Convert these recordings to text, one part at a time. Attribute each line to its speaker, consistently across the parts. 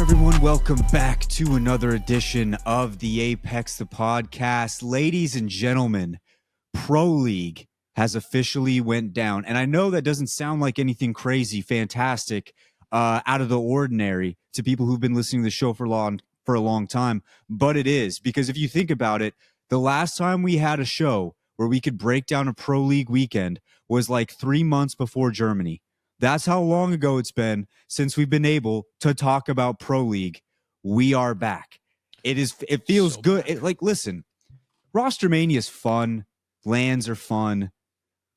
Speaker 1: Everyone, welcome back to another edition of the Apex the Podcast. Ladies and gentlemen, Pro League has officially went down. And I know that doesn't sound like anything crazy, fantastic, out of the ordinary to people who've been listening to the show for a long time, but it is. Because if you think about it, the last time we had a show where we could break down a Pro League weekend was like 3 months before Germany. That's how long ago it's been since we've been able to talk about Pro League. We are back. It feels so good. Listen, Roster Mania is fun. Lands are fun.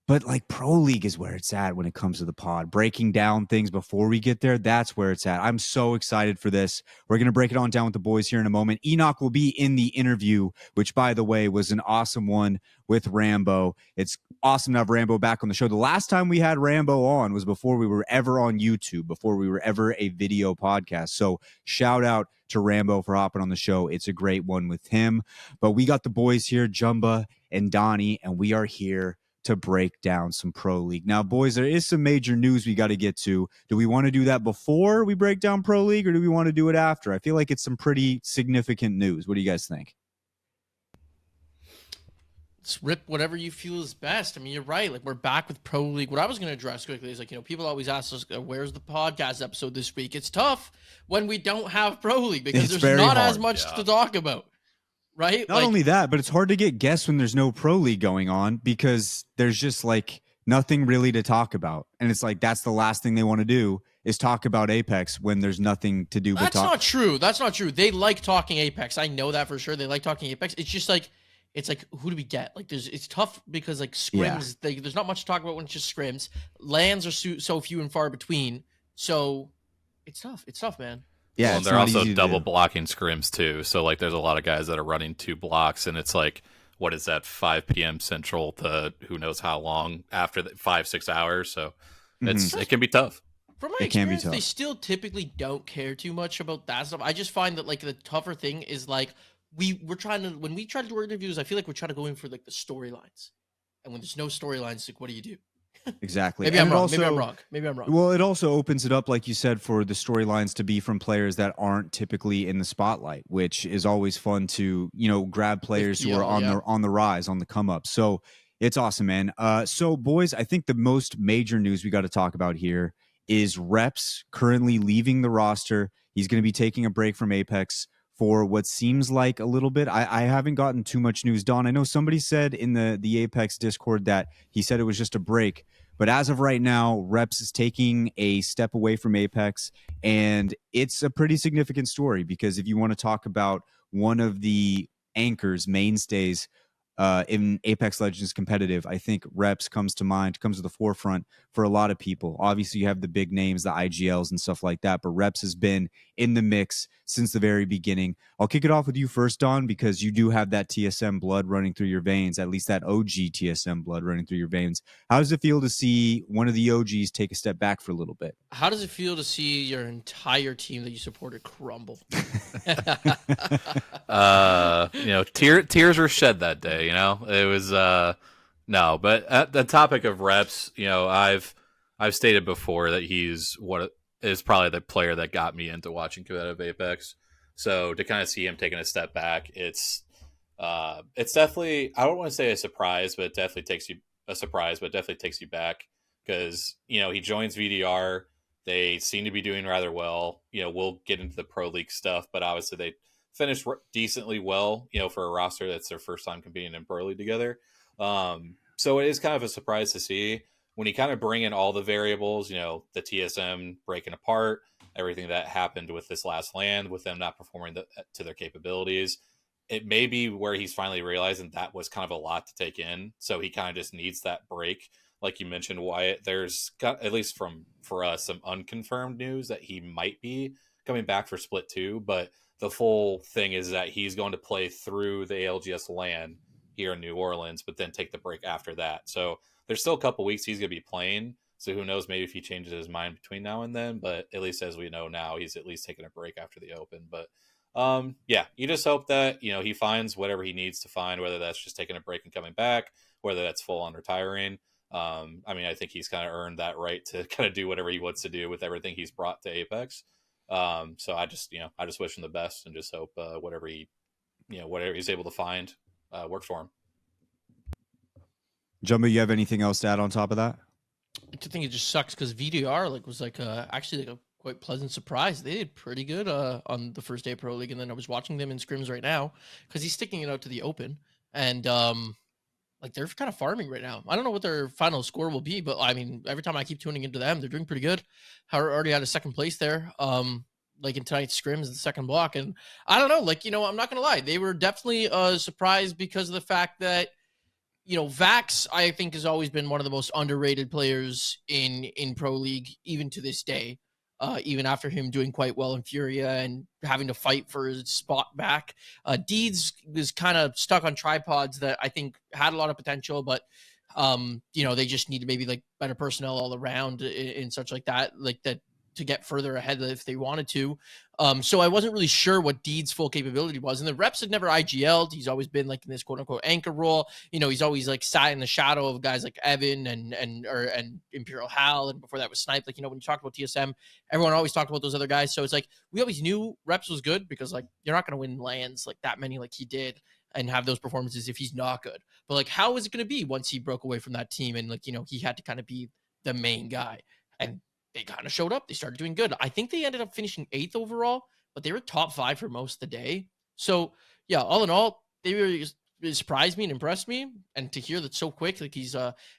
Speaker 1: But like Pro League is where it's at when it comes to the pod. Breaking down things before we get there, that's where it's at. I'm so excited for this. We're going to break it on down with the boys here in a moment. Enoch will be in the interview, which, by the way, was an awesome one with Rambeau. It's awesome to have Rambeau back on the show. The last time we had Rambeau on was before we were ever on YouTube, before we were ever a video podcast. So shout out to Rambeau for hopping on the show. It's a great one with him. But we got the boys here, Jumba and Donnie, and we are here to break down some Pro League. Now, boys, there is some major news we got to get to. Do we want to do that before we break down Pro League, or do we want to do it after? I feel like it's some pretty significant news. What do you guys think?
Speaker 2: Let's rip whatever you feel is best. I mean, you're right. Like, we're back with Pro League. What I was going to address quickly is, people always ask us, where's the podcast episode this week? It's tough when we don't have Pro League because there's not as much to talk about. Right?
Speaker 1: Not only that, but it's hard to get guests when there's no Pro League going on because there's just nothing really to talk about. And it's that's the last thing they want to do is talk about Apex when there's nothing to do but talk.
Speaker 2: That's not true. They like talking Apex. I know that for sure. They like talking Apex. It's just who do we get? It's tough because scrims, there's not much to talk about when it's just scrims. Lands are so few and far between. So it's tough. It's tough, man.
Speaker 3: Yeah, well, and they're also double blocking scrims too. So there's a lot of guys that are running 2 blocks, and it's what is that, 5 p.m. Central to who knows how long after 5-6 hours. So it can be tough.
Speaker 2: From my experience, they still typically don't care too much about that stuff. I just find that the tougher thing is we're trying to, when we try to do interviews, I feel like we're trying to go in for the storylines, and when there's no storylines, what do you do?
Speaker 1: Exactly.
Speaker 2: Maybe I'm wrong.
Speaker 1: Well, it also opens it up, like you said, for the storylines to be from players that aren't typically in the spotlight, which is always fun to, grab players who are on the rise, on the come up. So it's awesome, man. So boys, I think the most major news we got to talk about here is Reps currently leaving the roster. He's going to be taking a break from Apex for what seems like a little bit. I haven't gotten too much news. Don, I know somebody said in the Apex Discord that he said it was just a break. But as of right now, Reps is taking a step away from Apex, and it's a pretty significant story because if you want to talk about one of the anchors, mainstays in Apex Legends competitive, I think Reps comes to the forefront for a lot of people. Obviously, you have the big names, the IGLs and stuff like that, but Reps has been in the mix since the very beginning. I'll kick it off with you first, Don, because you do have that TSM blood running through your veins, at least that OG TSM blood running through your veins. How does it feel to see one of the OGs take a step back for a little bit?
Speaker 2: How does it feel to see your entire team that you supported crumble?
Speaker 3: Tears were shed that day. It was no, but at the topic of Reps, I've stated before that he's what is probably the player that got me into watching competitive Apex. So to kind of see him taking a step back, it's definitely, I don't want to say a surprise, but it definitely takes you back because he joins VDR. They seem to be doing rather well. We'll get into the Pro League stuff, but obviously they finished decently well, for a roster that's their first time competing in Pro League together. So it is kind of a surprise to see when you kind of bring in all the variables, the TSM breaking apart, everything that happened with this last land, with them not performing to their capabilities. It may be where he's finally realizing that was kind of a lot to take in. So he kind of just needs that break. Like you mentioned, Wyatt, there's at least for us, some unconfirmed news that he might be coming back for Split 2, but the full thing is that he's going to play through the ALGS LAN here in New Orleans, but then take the break after that. So there's still a couple weeks he's going to be playing. So who knows, maybe if he changes his mind between now and then, but at least as we know now, he's at least taking a break after the Open. But you just hope that, he finds whatever he needs to find, whether that's just taking a break and coming back, whether that's full on retiring. I think he's kind of earned that right to kind of do whatever he wants to do with everything he's brought to Apex. So I just wish him the best and just hope whatever he's able to find works for him.
Speaker 1: Jumbo, you have anything else to add on top of that?
Speaker 2: I think it just sucks because VDR was actually a quite pleasant surprise. They did pretty good on the first day of Pro League, and then I was watching them in scrims right now because he's sticking it out to the open, and they're kind of farming right now. I don't know what their final score will be, but I mean, every time I keep tuning into them, they're doing pretty good. Already had a second place there. In tonight's scrims, the second block, and I don't know, I'm not gonna lie, they were definitely surprised because of the fact that Vax, I think, has always been one of the most underrated players in Pro League, even to this day. Even after him doing quite well in Furia and having to fight for his spot back, Deeds was kind of stuck on tripods that I think had a lot of potential, but they just needed maybe better personnel all around and such like that, to get further ahead if they wanted to. So I wasn't really sure what Deed's full capability was. And the reps had never IGL'd. He's always been in this quote unquote anchor role. He's always sat in the shadow of guys like Evan and Imperial Hal. And before that was Snipe. When you talked about TSM, everyone always talked about those other guys. So it's we always knew reps was good because you're not going to win lands that many he did and have those performances if he's not good. But how is it going to be once he broke away from that team and he had to kind of be the main guy? And they kind of showed up. They started doing good. I think they ended up finishing 8th overall, but they were top 5 for most of the day. So yeah, all in all, they really surprised me and impressed me. And to hear that so quick, he's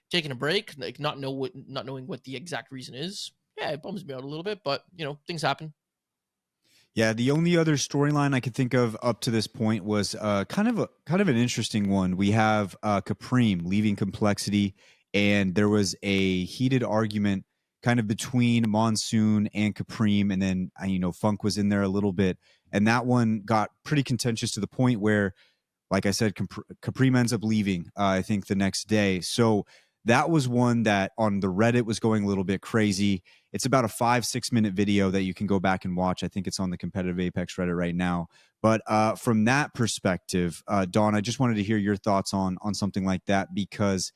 Speaker 2: taking a break, not knowing what the exact reason is. Yeah, it bums me out a little bit, but things happen.
Speaker 1: Yeah, the only other storyline I could think of up to this point was kind of an interesting one. We have Capreme leaving Complexity, and there was a heated argument kind of between Monsoon and Capreme, and then Funk was in there a little bit, and that one got pretty contentious to the point where, like I said, Capreme ends up leaving. I think the next day. So that was one that on the Reddit was going a little bit crazy. It's about a 5-6 minute video that you can go back and watch. I think it's on the competitive Apex Reddit right now. But from that perspective, Dawn, I just wanted to hear your thoughts on something like that, because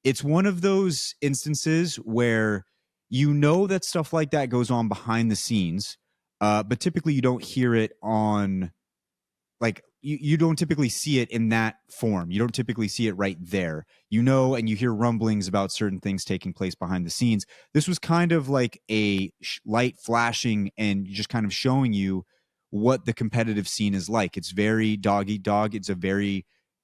Speaker 1: it's one of those instances where that stuff like that goes on behind the scenes, but typically you don't hear it on, you don't typically see it in that form. You don't typically see it right there, and you hear rumblings about certain things taking place behind the scenes. This was kind of like a light flashing and just kind of showing you what the competitive scene is like. It's very dog eat dog. It's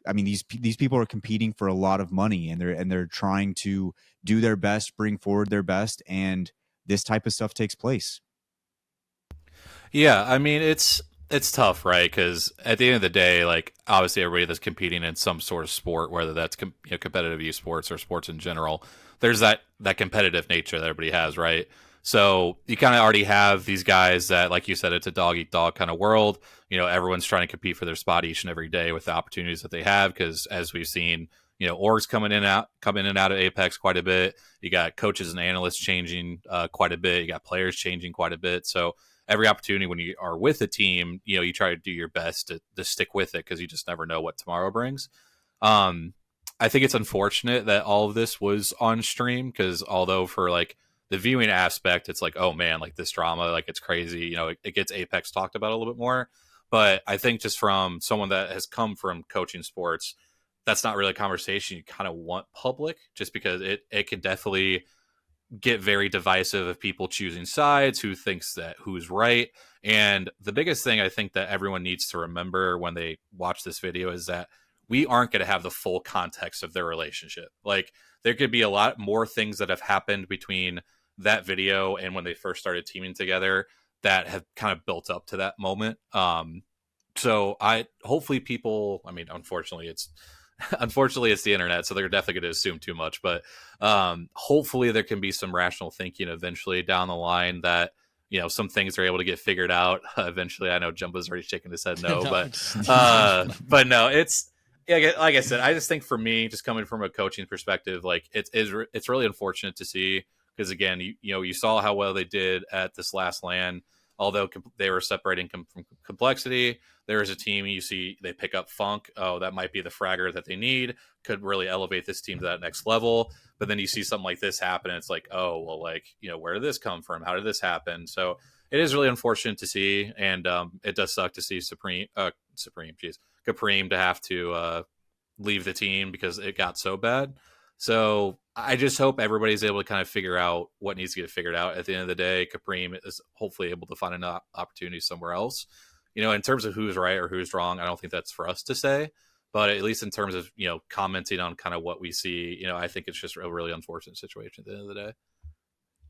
Speaker 1: these people are competing for a lot of money, and they're trying to do their best, bring forward their best, and this type of stuff takes place.
Speaker 3: Yeah, it's tough, right? Because at the end of the day, obviously everybody that's competing in some sort of sport, whether that's competitive esports or sports in general, there's that competitive nature that everybody has, right? So you kind of already have these guys that, like you said, it's a dog eat dog kind of world. Everyone's trying to compete for their spot each and every day with the opportunities that they have. Because as we've seen, orgs coming in and out of Apex quite a bit. You got coaches and analysts changing quite a bit. You got players changing quite a bit. So every opportunity when you are with a team, you try to do your best to stick with it, because you just never know what tomorrow brings. I think it's unfortunate that all of this was on stream, because although for the viewing aspect, it's oh man, this drama, it's crazy. It gets Apex talked about a little bit more. But I think just from someone that has come from coaching sports, that's not really a conversation you kind of want public, just because it could definitely get very divisive of people choosing sides, who thinks that who's right. And the biggest thing I think that everyone needs to remember when they watch this video is that we aren't going to have the full context of their relationship. There could be a lot more things that have happened between that video and when they first started teaming together that have kind of built up to that moment. So hopefully people, unfortunately it's the internet, so they're definitely going to assume too much, but hopefully there can be some rational thinking eventually down the line that, some things are able to get figured out eventually. I know Jumbo's already shaking his head no, but no, it's, yeah, like I said, I just think for me, just coming from a coaching perspective, it's really unfortunate to see, because again, you saw how well they did at this last LAN. Although they were separating from Complexity, there is a team you see they pick up Funk. Oh, that might be the fragger that they need. Could really elevate this team to that next level. But then you see something like this happen, and it's oh, well, where did this come from? How did this happen? So it is really unfortunate to see, and it does suck to see Capreem to have to leave the team because it got so bad. So I just hope everybody's able to kind of figure out what needs to get figured out. At the end of the day, Capreem is hopefully able to find an opportunity somewhere else. In terms of who's right or who's wrong, I don't think that's for us to say. But at least in terms of, commenting on kind of what we see, I think it's just a really unfortunate situation at the end of the day.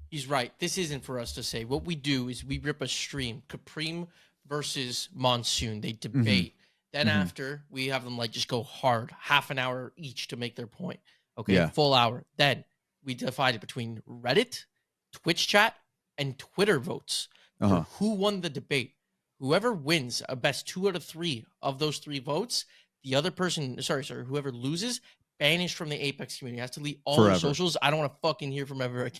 Speaker 2: He's right. This isn't for us to say. What we do is we rip a stream. Capreem versus Monsoon. They debate. Then after, we have them just go hard. Half an hour each to make their point. Okay,
Speaker 1: Yeah.
Speaker 2: Full hour. Then we divide it between Reddit, Twitch chat, and Twitter votes for who won the debate. Whoever wins a best 2 out of 3 of those 3 votes, the other person, whoever loses, banished from the Apex community, has to delete all their socials. I don't want to fucking hear from ever again.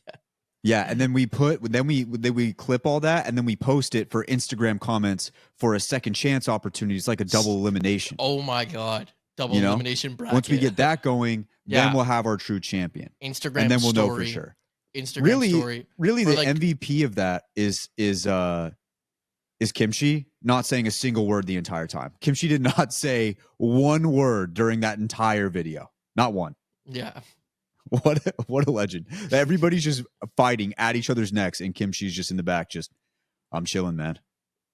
Speaker 1: Yeah, and then we clip all that, and then we post it for Instagram comments for a second chance opportunity. It's like a double elimination.
Speaker 2: Oh my god, double elimination bracket.
Speaker 1: Once we get that going, then we'll have our true champion.
Speaker 2: Instagram
Speaker 1: and then we'll
Speaker 2: story,
Speaker 1: know for sure.
Speaker 2: Instagram story.
Speaker 1: Really, the MVP of that is Kimchi not saying a single word the entire time. Kimchi did not say one word during that entire video. Not one.
Speaker 2: Yeah.
Speaker 1: What a legend. Everybody's just fighting at each other's necks, and Kimchi's just in the back, I'm chilling, man.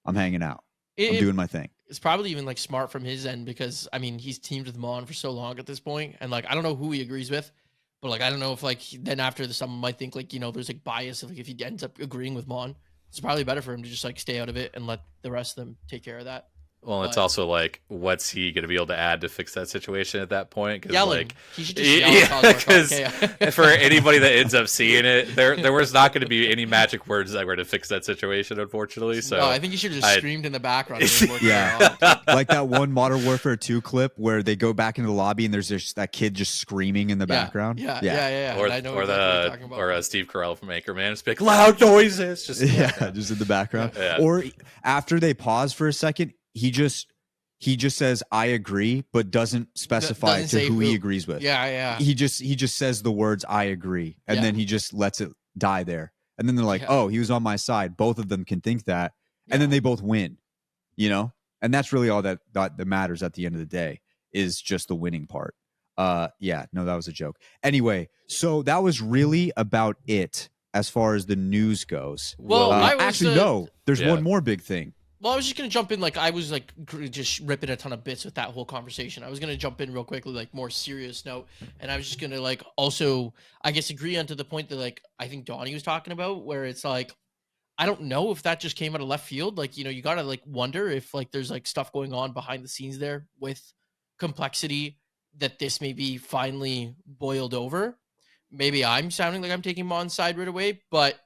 Speaker 1: I'm hanging out. I'm doing my thing.
Speaker 2: It's probably even smart from his end because, he's teamed with Mon for so long at this point, and I don't know who he agrees with, but I don't know if then after someone might think there's bias if he ends up agreeing with Mon. It's probably better for him to just stay out of it and let the rest of them take care of that.
Speaker 3: Well, it's also what's he going to be able to add to fix that situation at that point?
Speaker 2: Yelling. He should just yell. Because
Speaker 3: for anybody that ends up seeing it, there was not going to be any magic words that were to fix that situation, unfortunately. So
Speaker 2: no, I think you should have just screamed in the background.
Speaker 1: Yeah, like that one Modern Warfare 2 clip where they go back into the lobby and there's just that kid just screaming in the background.
Speaker 2: Yeah.
Speaker 3: Or,
Speaker 2: I know exactly
Speaker 3: or Steve Carell from Anchorman, just loud noises. Just
Speaker 1: just in the background.
Speaker 3: Yeah.
Speaker 1: Or after they pause for a second, he just says I agree, but doesn't specify who he agrees with.
Speaker 2: Yeah.
Speaker 1: He just says the words I agree, and then he just lets it die there. And then they're like, oh, he was on my side. Both of them can think that, and then they both win. And that's really all that matters at the end of the day is just the winning part. That was a joke. Anyway, so that was really about it as far as the news goes.
Speaker 2: Well,
Speaker 1: there's one more big thing.
Speaker 2: Well, I was just going to jump in. I was just ripping a ton of bits with that whole conversation. I was going to jump in real quickly, more serious note. And I was just going to also, I guess, agree onto the point that I think Donnie was talking about, where it's I don't know if that just came out of left field. You got to wonder if there's stuff going on behind the scenes there with complexity that this maybe finally boiled over. Maybe I'm sounding like I'm taking Mon's side right away, but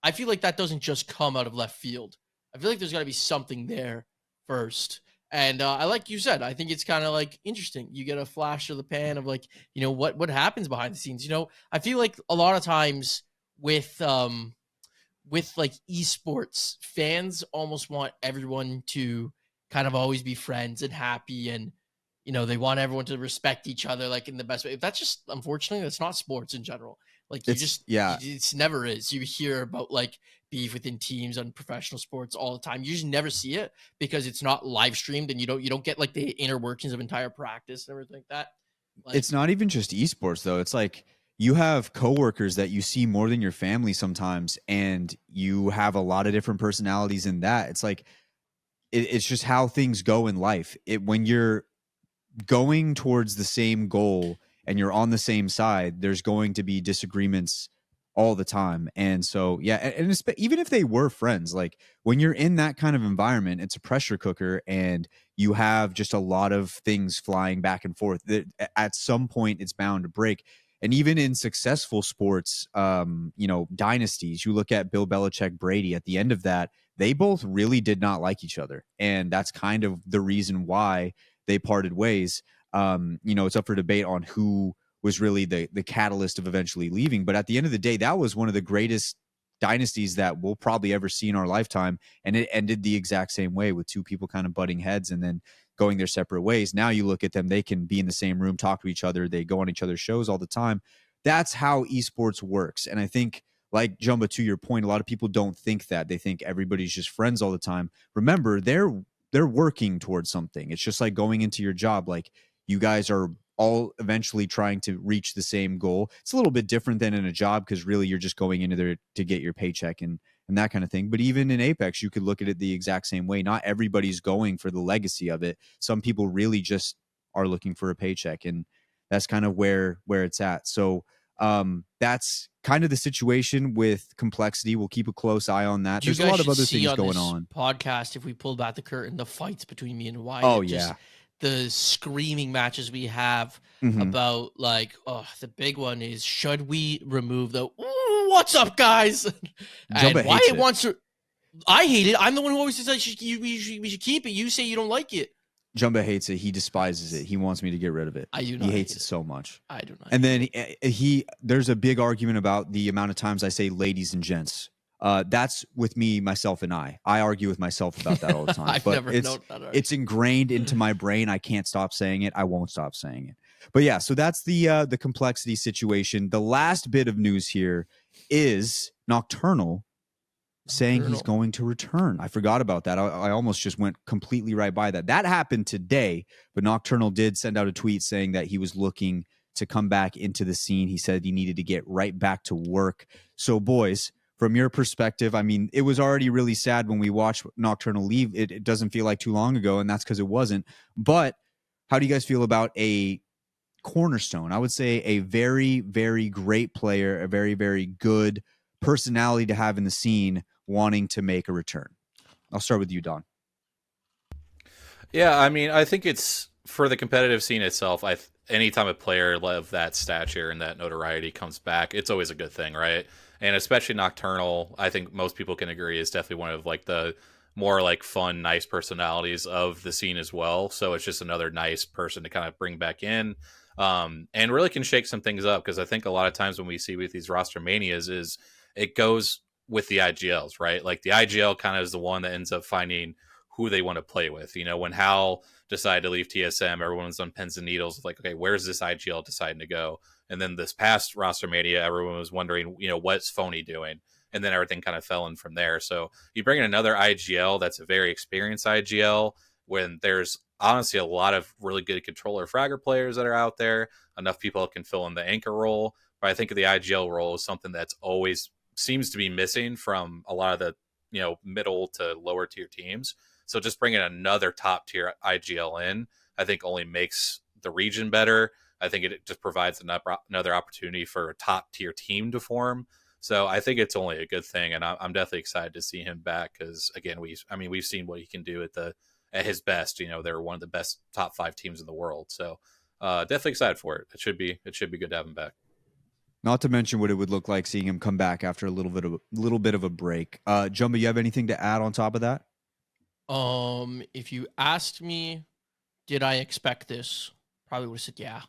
Speaker 2: I feel like that doesn't just come out of left field. I feel like there's got to be something there first. And like you said, I think it's kind of interesting. You get a flash of the pan of what happens behind the scenes. I feel like a lot of times with esports, fans almost want everyone to kind of always be friends and happy, and they want everyone to respect each other in the best way. That's just, unfortunately, that's not sports in general. It's never is. You hear about beef within teams on professional sports all the time. You just never see it because it's not live streamed, and you don't get the inner workings of entire practice and everything like that.
Speaker 1: It's not even just esports though. It's you have coworkers that you see more than your family sometimes, and you have a lot of different personalities in that. It's it's just how things go in life. When you're going towards the same goal and you're on the same side, there's going to be disagreements all the time. And so, and even if they were friends, when you're in that kind of environment, it's a pressure cooker, and you have just a lot of things flying back and forth. At some point, it's bound to break. And even in successful sports, dynasties, you look at Bill Belichick, Brady, at the end of that, they both really did not like each other. And that's kind of the reason why they parted ways. It's up for debate on who was really the catalyst of eventually leaving. But at the end of the day, that was one of the greatest dynasties that we'll probably ever see in our lifetime. And it ended the exact same way, with two people kind of butting heads and then going their separate ways. Now you look at them, they can be in the same room, talk to each other. They go on each other's shows all the time. That's how esports works. And I think, like Jumba, to your point, a lot of people don't think that. They think everybody's just friends all the time. Remember, they're working towards something. It's just like going into your job. Like, you guys are all eventually trying to reach the same goal. It's a little bit different than in a job, because really you're just going into there to get your paycheck and that kind of thing. But even in Apex, you could look at it the exact same way. Not everybody's going for the legacy of it. Some people really just are looking for a paycheck, and that's kind of where it's at. So that's kind of the situation with Complexity. We'll keep a close eye on that. There's a lot of other things going on.
Speaker 2: Podcast, if we pull back the curtain, the fights between me and Wyatt.
Speaker 1: Oh yeah,
Speaker 2: the screaming matches we have about, like, the big one is, should we remove the what's up, guys? And Wyatt wants to. I hate it. I'm the one who always says we should keep it. You say you don't like it.
Speaker 1: Jumba hates it. He despises it. He wants me to get rid of it.
Speaker 2: I do not.
Speaker 1: He hates it so much.
Speaker 2: I do not.
Speaker 1: And then there's a big argument about the amount of times I say ladies and gents. That's with me, myself, and I. I argue with myself about that all the time.
Speaker 2: I've never known that.
Speaker 1: It's ingrained into my brain. I can't stop saying it. I won't stop saying it. But yeah, so that's the Complexity situation. The last bit of news here is Nocturnal saying he's going to return. I forgot about that. I almost just went completely right by that. That happened today, but Nocturnal did send out a tweet saying that he was looking to come back into the scene. He said he needed to get right back to work. So, boys, from your perspective, I mean, it was already really sad when we watched Nocturnal leave. It doesn't feel like too long ago, and that's because it wasn't. But how do you guys feel about a cornerstone? I would say a very, very great player, a very, very good personality to have in the scene, wanting to make a return. I'll start with you, Don.
Speaker 3: Yeah, I mean, I think it's for the competitive scene itself. Anytime a player of that stature and that notoriety comes back, it's always a good thing, right? And especially Nocturnal, I think most people can agree, is definitely one of like the more like fun, nice personalities of the scene as well. So it's just another nice person to kind of bring back in, and really can shake some things up. Because I think a lot of times when we see with these roster manias is it goes with the IGLs, right? Like the IGL kind of is the one that ends up finding who they want to play with. You know, when Hal decided to leave TSM, everyone was on pins and needles. Like, okay, where's this IGL deciding to go? And then this past roster mania, everyone was wondering, you know, what's Phony doing? And then everything kind of fell in from there. So you bring in another IGL that's a very experienced IGL, when there's honestly a lot of really good controller fragger players that are out there, enough people can fill in the anchor role. But I think the IGL role is something that's always seems to be missing from a lot of the, you know, middle to lower tier teams. So just bringing another top tier IGL in, I think only makes the region better. I think it just provides another opportunity for a top tier team to form. So I think it's only a good thing, and I'm definitely excited to see him back, because again, we've seen what he can do at his best. You know, they're one of the best top 5 teams in the world. So definitely excited for it. It should be good to have him back.
Speaker 1: Not to mention what it would look like seeing him come back after a little bit of a break. Jumba, you have anything to add on top of that?
Speaker 2: If you asked me, did I expect this? Probably would have said, yeah.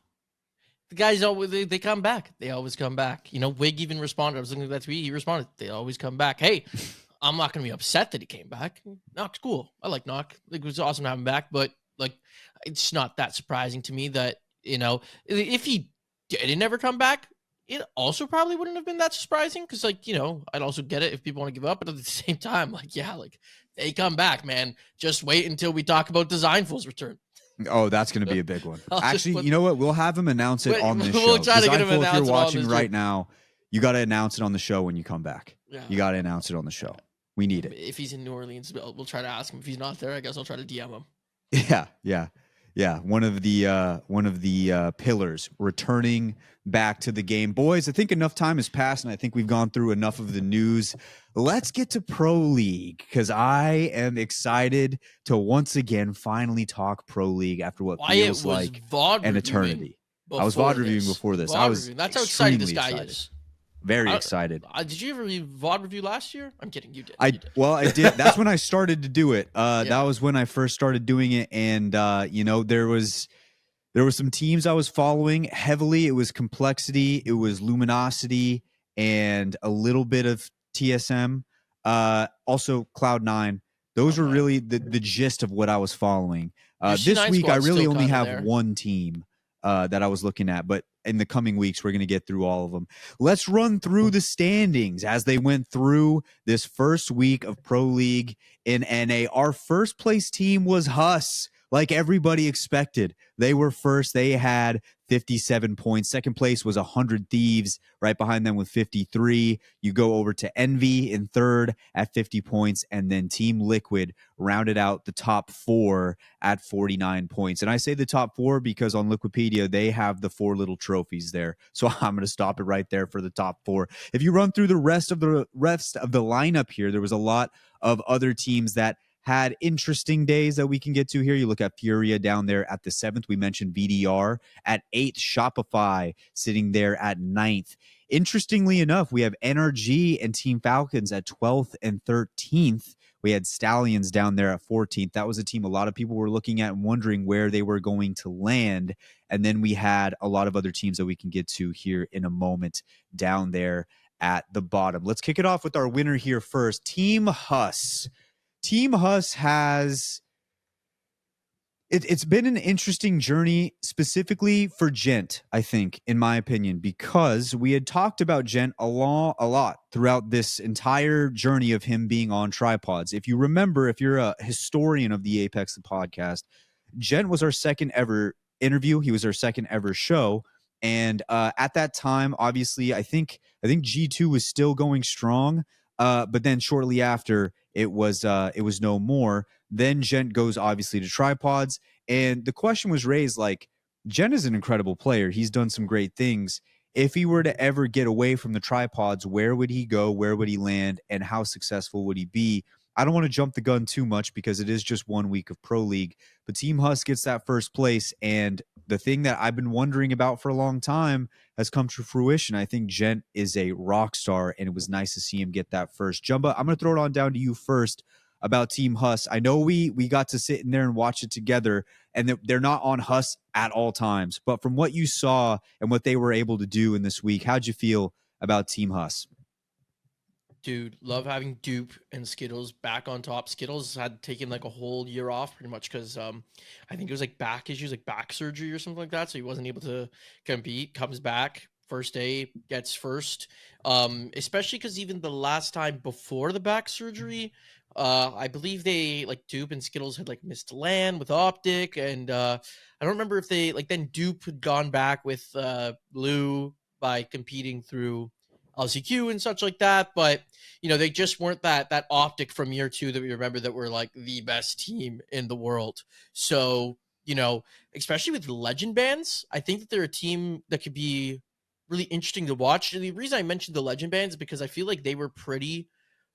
Speaker 2: The guys always they come back. They always come back. You know, Wig even responded. I was looking at that tweet. He responded. They always come back. Hey, I'm not gonna be upset that he came back. Knock's cool. I like Knock. Like, it was awesome to have him back. But like, it's not that surprising to me that, you know, if he didn't ever come back, it also probably wouldn't have been that surprising, because, like, you know, I'd also get it if people want to give up, but at the same time, like, yeah, like, they come back, man. Just wait until we talk about Designful's return.
Speaker 1: Oh, that's going to be a big one. Actually, you know what? We'll have him announce it on this show.
Speaker 2: We'll try to get him
Speaker 1: Designful, if
Speaker 2: announced
Speaker 1: you're watching right
Speaker 2: show.
Speaker 1: now, you got to announce it on the show when you come back.
Speaker 2: Yeah.
Speaker 1: You got to announce it on the show. We need it.
Speaker 2: If he's in New Orleans, we'll try to ask him. If he's not there, I guess I'll try to DM him.
Speaker 1: Yeah. One of the pillars returning back to the game. Boys, I think enough time has passed, and I think we've gone through enough of the news. Let's get to Pro League, because I am excited to once again finally talk Pro League after what feels like an eternity. I was VOD reviewing before this.
Speaker 2: That's how excited this guy is.
Speaker 1: Very excited.
Speaker 2: Did you ever VOD review last year? I'm kidding. You did.
Speaker 1: Well, I did. That's when I started to do it. That was when I first started doing it. And, you know, there was some teams I was following heavily. It was Complexity. It was Luminosity and a little bit of TSM. Also Cloud9. Those were really the gist of what I was following. This week, I really only have one team that I was looking at, but in the coming weeks, we're going to get through all of them. Let's run through the standings as they went through this first week of Pro League in NA. Our first place team was Huss, like everybody expected. They were first. They had 57 points. Second place was 100 Thieves, right behind them with 53. You go over to Envy in third at 50 points, and then Team Liquid rounded out the top four at 49 points. And I say the top four because on Liquipedia, they have the four little trophies there. So I'm going to stop it right there for the top four. If you run through the rest of the lineup here, there was a lot of other teams that had interesting days that we can get to here. You look at Furia down there at the 7th. We mentioned VDR at 8th. Shopify sitting there at 9th. Interestingly enough, we have NRG and Team Falcons at 12th and 13th. We had Stallions down there at 14th. That was a team a lot of people were looking at and wondering where they were going to land. And then we had a lot of other teams that we can get to here in a moment down there at the bottom. Let's kick it off with our winner here first. Team Huss. Team Huss has it's been an interesting journey specifically for Gent, I think, in my opinion, because we had talked about Gent a lot throughout this entire journey of him being on tripods. If you remember, if you're a historian of the Apex the podcast, Gent was our second ever interview. He was our second ever show. And at that time, obviously, I think G2 was still going strong. But then shortly after, it was no more. Then Gent goes obviously to tripods, and the question was raised like, Gent is an incredible player. He's done some great things. If he were to ever get away from the tripods, where would he go? Where would he land? And how successful would he be? I don't want to jump the gun too much because it is just 1 week of Pro League, but Team Huss gets that first place. And the thing that I've been wondering about for a long time has come to fruition. I think Gent is a rock star, and it was nice to see him get that first. Jumba, I'm going to throw it on down to you first about Team Huss. I know we got to sit in there and watch it together, and they're not on Huss at all times. But from what you saw and what they were able to do in this week, how'd you feel about Team Huss?
Speaker 2: Dude, love having Dupe and Skittles back on top. Skittles had taken like a whole year off pretty much because I think it was like back issues, like back surgery or something like that. So he wasn't able to compete. Comes back first day, gets first. Especially because even the last time before the back surgery, I believe they like Dupe and Skittles had like missed land with Optic, and I don't remember if they like then Dupe had gone back with Lou by competing through LCQ and such like that, but you know they just weren't that Optic from year 2 that we remember that were like the best team in the world. So you know, especially with legend bands, I think that they're a team that could be really interesting to watch. And the reason I mentioned the legend bands is because I feel like they were pretty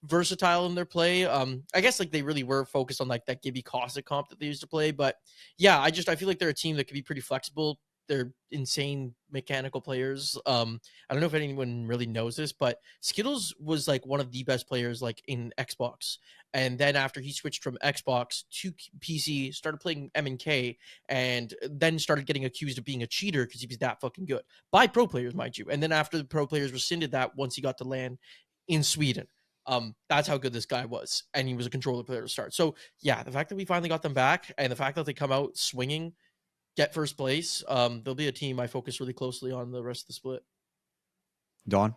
Speaker 2: versatile in their play. I guess like they really were focused on like that Gibby Cossack comp that they used to play, but yeah, I feel like they're a team that could be pretty flexible. They're insane mechanical players. I don't know if anyone really knows this, but Skittles was like one of the best players like in Xbox. And then after he switched from Xbox to PC, started playing MNK, and then started getting accused of being a cheater because he was that fucking good by pro players, mind you. And then after the pro players rescinded that, once he got to land in Sweden, that's how good this guy was, and he was a controller player to start. So yeah, the fact that we finally got them back, and the fact that they come out swinging, get first place, they'll be a team I focus really closely on the rest of the split.
Speaker 1: Don?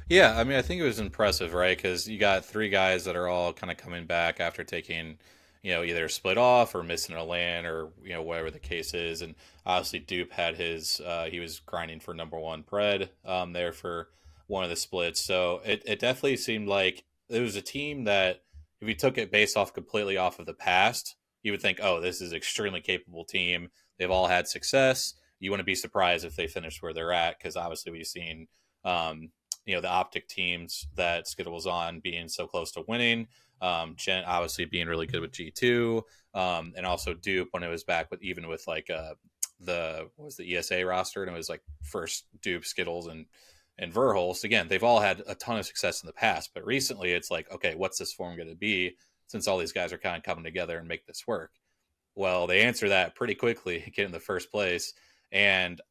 Speaker 3: Yeah, I mean, I think it was impressive, right? Because you got 3 guys that are all kind of coming back after taking, either split off or missing a LAN or, whatever the case is. And obviously Dupe had his, he was grinding for number 1 Pred there for one of the splits. So it definitely seemed like it was a team that if you took it based off completely off of the past, you would think, oh, this is an extremely capable team. They've all had success. You wouldn't be surprised if they finished where they're at, because obviously we've seen, the Optic teams that Skittle was on being so close to winning. Gent obviously being really good with G2, and also Dupe when it was back with like the ESA roster, and it was like first Dupe, Skittles, and Verholst. Again, they've all had a ton of success in the past, but recently it's like, okay, what's this form going to be since all these guys are kind of coming together and make this work? Well, they answer that pretty quickly, get in the first place. And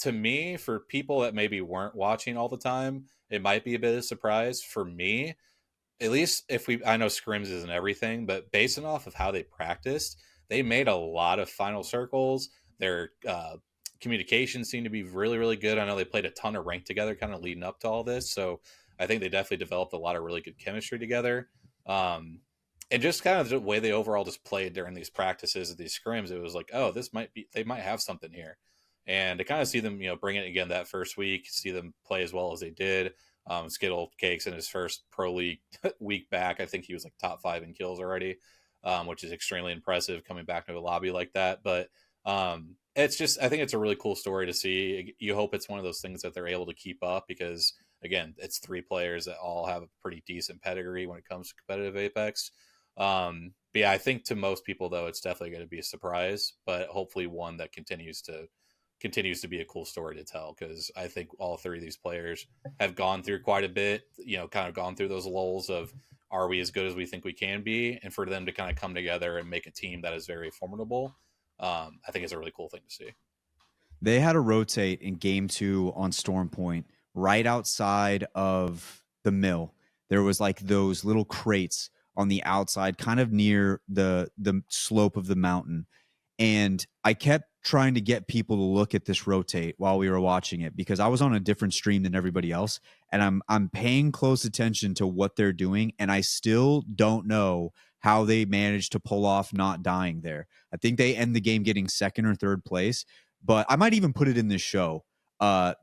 Speaker 3: to me, for people that maybe weren't watching all the time, it might be a bit of a surprise. For me, at least I know scrims isn't everything, but basing off of how they practiced, they made a lot of final circles. Their communication seemed to be really, really good. I know they played a ton of rank together kind of leading up to all this. So I think they definitely developed a lot of really good chemistry together. And just kind of the way they overall just played during these practices at these scrims, it was like, oh, they might have something here. And to kind of see them, bring it again that first week, see them play as well as they did. Skittle Cakes in his first pro league week back, I think he was like top 5 in kills already, which is extremely impressive coming back to a lobby like that. But it's just, I think it's a really cool story to see. You hope it's one of those things that they're able to keep up because, again, it's 3 players that all have a pretty decent pedigree when it comes to competitive Apex. But yeah, I think to most people though, it's definitely going to be a surprise, but hopefully one that continues to be a cool story to tell, because I think all 3 of these players have gone through quite a bit, kind of gone through those lulls of, are we as good as we think we can be? And for them to kind of come together and make a team that is very formidable, I think it's a really cool thing to see.
Speaker 1: They had to rotate in game 2 on Storm Point right outside of the mill. There was like those little crates on the outside, kind of near the slope of the mountain. And I kept trying to get people to look at this rotate while we were watching it, because I was on a different stream than everybody else, and I'm paying close attention to what they're doing, and I still don't know how they managed to pull off not dying there. I think they end the game getting 2nd or 3rd place, but I might even put it in this show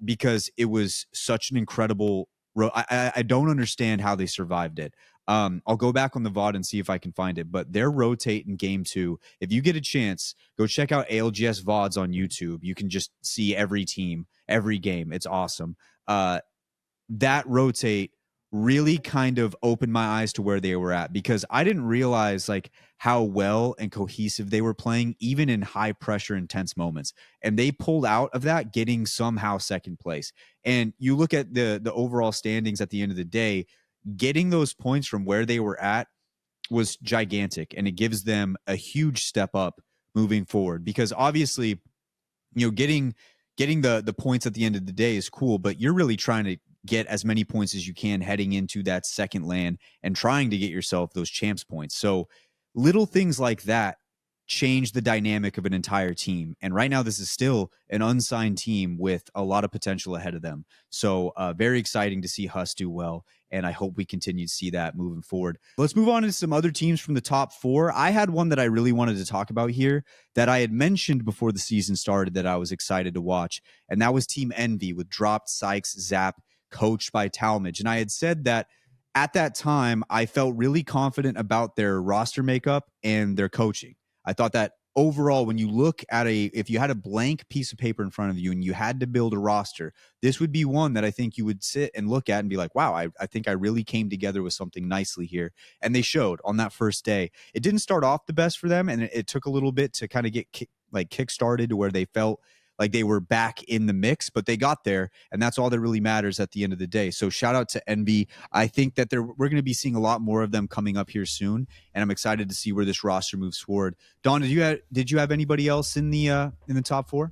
Speaker 1: because it was such an incredible. I don't understand how they survived it. I'll go back on the VOD and see if I can find it, but they're rotating game 2. If you get a chance, go check out ALGS VODs on YouTube. You can just see every team, every game. It's awesome. That rotate really kind of opened my eyes to where they were at, because I didn't realize like how well and cohesive they were playing, even in high pressure, intense moments. And they pulled out of that, getting somehow 2nd place. And you look at the overall standings at the end of the day, getting those points from where they were at was gigantic, and it gives them a huge step up moving forward, because obviously, getting the points at the end of the day is cool, but you're really trying to get as many points as you can heading into that 2nd LAN and trying to get yourself those champs points. So little things like that change the dynamic of an entire team. And right now, this is still an unsigned team with a lot of potential ahead of them. So very exciting to see Huss do well, and I hope we continue to see that moving forward. Let's move on to some other teams from the top 4. I had one that I really wanted to talk about here that I had mentioned before the season started that I was excited to watch, and that was Team Envy with Dropped, Sykes, Zap, coached by Talmadge. And I had said that at that time, I felt really confident about their roster makeup and their coaching. I thought that overall, when you look at if you had a blank piece of paper in front of you and you had to build a roster, this would be one that I think you would sit and look at and be like, wow, I think I really came together with something nicely here. And they showed on that first day. It didn't start off the best for them, and it took a little bit to kind of get kick-started to where they felt like they were back in the mix, but they got there, and that's all that really matters at the end of the day. So shout out to Envy. I think that we're going to be seeing a lot more of them coming up here soon, and I'm excited to see where this roster moves forward. Don, did you have anybody else in the top 4?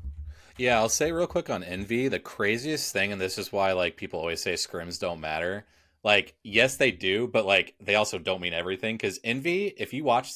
Speaker 3: Yeah, I'll say real quick on Envy, the craziest thing, and this is why like people always say scrims don't matter. Like, yes, they do, but like they also don't mean everything, because Envy, if you watch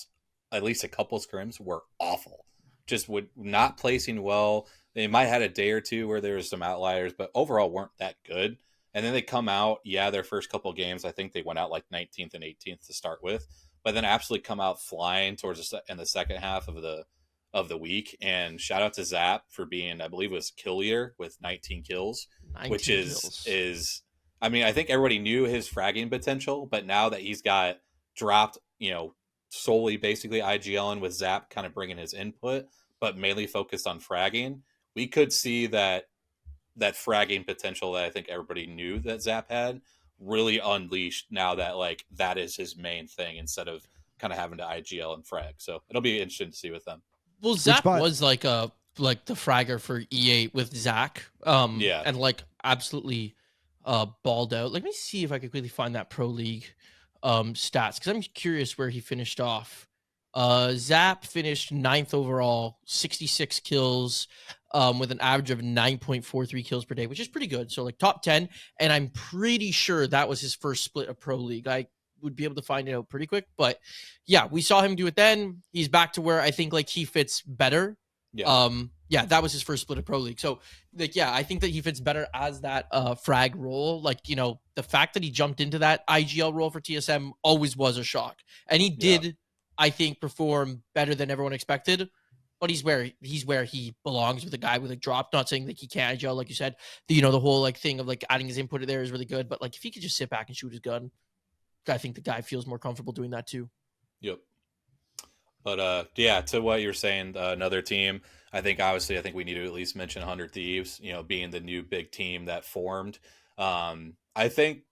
Speaker 3: at least a couple scrims, were awful. Just would not placing well. They might have had a day or two where there was some outliers, but overall weren't that good. And then they come out, their first couple of games, I think they went out like 19th and 18th to start with, but then absolutely come out flying towards in the second half of the week. And shout out to Zap for being, I believe it was kill leader with 19 kills,
Speaker 2: 19
Speaker 3: which
Speaker 2: kills.
Speaker 3: is, I mean, I think everybody knew his fragging potential, but now that he's got dropped, solely basically IGLing with Zap kind of bringing his input, but mainly focused on fragging, we could see that fragging potential that I think everybody knew that Zap had really unleashed now that like that is his main thing instead of kind of having to IGL and frag. So it'll be interesting to see with them.
Speaker 2: Well, Zap was like the fragger for E8 with Zach. And like absolutely balled out. Let me see if I could quickly find that Pro League stats, because I'm curious where he finished off. Zap finished 9th overall, 66 kills, with an average of 9.43 kills per day, which is pretty good. So like top 10. And I'm pretty sure that was his first split of Pro League. I would be able to find it out pretty quick, but yeah, we saw him do it then. He's back to where I think like he fits better
Speaker 3: Yeah.
Speaker 2: Yeah, that was his first split of Pro League. So, like, yeah, I think that he fits better as that frag role. Like, you know, the fact that he jumped into that IGL role for TSM always was a shock. And he
Speaker 3: Yeah.
Speaker 2: did, I think, perform better than everyone expected. But he's where he belongs with a guy with a drop. Not saying that he can't IGL, like you said. You know, the whole like thing of like adding his input there is really good. But like if he could just sit back and shoot his gun, I think the guy feels more comfortable doing that too.
Speaker 3: Yep. But yeah, to what you're saying, another team. I think obviously, I think we need to at least mention 100 Thieves. You know, being the new big team that formed. I think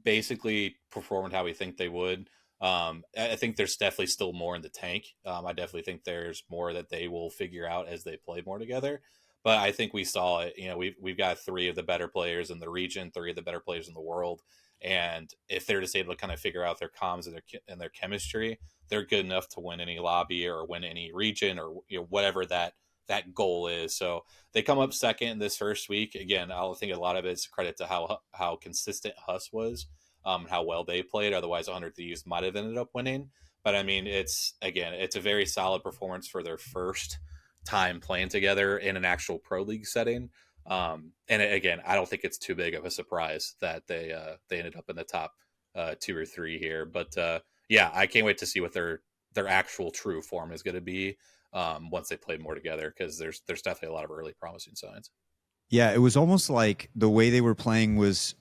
Speaker 3: basically performed how we think they would. I think there's definitely still more in the tank. I definitely think there's more that they will figure out as they play more together. But I think we saw it. You know, we've got 3 of the better players in the region, 3 of the better players in the world. And if they're just able to kind of figure out their comms and their chemistry, they're good enough to win any lobby or win any region or whatever that goal is. So they come up second in this first week. Again, I think a lot of it's credit to how consistent Huss was, how well they played. Otherwise, 100 Thieves might have ended up winning. But I mean, it's a very solid performance for their first time playing together in an actual pro league setting. And again, I don't think it's too big of a surprise that they ended up in the top 2 or 3 here. But yeah, I can't wait to see what their actual true form is going to be once they play more together, because there's definitely a lot of early promising signs.
Speaker 1: Yeah, it was almost like the way they were playing was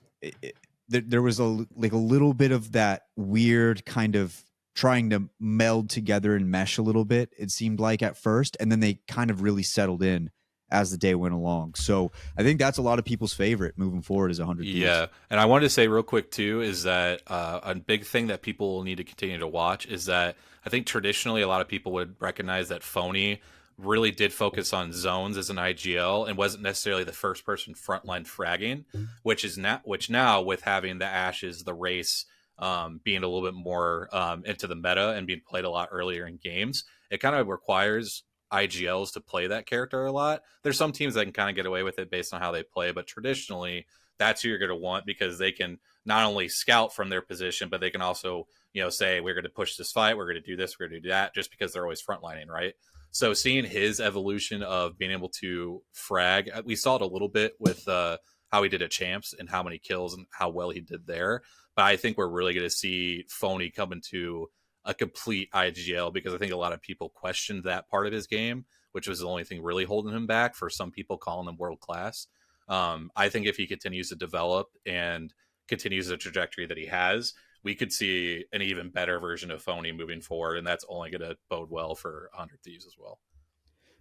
Speaker 1: there was a little bit of that weird kind of trying to meld together and mesh a little bit. It seemed like at first, and then they kind of really settled in as the day went along. So I think that's a lot of people's favorite moving forward is 100 Thieves.
Speaker 3: Yeah, and I wanted to say real quick too is that a big thing that people need to continue to watch is that I think traditionally a lot of people would recognize that Phony really did focus on zones as an IGL and wasn't necessarily the first person frontline fragging, which now with having the Ashes, the race, being a little bit more into the meta and being played a lot earlier in games, it kind of requires IGLs to play that character a lot. There's some teams that can kind of get away with it based on how they play, but traditionally that's who you're going to want, because they can not only scout from their position, but they can also, say we're going to push this fight, we're going to do this, we're going to do that, just because they're always frontlining, right? So seeing his evolution of being able to frag, we saw it a little bit with how he did at Champs and how many kills and how well he did there. But I think we're really going to see Phony come into a complete IGL, because I think a lot of people questioned that part of his game, which was the only thing really holding him back for some people calling him world class. I think if he continues to develop and continues the trajectory that he has, we could see an even better version of Phony moving forward, and that's only going to bode well for 100 Thieves as well.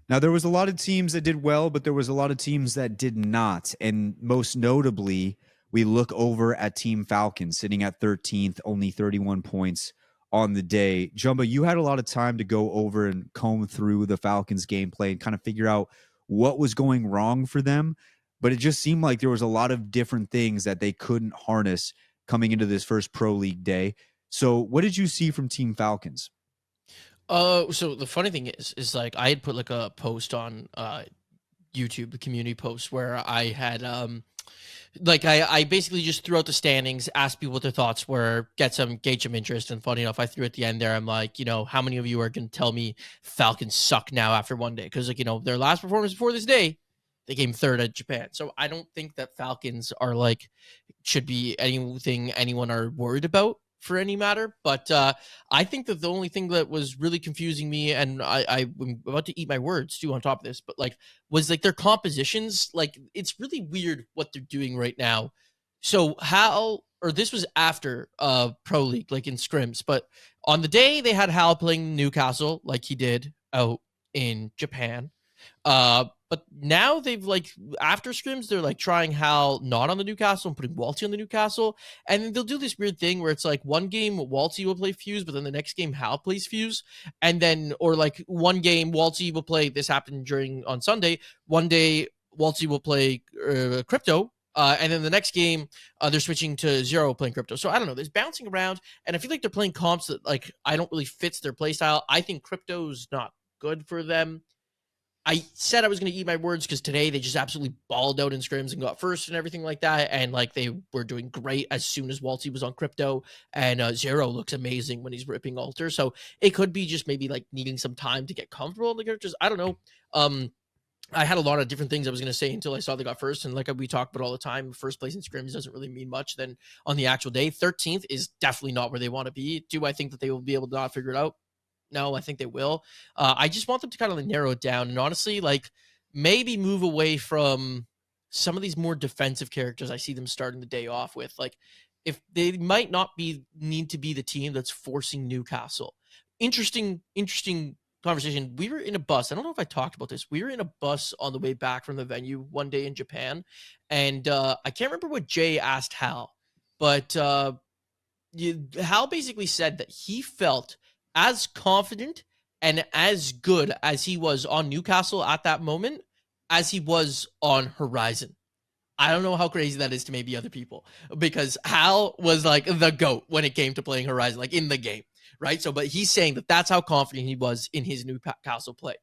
Speaker 1: Now, there was a lot of teams that did well, but there was a lot of teams that did not. And most notably, we look over at Team Falcon sitting at 13th, only 31 points on the day. Jumbo, you had a lot of time to go over and comb through the Falcons gameplay and kind of figure out what was going wrong for them. But it just seemed like there was a lot of different things that they couldn't harness coming into this first Pro League day. So what did you see from Team Falcons?
Speaker 2: So the funny thing is like I had put like a post on YouTube, the community post, where I had like I basically just threw out the standings, asked people what their thoughts were, gauge some interest. And funny enough, I threw at the end there, I'm like, how many of you are going to tell me Falcons suck now after one day? Because their last performance before this day, they came 3rd at Japan. So I don't think that Falcons are like should be anything anyone are worried about for any matter. But I think that the only thing that was really confusing me, and I'm about to eat my words too on top of this, but like was like their compositions. Like it's really weird what they're doing right now. So this was after Pro League, like in scrims, but on the day they had Hal playing Newcastle like he did out in Japan. But now they've like after scrims, they're like trying Hal not on the Newcastle and putting Walty on the Newcastle, and then they'll do this weird thing where it's like one game Walty will play Fuse, but then the next game Hal plays Fuse, and then or like one game Walty will play. This happened on Sunday. One day Walty will play Crypto. And then the next game, they're switching to Zero playing Crypto. So I don't know. There's bouncing around, and I feel like they're playing comps that like I don't really fits their play style. I think Crypto's not good for them. I said I was going to eat my words because today they just absolutely balled out in scrims and got first and everything like that. And like they were doing great as soon as Waltzy was on crypto, and Zero looks amazing when he's ripping altar. So it could be just maybe like needing some time to get comfortable in the characters. I don't know. I had a lot of different things I was going to say until I saw they got first. And like we talk about all the time, first place in scrims doesn't really mean much. Then on the actual day, 13th is definitely not where they want to be. Do I think that they will be able to not figure it out? No, I think they will. I just want them to kind of like narrow it down and honestly, like maybe move away from some of these more defensive characters I see them starting the day off with. Like if they might not be need to be the team that's forcing Newcastle. Interesting conversation. We were in a bus. I don't know if I talked about this. We were in a bus on the way back from the venue one day in Japan, and I can't remember what Jay asked Hal, but Hal basically said that he felt as confident and as good as he was on Newcastle at that moment as he was on Horizon. I don't know how crazy that is to maybe other people, because Hal was like the GOAT when it came to playing Horizon, like in the game, right? So, but he's saying that that's how confident he was in his Newcastle play.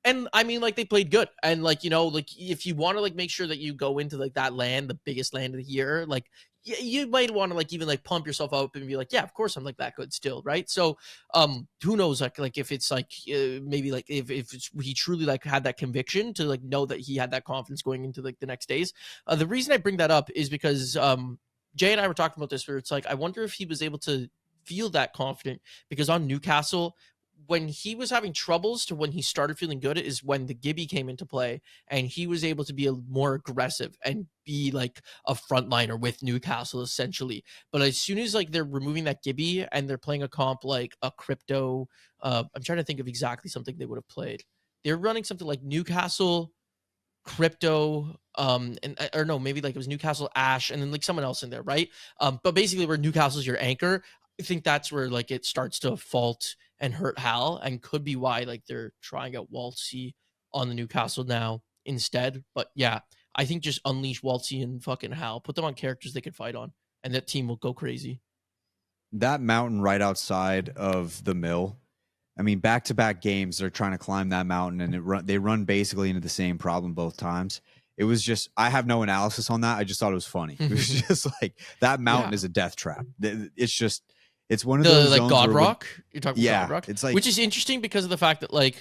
Speaker 2: And I mean, like they played good. And like, you know, like if you want to like make sure that you go into like that land, the biggest land of the year, like you might want to like even like pump yourself up and be like, yeah, of course I'm like that good still, right? So who knows, like if it's like maybe like if it's, he truly like had that conviction to like know that he had that confidence going into like the next days. The reason I bring that up is because Jay and I were talking about this, where it's like I wonder if he was able to feel that confident, because on Newcastle, when he was having troubles to when he started feeling good is when the Gibby came into play, and he was able to be a more aggressive and be like a frontliner with Newcastle essentially. But as soon as like they're removing that Gibby and they're playing a comp like a crypto, I'm trying to think of exactly something they would have played. They're running something like Newcastle, crypto, and or no, maybe like it was Newcastle Ash and then like someone else in there, right? But basically where Newcastle's your anchor, I think that's where like it starts to fault and hurt Hal, and could be why like they're trying out Waltzy on the Newcastle now instead. But yeah, I think just unleash Waltzy and fucking Hal, put them on characters they can fight on, and that team will go crazy.
Speaker 1: That mountain right outside of the mill. I mean, back-to-back games, they're trying to climb that mountain, and they run basically into the same problem both times. It was just, I have no analysis on that. I just thought it was funny. It was just like, that mountain is a death trap. It's just, it's one of those
Speaker 2: like
Speaker 1: zones
Speaker 2: God
Speaker 1: where
Speaker 2: Rock. You're talking about God Rock,
Speaker 1: it's like,
Speaker 2: which is interesting because of the fact that like,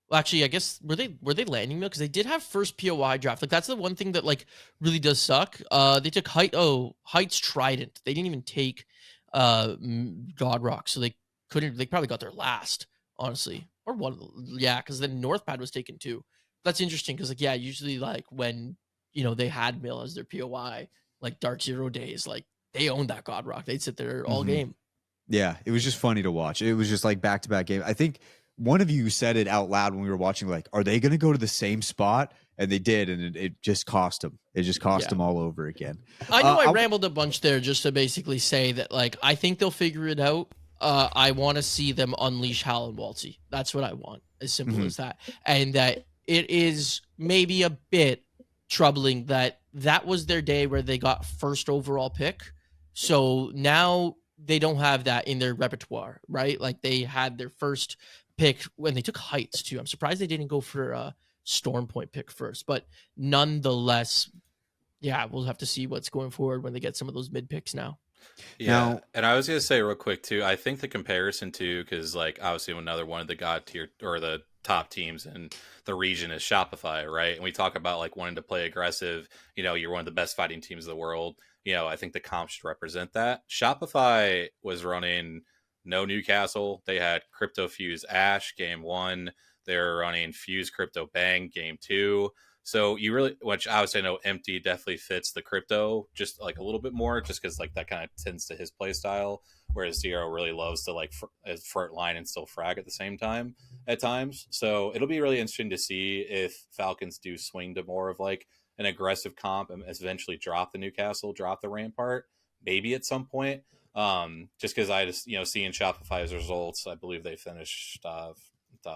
Speaker 2: well, actually, I guess were they landing mill, because they did have first POI draft. Like that's the one thing that like really does suck. They took Heights Trident. They didn't even take God Rock, so they couldn't. They probably got there last, honestly, or one. Yeah, because then Northpad was taken too. That's interesting because like yeah, usually like when you know they had mill as their POI, like Dark Zero days, like they owned that God Rock. They'd sit there all game.
Speaker 1: Yeah, it was just funny to watch. It was just like back-to-back game. I think one of you said it out loud when we were watching, like, are they going to go to the same spot? And they did, and it just cost them. It just cost them all over again.
Speaker 2: I know I rambled a bunch there just to basically say that, like, I think they'll figure it out. I want to see them unleash Hal and Waltzy. That's what I want. As simple as that. And that it is maybe a bit troubling that that was their day where they got first overall pick. So now they don't have that in their repertoire, right? Like they had their first pick when they took Heights too. I'm surprised they didn't go for a Storm Point pick first, but nonetheless, yeah, we'll have to see what's going forward when they get some of those mid picks now.
Speaker 3: Yeah,
Speaker 1: Now,
Speaker 3: and I was gonna say real quick too. I think the comparison too, because like obviously another one of the god tier or the top teams in the region is Shopify, right? And we talk about like wanting to play aggressive. You know, you're one of the best fighting teams in the world. You know, I think the comp should represent that. Shopify was running no Newcastle. They had Crypto Fuse Ash game 1. They were running Fuse Crypto Bang game 2. So you really, which I would say, no, Empty definitely fits the crypto just like a little bit more, just because like that kind of tends to his play style. Whereas Zero really loves to like front line and still frag at the same time at times. So it'll be really interesting to see if Falcons do swing to more of like an aggressive comp and eventually drop the Newcastle, drop the Rampart, maybe at some point. Just because I just seeing Shopify's results, I believe they finished top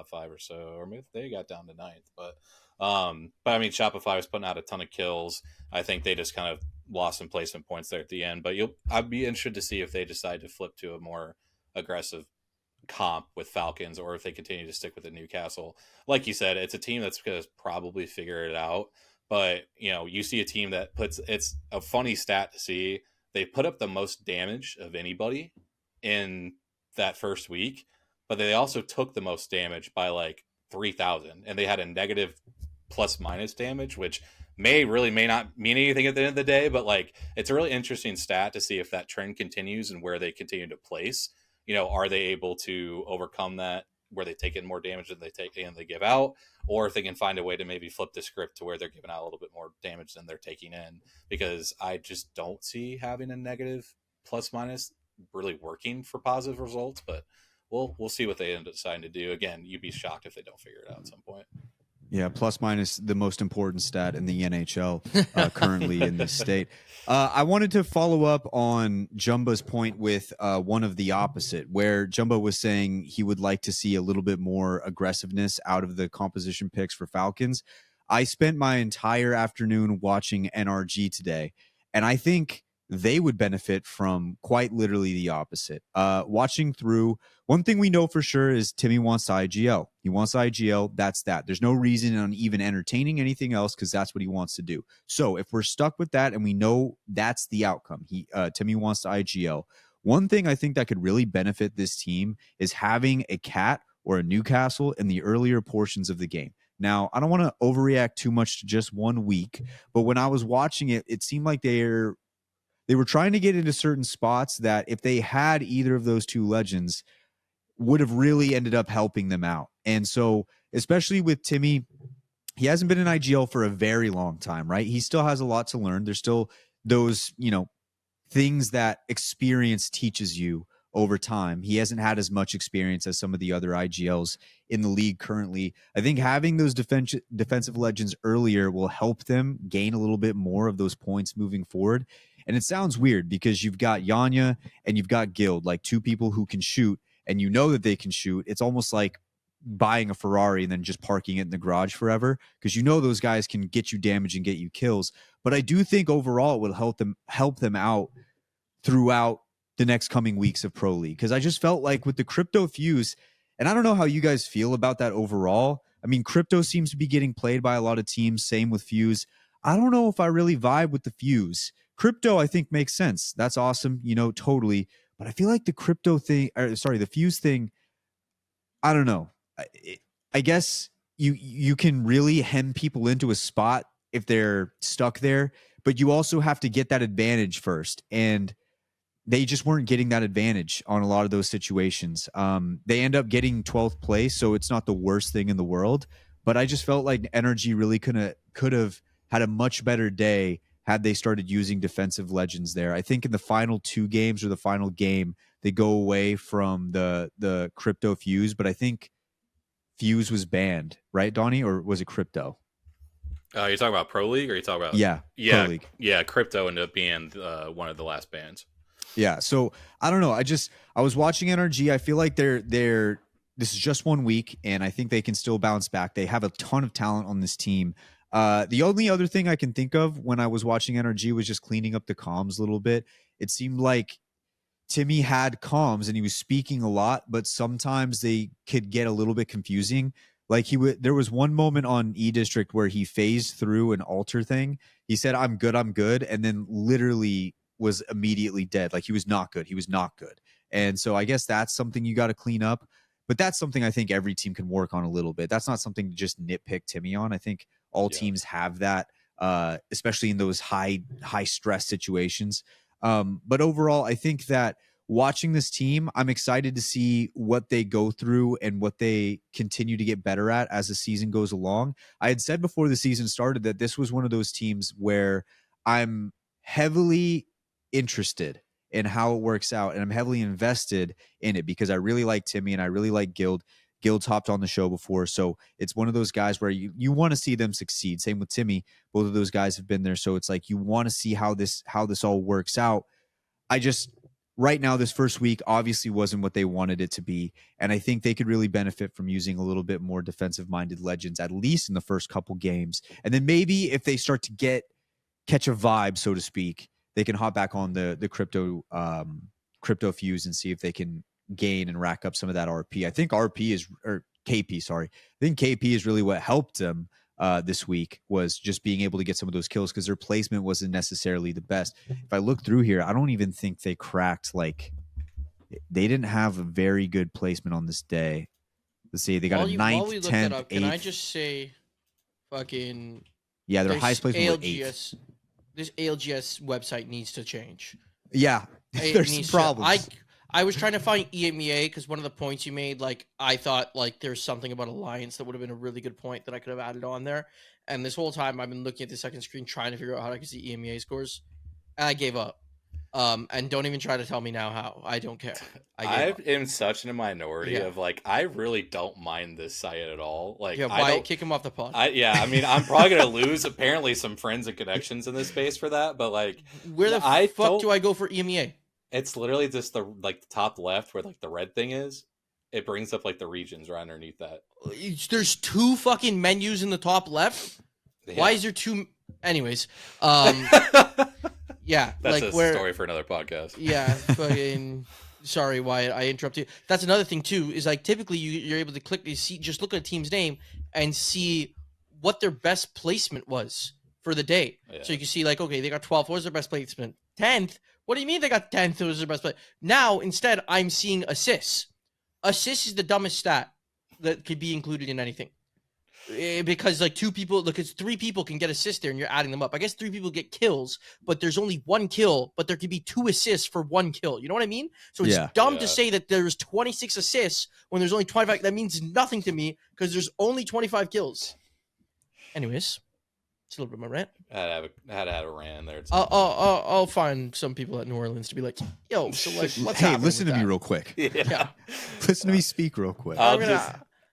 Speaker 3: 5 or so, or maybe they got down to 9th, but I mean, Shopify was putting out a ton of kills. I think they just kind of lost some placement points there at the end. But I'd be interested to see if they decide to flip to a more aggressive comp with Falcons or if they continue to stick with the Newcastle. Like you said, it's a team that's going to probably figure it out. But, you see a team that it's a funny stat to see. They put up the most damage of anybody in that first week, but they also took the most damage by like 3,000. And they had a negative plus minus damage, which may not mean anything at the end of the day, but like it's a really interesting stat to see if that trend continues and where they continue to place. Are they able to overcome that where they take in more damage than they take and they give out, or if they can find a way to maybe flip the script to where they're giving out a little bit more damage than they're taking in, because I just don't see having a negative plus minus really working for positive results, but we'll see what they end up deciding to do. Again, you'd be shocked if they don't figure it out at some point.
Speaker 1: Yeah, plus minus the most important stat in the NHL currently in this state. I wanted to follow up on Jumba's point with one of the opposite, where Jumba was saying he would like to see a little bit more aggressiveness out of the composition picks for Falcons. I spent my entire afternoon watching NRG today, and I think they would benefit from quite literally the opposite. Watching through, one thing we know for sure is Timmy wants IGL. He wants IGL. That's that. There's no reason on even entertaining anything else because that's what he wants to do. So if we're stuck with that and we know that's the outcome, Timmy wants to IGL. One thing I think that could really benefit this team is having a Cat or a Newcastle in the earlier portions of the game. Now, I don't want to overreact too much to just 1 week, but when I was watching it, it seemed like they were trying to get into certain spots that if they had either of those two legends would have really ended up helping them out. And so, especially with Timmy, he hasn't been in IGL for a very long time, right? He still has a lot to learn. There's still those, things that experience teaches you over time. He hasn't had as much experience as some of the other IGLs in the league currently. I think having those defensive legends earlier will help them gain a little bit more of those points moving forward. And it sounds weird because you've got Yanya and you've got Guild, like two people who can shoot, and you know that they can shoot. It's almost like buying a Ferrari and then just parking it in the garage forever, because you know those guys can get you damage and get you kills. But I do think overall it will help them out throughout the next coming weeks of Pro League, because I just felt like with the Crypto Fuse, and I don't know how you guys feel about that overall. I mean, Crypto seems to be getting played by a lot of teams. Same with Fuse. I don't know if I really vibe with the Fuse. Crypto, I think, makes sense. That's awesome, totally. But I feel like the Fuse thing, I don't know. I guess you can really hem people into a spot if they're stuck there, but you also have to get that advantage first. And they just weren't getting that advantage on a lot of those situations. They end up getting 12th place, so it's not the worst thing in the world. But I just felt like Energy really could have had a much better day had they started using defensive legends there. I think in the final 2 games or the final game, they go away from the Crypto Fuse, but I think Fuse was banned, right, Donnie? Or was it Crypto?
Speaker 3: You're talking about Pro League, or you talking about
Speaker 1: Pro League?
Speaker 3: Yeah, Crypto ended up being one of the last bans.
Speaker 1: Yeah, so I don't know. I was watching NRG. I feel like they're this is just 1 week, and I think they can still bounce back. They have a ton of talent on this team. The only other thing I can think of when I was watching NRG was just cleaning up the comms a little bit. It seemed like Timmy had comms and he was speaking a lot, but sometimes they could get a little bit confusing. Like there was one moment on E District where he phased through an altar thing. He said, I'm good, and then literally was immediately dead. Like he was not good. And so I guess that's something you got to clean up. But that's something I think every team can work on a little bit. That's not something to just nitpick Timmy on. I think all teams have that, especially in those high stress situations. But overall, I think that watching this team, I'm excited to see what they go through and what they continue to get better at as the season goes along. I had said before the season started that this was one of those teams where I'm heavily interested in how it works out, and I'm heavily invested in it because I really like Timmy and I really like Guild. Guild's hopped on the show before, so it's one of those guys where you want to see them succeed. Same with Timmy. Both of those guys have been there, so it's like you want to see how this all works out. Right now, this first week obviously wasn't what they wanted it to be, and I think they could really benefit from using a little bit more defensive-minded legends, at least in the first couple games. And then maybe if they start to catch a vibe, so to speak, they can hop back on the crypto Fuse and see if they can gain and rack up some of that RP. I think KP, sorry. I think KP is really what helped them this week, was just being able to get some of those kills, because their placement wasn't necessarily the best. If I look through here, I don't even think they cracked, like, they didn't have a very good placement on this day. Let's see, they got a
Speaker 2: While
Speaker 1: 9th,
Speaker 2: we look that
Speaker 1: 10th,
Speaker 2: up,
Speaker 1: 8th.
Speaker 2: can I just say, fucking
Speaker 1: Yeah, their
Speaker 2: this
Speaker 1: highest placement was 8th.
Speaker 2: ALGS, this ALGS website needs to change.
Speaker 1: Yeah, there's some problems.
Speaker 2: I was trying to find EMEA because one of the points you made, like, I thought like there's something about Alliance that would have been a really good point that I could have added on there. And this whole time I've been looking at the second screen trying to figure out how I could see EMEA scores, and I gave up. And don't even try to tell me now how. I don't care.
Speaker 3: I am such in a minority of, like, I really don't mind this site at all. Like,
Speaker 2: yeah, why kick him off the pod?
Speaker 3: I mean, I'm probably gonna lose apparently some friends and connections in this space for that, but like,
Speaker 2: where the fuck do I go for EMEA?
Speaker 3: It's literally just the top left where like the red thing is. It brings up like the regions right underneath that.
Speaker 2: There's 2 fucking menus in the top left. Yeah. Why is there 2? Anyways, yeah,
Speaker 3: that's like a story for another podcast.
Speaker 2: Yeah, fucking. Sorry, Wyatt, I interrupted you. That's another thing too. Is like typically you're able to click to see, just look at a team's name and see what their best placement was for the day. Yeah. So you can see like, okay, they got 12th. What was their best placement? 10th. What do you mean they got 10th? It was their best play. Now instead, I'm seeing assists. Assists is the dumbest stat that could be included in anything. Because like 2 people, look, it's 3 people can get assists there, and you're adding them up. I guess 3 people get kills, but there's only 1 kill, but there could be 2 assists for 1 kill. You know what I mean? So it's dumb to say that there's 26 assists when there's only 25. That means nothing to me because there's only 25 kills. Anyways, it's a little bit of my rant.
Speaker 3: I had to have a rant in there.
Speaker 2: I'll find some people at New Orleans to be like, yo, so like, what's happening?
Speaker 1: Hey, listen to me real quick.
Speaker 3: Yeah.
Speaker 1: Listen to me speak real quick.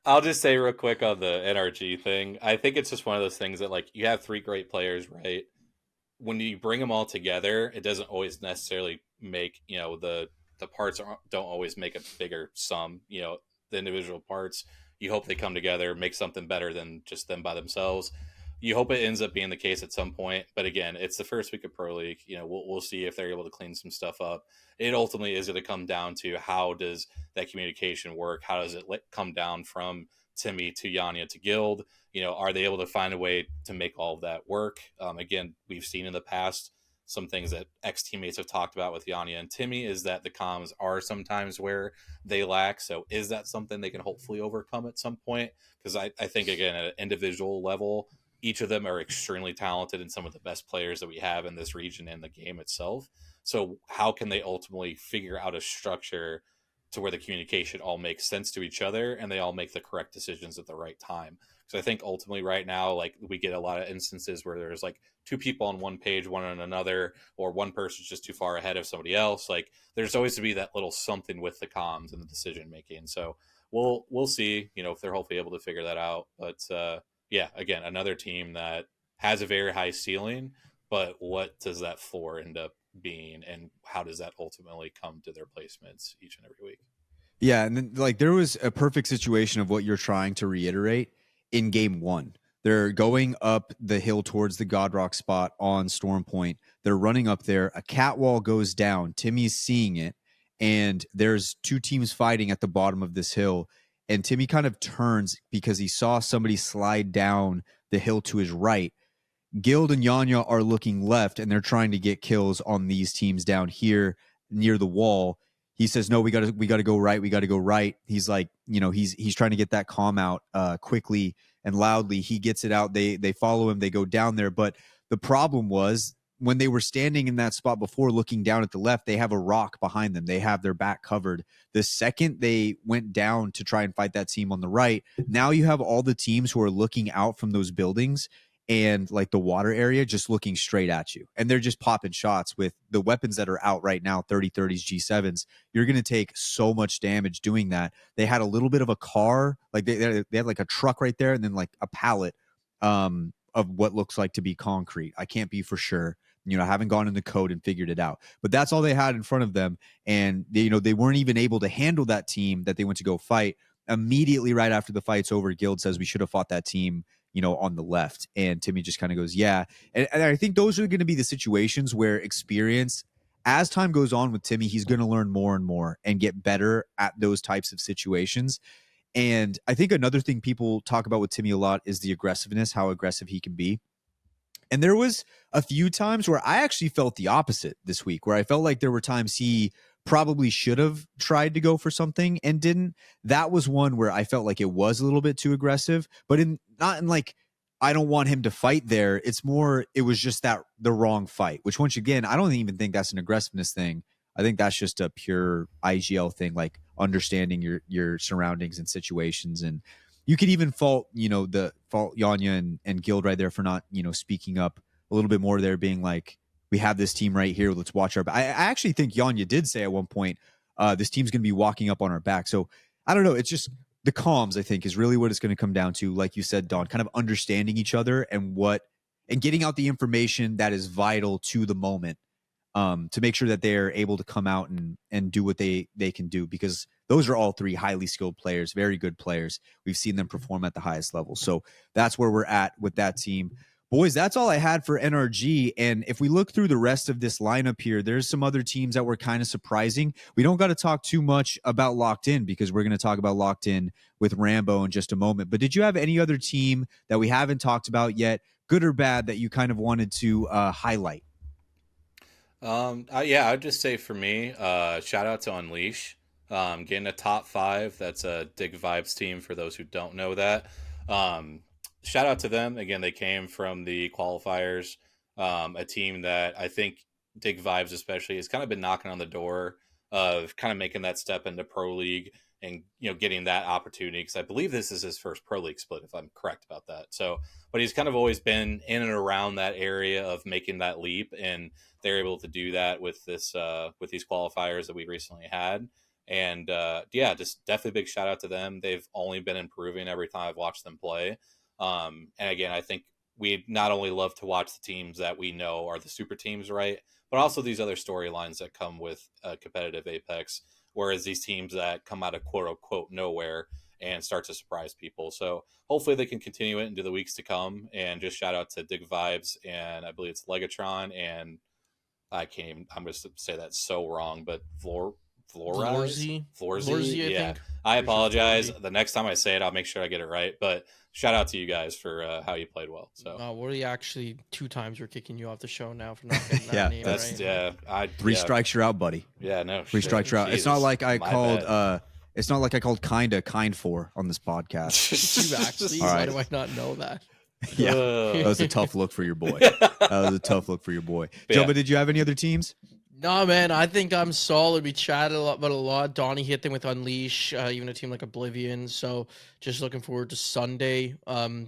Speaker 3: I'll just say real quick on the NRG thing. I think it's just one of those things that, like, you have 3 great players, right? When you bring them all together, it doesn't always necessarily make, you know, the parts don't always make a bigger sum. You know, the individual parts, you hope they come together, make something better than just them by themselves. You hope it ends up being the case at some point. But again, it's the first week of Pro League. You know, we'll see if they're able to clean some stuff up. It ultimately is going to come down to how does that communication work? How does it come down from Timmy to Yanya to Guild? You know, are they able to find a way to make all of that work? Again, we've seen in the past some things that ex-teammates have talked about with Yanya and Timmy is that the comms are sometimes where they lack. So is that something they can hopefully overcome at some point? Because I think, again, at an individual level, each of them are extremely talented and some of the best players that we have in this region and the game itself. So how can they ultimately figure out a structure to where the communication all makes sense to each other and they all make the correct decisions at the right time? So I think ultimately right now, like, we get a lot of instances where there's like 2 people on one page, one on another, or one person's just too far ahead of somebody else. Like, there's always to be that little something with the comms and the decision making. So we'll see, you know, if they're hopefully able to figure that out. But yeah, again, another team that has a very high ceiling, but what does that floor end up being, and how does that ultimately come to their placements each and every week?
Speaker 1: Yeah, and then like there was a perfect situation of what you're trying to reiterate in game 1. They're going up the hill towards the Godrock spot on Storm Point. They're running up there. A catwall goes down. Timmy's seeing it, and there's 2 teams fighting at the bottom of this hill. And Timmy kind of turns because he saw somebody slide down the hill to his right. Guild and Yanya are looking left, and they're trying to get kills on these teams down here near the wall. He says, no, we got to go right. We got to go right. He's like, you know, he's trying to get that comm out quickly and loudly. He gets it out. They follow him. They go down there. But the problem was when they were standing in that spot before, looking down at the left, they have a rock behind them. They have their back covered. The second they went down to try and fight that team on the right, now you have all the teams who are looking out from those buildings and like the water area just looking straight at you. And they're just popping shots with the weapons that are out right now, 30-30s, G7s. You're going to take so much damage doing that. They had a little bit of a car, like they had like a truck right there and then like a pallet of what looks like to be concrete. I can't be for sure. You know, I haven't gone into code and figured it out, but that's all they had in front of them. And they, you know, they weren't even able to handle that team that they went to go fight. Immediately right after the fight's over, Guild says we should have fought that team, you know, on the left. And Timmy just kind of goes, yeah. And I think those are going to be the situations where experience as time goes on with Timmy, he's going to learn more and more and get better at those types of situations. And I think another thing people talk about with Timmy a lot is the aggressiveness, how aggressive he can be. And there was a few times where I actually felt the opposite this week, where I felt like there were times he probably should have tried to go for something and didn't. That was one where I felt like it was a little bit too aggressive, but not in like, I don't want him to fight there. It's more, it was just that the wrong fight, which once again, I don't even think that's an aggressiveness thing. I think that's just a pure IGL thing, like understanding your surroundings and situations. And you could even fault Yanya and Guild right there for not, speaking up a little bit more there, being like, we have this team right here. Let's watch our back. I actually think Yanya did say at one point, this team's going to be walking up on our back. So I don't know. It's just the comms, I think, is really what it's going to come down to. Like you said, Don, kind of understanding each other and getting out the information that is vital to the moment, to make sure that they're able to come out and do what they can do, because those are all three highly skilled players, very good players. We've seen them perform at the highest level. So that's where we're at with that team. Boys, that's all I had for NRG. And if we look through the rest of this lineup here, there's some other teams that were kind of surprising. We don't got to talk too much about Locked In, because we're going to talk about Locked In with Rambeau in just a moment. But did you have any other team that we haven't talked about yet, good or bad, that you kind of wanted to highlight?
Speaker 3: Yeah, I'd just say for me, shout out to Unleash, getting a top 5. That's a Dig Vibes team for those who don't know that. Shout out to them. Again, they came from the qualifiers, a team that I think Dig Vibes especially has kind of been knocking on the door of kind of making that step into Pro League and, getting that opportunity, because I believe this is his first Pro League split, if I'm correct about that. So, but he's kind of always been in and around that area of making that leap, and they're able to do that with this with these qualifiers that we recently had. And just definitely big shout out to them. They've only been improving every time I've watched them play. And again, I think we not only love to watch the teams that we know are the super teams, right, but also these other storylines that come with competitive Apex, whereas these teams that come out of quote unquote nowhere and start to surprise people. So hopefully they can continue it into the weeks to come. And just shout out to Dig Vibes, and I believe it's Legatron, and I'm going to say that so wrong, but Florzy, yeah. I apologize. The next time I say it, I'll make sure I get it right. But shout out to you guys for how you played well. So
Speaker 2: we're actually 2 times we're kicking you off the show now for not getting that name right.
Speaker 1: 3 strikes you're out, buddy.
Speaker 3: Yeah, no.
Speaker 1: 3 strikes you're out. It's not like I called. It's not like I called kind for on this podcast.
Speaker 2: You actually?
Speaker 1: All right.
Speaker 2: Why do I not know that?
Speaker 1: Yeah, that was a tough look for your boy. Joe, but did you have any other teams?
Speaker 2: No, man, I think I'm solid. We chatted about a lot. Donnie hit them with Unleash, even a team like Oblivion. So just looking forward to Sunday,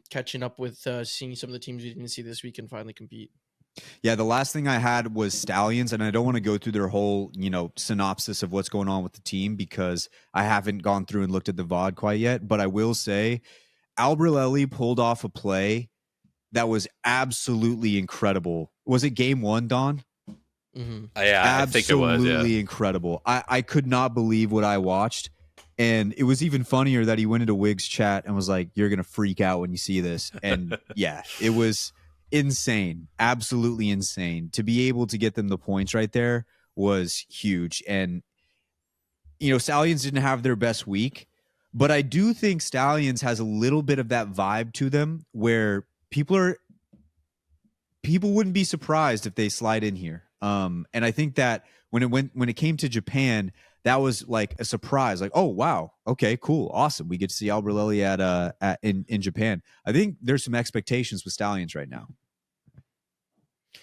Speaker 2: catching up with seeing some of the teams we didn't see this week and finally compete.
Speaker 1: Yeah, the last thing I had was Stallions, and I don't want to go through their whole, synopsis of what's going on with the team, because I haven't gone through and looked at the VOD quite yet. But I will say, Albrelelli pulled off a play that was absolutely incredible. Was it game 1, Don?
Speaker 2: Mm-hmm.
Speaker 3: Yeah, I think it was.
Speaker 1: Absolutely incredible. I could not believe what I watched. And it was even funnier that he went into Wig's chat and was like, "You're going to freak out when you see this." And yeah, it was insane. Absolutely insane. To be able to get them the points right there was huge. And, Stallions didn't have their best week, but I do think Stallions has a little bit of that vibe to them where people wouldn't be surprised if they slide in here. And I think that when it came to Japan, that was like a surprise. Like, oh wow, okay, cool, awesome. We get to see Albrelelli in Japan. I think there's some expectations with Stallions right now,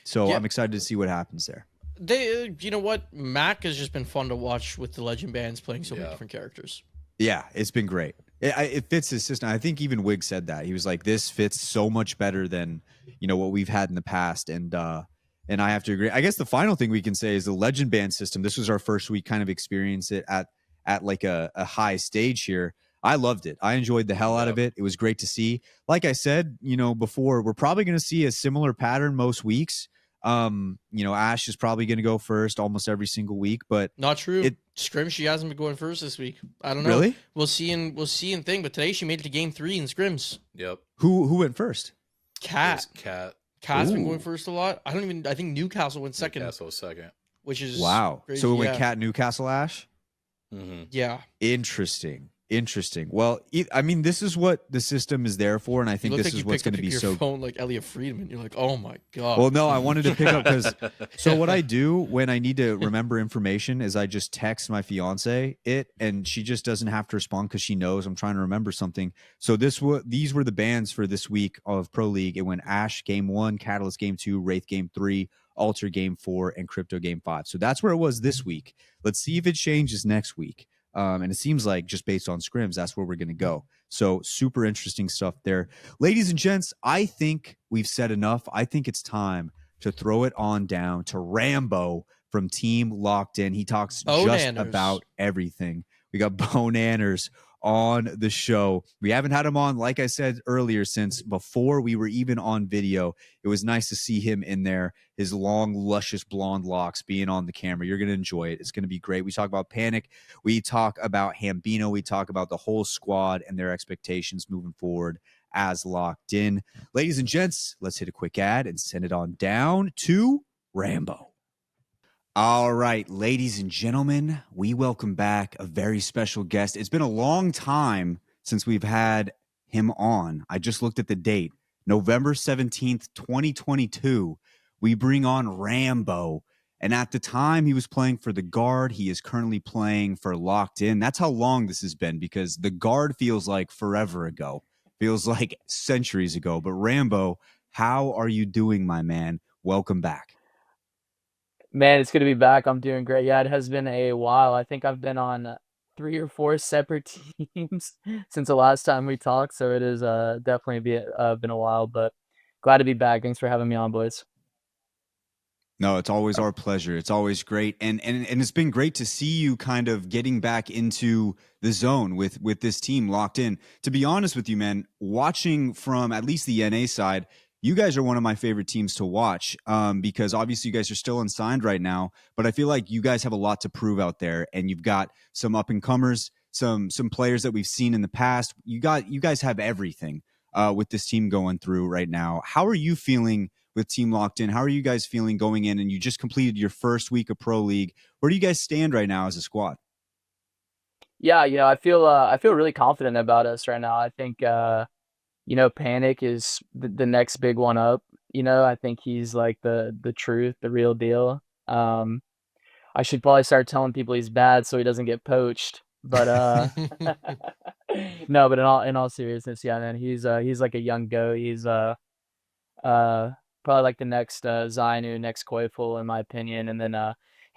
Speaker 1: so I'm excited to see what happens there.
Speaker 2: They, you know what, Mac has just been fun to watch with the Legend bands playing so many different characters. Yeah,
Speaker 1: it's been great. It fits his system. I think even Wig said that. He was like, this fits so much better than, what we've had in the past. And I have to agree. I guess the final thing we can say is the Legend Band system. This was our first week kind of experience it at like a high stage here. I loved it. I enjoyed the hell out of it. It was great to see. Like I said, before, we're probably going to see a similar pattern most weeks. Ash is probably going to go first almost every single week, but
Speaker 2: not true. Scrim, she hasn't been going first this week. I don't know.
Speaker 1: Really?
Speaker 2: We'll see in thing, but today she made it to game 3 in scrims.
Speaker 3: Yep.
Speaker 1: Who went first?
Speaker 2: Cat.
Speaker 3: Cat.
Speaker 2: Cat's been going first a lot. I think Newcastle went second.
Speaker 3: Newcastle was second.
Speaker 2: which is
Speaker 1: Wow. So
Speaker 2: crazy.
Speaker 1: it went
Speaker 2: Yeah,
Speaker 1: Newcastle Ash?
Speaker 3: Hmm.
Speaker 2: yeah.
Speaker 1: Interesting. Interesting. Well, I mean, this is what the system is there for, and I
Speaker 2: You
Speaker 1: think
Speaker 2: look
Speaker 1: this
Speaker 2: like
Speaker 1: is
Speaker 2: you
Speaker 1: what's
Speaker 2: picked
Speaker 1: going
Speaker 2: up
Speaker 1: to be
Speaker 2: your
Speaker 1: so.
Speaker 2: phone like Elliot Friedman. You're like, oh my god.
Speaker 1: Well, no, I wanted to pick up because so what I do when I need to remember information is I just text my fiance it, and she just doesn't have to respond because she knows I'm trying to remember something. So these were the bands for this week of Pro League. It went Ash game 1, Catalyst game 2, Wraith game 3, Alter game 4, and Crypto game 5. So that's where it was this week. Let's see if it changes next week. And it seems like just based on scrims, that's where we're going to go. So super interesting stuff there. Ladies and gents, I think we've said enough. I think it's time to throw it on down to Rambeau from Team Locked In. He talks just
Speaker 2: Bonanners.
Speaker 1: about everything. We got Bonanners on the show. We haven't had him on, like I said earlier, since before we were even on video. It was nice to see him in there, his long, luscious blonde locks being on the camera. You're going to enjoy it. It's going to be great. We talk about Panic. We talk about Hambino. We talk about the whole squad and their expectations moving forward as Locked In. Ladies and gents, let's hit a quick ad and send it on down to Rambeau. All right, ladies and gentlemen, we welcome back a very special guest. It's been a long time since we've had him on. I just looked at the date, November 17th, 2022. We bring on Rambeau. And at the time he was playing for the Guard, he is currently playing for Locked In. That's how long this has been, because the Guard feels like forever ago, feels like centuries ago. But Rambeau, how are you doing, my man? Welcome back.
Speaker 4: Man, it's good to be back. I'm doing great. Yeah, it has been a while. I think I've been on 3 or 4 separate teams since the last time we talked, so it is definitely been a while, but glad to be back. Thanks for having me on, boys.
Speaker 1: No, it's always our pleasure. It's always great, and it's been great to see you kind of getting back into the zone with this team Locked In. To be honest with you, man, watching from at least the NA side, you guys are one of my favorite teams to watch, because obviously you guys are still unsigned right now, but I feel like you guys have a lot to prove out there, and you've got some up and comers, some players that we've seen in the past. You guys have everything with this team going through right now. How are you feeling with Team Locked In? How are you guys feeling going in? And you just completed your first week of Pro League. Where do you guys stand right now as a squad?
Speaker 4: Yeah, I feel really confident about us right now. I think Panic is the next big one up. I think he's like the truth, the real deal. I should probably start telling people he's bad so he doesn't get poached. But no, but in all seriousness, yeah, man, he's like a young goat. He's uh probably like the next Zainu, next Koiful in my opinion. And then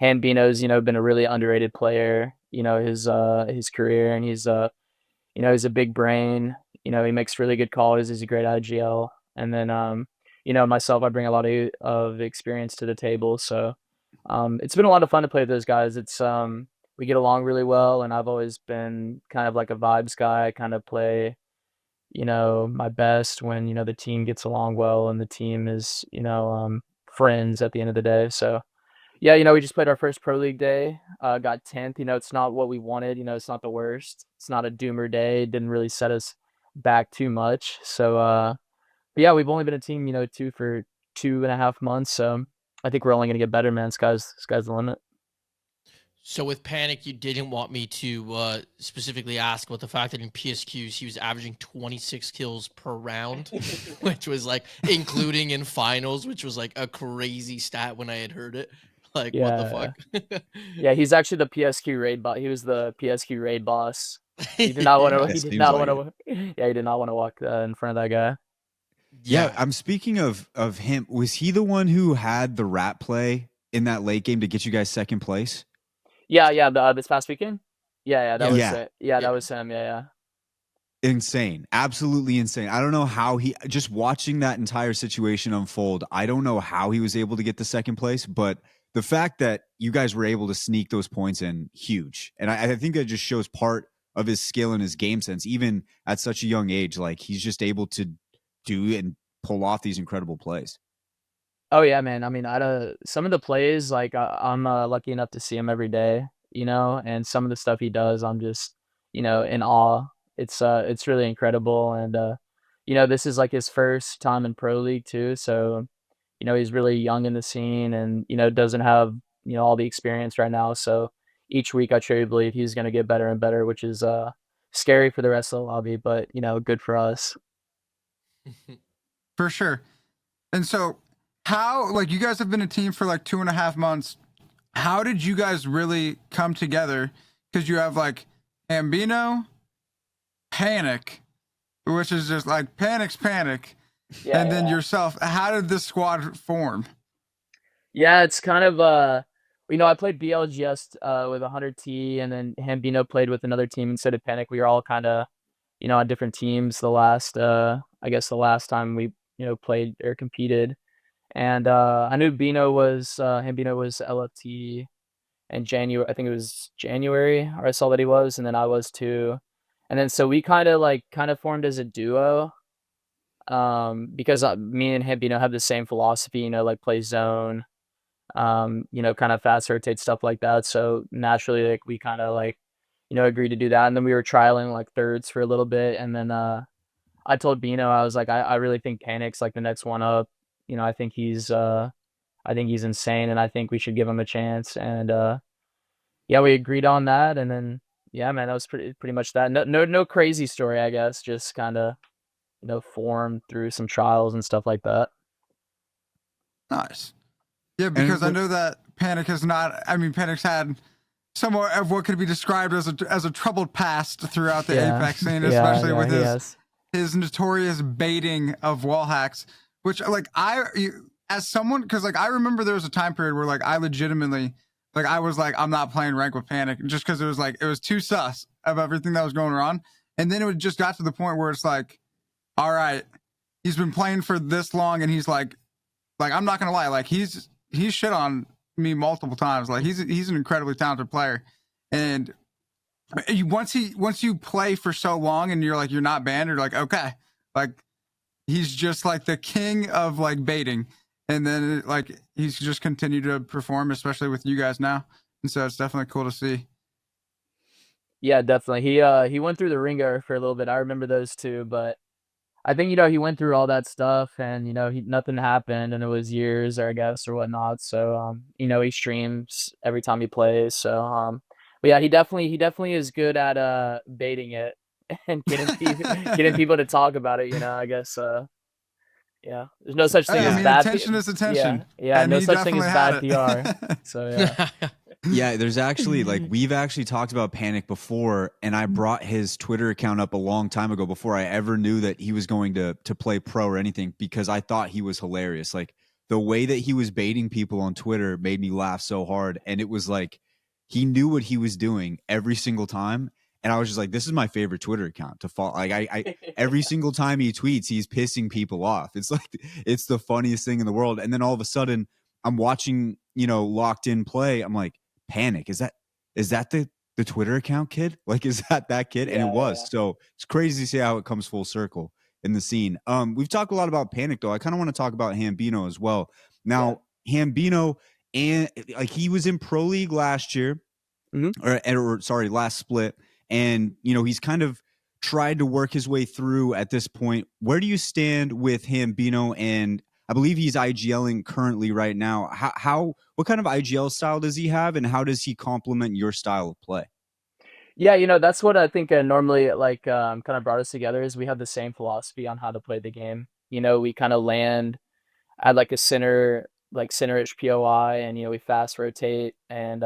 Speaker 4: Hanbino's, been a really underrated player, his career, and he's a big brain. He makes really good calls. He's a great IGL. And then myself, I bring a lot of experience to the table. So it's been a lot of fun to play with those guys. It's we get along really well, and I've always been kind of like a vibes guy. I kind of play, my best when, the team gets along well and the team is, friends at the end of the day. So yeah, we just played our first Pro League day, got 10th. It's not what we wanted. It's not the worst. It's not a doomer day. It didn't really set us back too much. So but yeah, we've only been a team, for 2.5 months. So I think we're only gonna get better, man. Sky's the limit.
Speaker 2: So with Panic, you didn't want me to specifically ask about the fact that in PSQs he was averaging 26 kills per round, which was like including in finals, which was like a crazy stat when I had heard it. Like, what the
Speaker 4: Yeah.
Speaker 2: fuck?
Speaker 4: Yeah, he's actually the PSQ raid boss. He was the PSQ raid boss. He did not want to.
Speaker 2: Yeah.
Speaker 4: He
Speaker 1: It
Speaker 4: did
Speaker 1: seems
Speaker 4: not
Speaker 1: like
Speaker 4: want to. Yeah, he did not want to walk in front of that guy.
Speaker 1: Yeah,
Speaker 2: Yeah.
Speaker 1: I'm speaking of him. Was he the one who had the rat play in that late game to get you guys second place?
Speaker 4: Yeah. This past weekend. Yeah. That
Speaker 2: Yeah.
Speaker 4: was
Speaker 1: Yeah.
Speaker 4: it. Yeah, that
Speaker 2: Yeah.
Speaker 4: was him. Yeah.
Speaker 1: Insane. Absolutely insane. I don't know how he, just watching that entire situation unfold, I don't know how he was able to get the second place, but the fact that you guys were able to sneak those points in, huge. And I think that just shows part of his skill and his game sense, even at such a young age. Like, he's just able to do and pull off these incredible plays.
Speaker 4: Oh yeah, man. I mean, some of the plays, like I'm lucky enough to see him every day, and some of the stuff he does, I'm just, in awe. It's really incredible, and this is like his first time in Pro League too, so he's really young in the scene, and doesn't have all the experience right now. So each week I truly believe he's going to get better and better, which is scary for the rest of the lobby, but good for us.
Speaker 5: For sure. And so, how, like, you guys have been a team for like 2.5 months. How did you guys really come together? Because you have like Ambino, Panic, which is just like Panic's Panic, and then yourself. How did this squad form?
Speaker 4: Yeah, it's kind of I played BLGS with 100T, and then Hambino played with another team instead of Panic. We were all kind of on different teams the last the last time we played or competed. And I knew Hambino was LFT in January. I think it was January, or I saw that he was, and then I was too. And then so we kind of formed as a duo, because me and Hambino have the same philosophy, like play zone, kind of fast rotate, stuff like that. So naturally, like we kind of agreed to do that. And then we were trialing like thirds for a little bit, and then I told Bino, I was like, I really think Panic's like the next one up. I think he's insane, and I think we should give him a chance. And yeah, we agreed on that, and then yeah, man, that was pretty much that. No crazy story, I guess. Just kind of formed through some trials and stuff like that.
Speaker 5: Nice. Yeah, because I know that Panic has not. I mean, Panic's had somewhat of what could be described as a troubled past throughout the Apex scene, especially with his notorious baiting of wall hacks. Which, like, as someone, because like I remember there was a time period where like I legitimately, like, I was like, I'm not playing rank with Panic, just because it was too sus of everything that was going on. And then it just got to the point where it's like, all right, he's been playing for this long, and he's like I'm not gonna lie, like he's shit on me multiple times. Like he's an incredibly talented player, and once you play for so long and you're not banned, you're like, okay, like he's just like the king of like baiting, and then he's just continued to perform, especially with you guys now, and so it's definitely cool to see.
Speaker 4: Yeah, definitely. He went through the ringer for a little bit. I remember those two, but I think he went through all that stuff, and nothing happened, and it was years, or I guess, or whatnot. So he streams every time he plays. So but yeah, he definitely is good at baiting it and getting people to talk about it. I guess yeah, there's no such thing as bad.
Speaker 5: Attention is attention.
Speaker 4: Yeah, no such thing as bad PR. So yeah.
Speaker 1: Yeah, there's actually we've actually talked about Panic before, and I brought his Twitter account up a long time ago before I ever knew that he was going to play pro or anything, because I thought he was hilarious. Like the way that he was baiting people on Twitter made me laugh so hard, and it was like he knew what he was doing every single time. And I was just like, this is my favorite Twitter account to follow. Like I every single time he tweets, he's pissing people off. It's like it's the funniest thing in the world. And then all of a sudden I'm watching, Locked In play. I'm like, Panic, is that the Twitter account kid? Like, is that kid? And it was. So it's crazy to see how it comes full circle in the scene. We've talked a lot about Panic though. I kind of want to talk about Hambino as well. Now, Hambino, and like he was in Pro League last year, or sorry, last split. And, he's kind of tried to work his way through at this point. Where do you stand with Hambino? And I believe he's IGLing currently right now. What kind of IGL style does he have, and how does he complement your style of play?
Speaker 4: Yeah, that's what I think normally kind of brought us together, is we have the same philosophy on how to play the game. We kind of land at like a center-ish POI, and we fast rotate and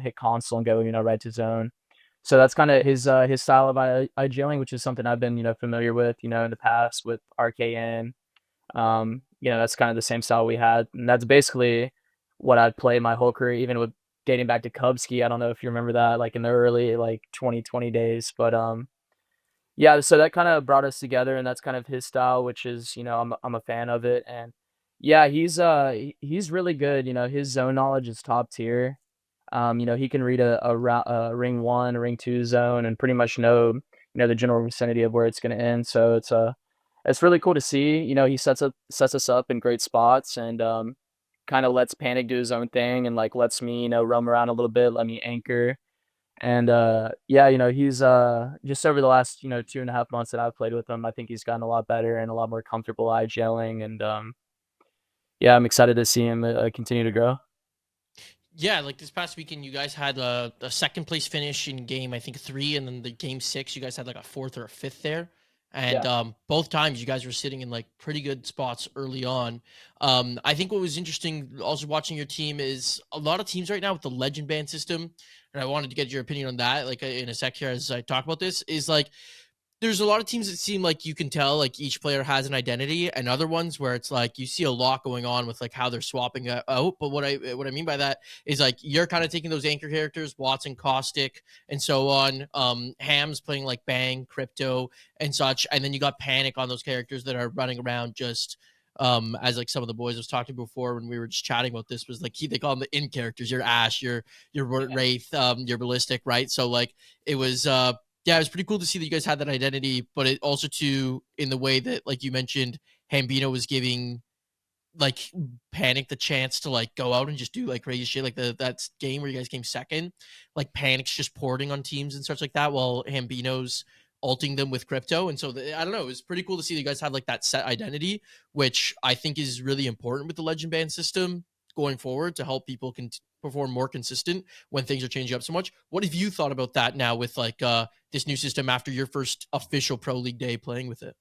Speaker 4: hit console and go right to zone. So that's kind of his style of IGLing, which is something I've been familiar with in the past with RKN. That's kind of the same style we had, and that's basically what I'd play my whole career, even with dating back to Cubski. I don't know if you remember that, like in the early 2020 days, but yeah, so that kind of brought us together, and that's kind of his style, which is I'm a fan of it. And yeah, he's really good. His zone knowledge is top tier. He can read a ring 1, a ring 2 zone, and pretty much know the general vicinity of where it's going to end. So it's really cool to see. He sets us up in great spots, and kind of lets Panic do his own thing, and lets me roam around a little bit, let me anchor. And yeah, he's just over the last 2.5 months that I've played with him, I think he's gotten a lot better and a lot more comfortable IGLing, and yeah, I'm excited to see him continue to grow.
Speaker 2: Yeah, like this past weekend, you guys had a second place finish in game, I think 3, and then the game 6, you guys had like a 4th or a 5th there. And both times you guys were sitting in like pretty good spots early on. I think what was interesting also watching your team is a lot of teams right now with the legend ban system, and I wanted to get your opinion on that like in a sec here as I talk about this, is like there's a lot of teams that seem like you can tell like each player has an identity, and other ones where it's like you see a lot going on with like how they're swapping out. But what I mean by that is like you're kind of taking those anchor characters, Watson, Caustic, and so on. Ham's playing like Bang, Crypto, and such, and then you got Panic on those characters that are running around just as like some of the boys was talking before when we were just chatting about this, was like they call them the in characters, your Ash, your Wraith, your Ballistic, right? So like it was yeah, it was pretty cool to see that you guys had that identity, but it also too in the way that, like you mentioned, Hambino was giving like Panic the chance to like go out and just do like crazy shit, like that game where you guys came second, like Panic's just porting on teams and such like that, while Hambino's ulting them with Crypto. And so I don't know, it was pretty cool to see that you guys had like that set identity, which I think is really important with the legend ban system going forward to help people perform more consistent when things are changing up so much. What have you thought about that now with like this new system after your first official Pro League day playing with it?